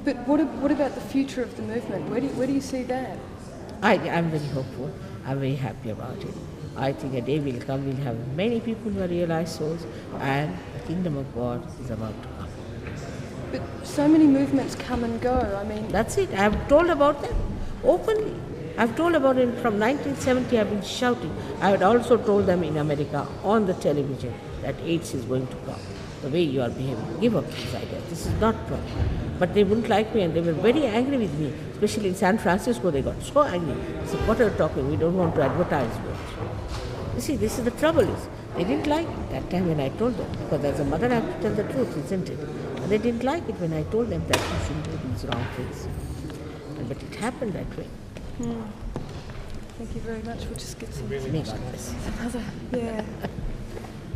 But what about the future of the movement? Where do you see that? I'm very hopeful. I'm very happy about it. I think a day will come, we'll have many people who are realized souls, and the kingdom of God is about to come. But so many movements come and go. I mean, that's it. I have told about them openly. I've told about it from 1970. I've been shouting. I had also told them in America on the television that AIDS is going to come. The way you are behaving, give up this idea. This is not proper. But they wouldn't like me, and they were very angry with me. Especially in San Francisco, they got so angry. They said, "What are you talking? We don't want to advertise with." You see, this is the trouble. They didn't like it that time when I told them, because as a mother I have to tell the truth, isn't it? And they didn't like it when I told them that you shouldn't do these wrong things. But it happened that way. Thank you very much. We'll just get some. May God bless. Another, yeah.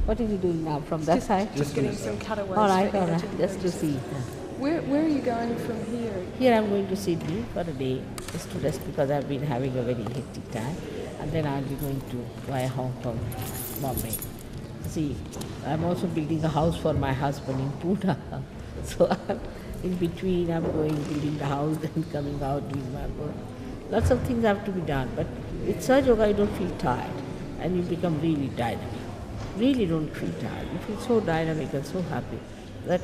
What are you doing now from that side? Just getting some cutaways. All right, just to see. Where are you going from here? Here I'm going to Sydney for a day, just to rest, because I've been having a very hectic time. And then I'll be going to via Hong Kong, Bombay. See, I'm also building a house for my husband in Pune. So in between I'm going, building the house, then coming out, doing my work. Lots of things have to be done, but with SahajaYoga I don't feel tired, and you become really dynamic. Really don't feel tired. You feel so dynamic and so happy that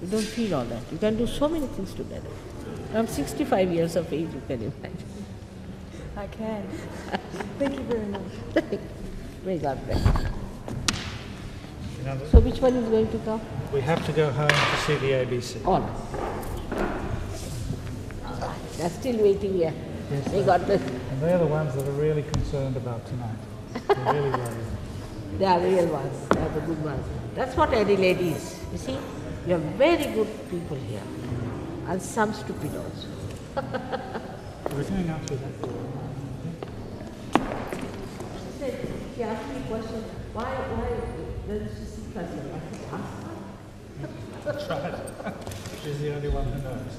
you don't feel all that. You can do so many things together. I'm 65 years of age, you can imagine. I can. Thank you very much. May God bless. So which one is going to come? We have to go home to see the ABC. On. They're still waiting here. Yes, May God bless. And they're the ones that are really concerned about tonight. They're really worried. They are real ones. They are the good ones. That's what Adelaide is. You see, you have very good people here, and some stupid also. We're going out through that door. She asked me a question, why does she see us? I said, ask her. That's right. She's the only one who knows.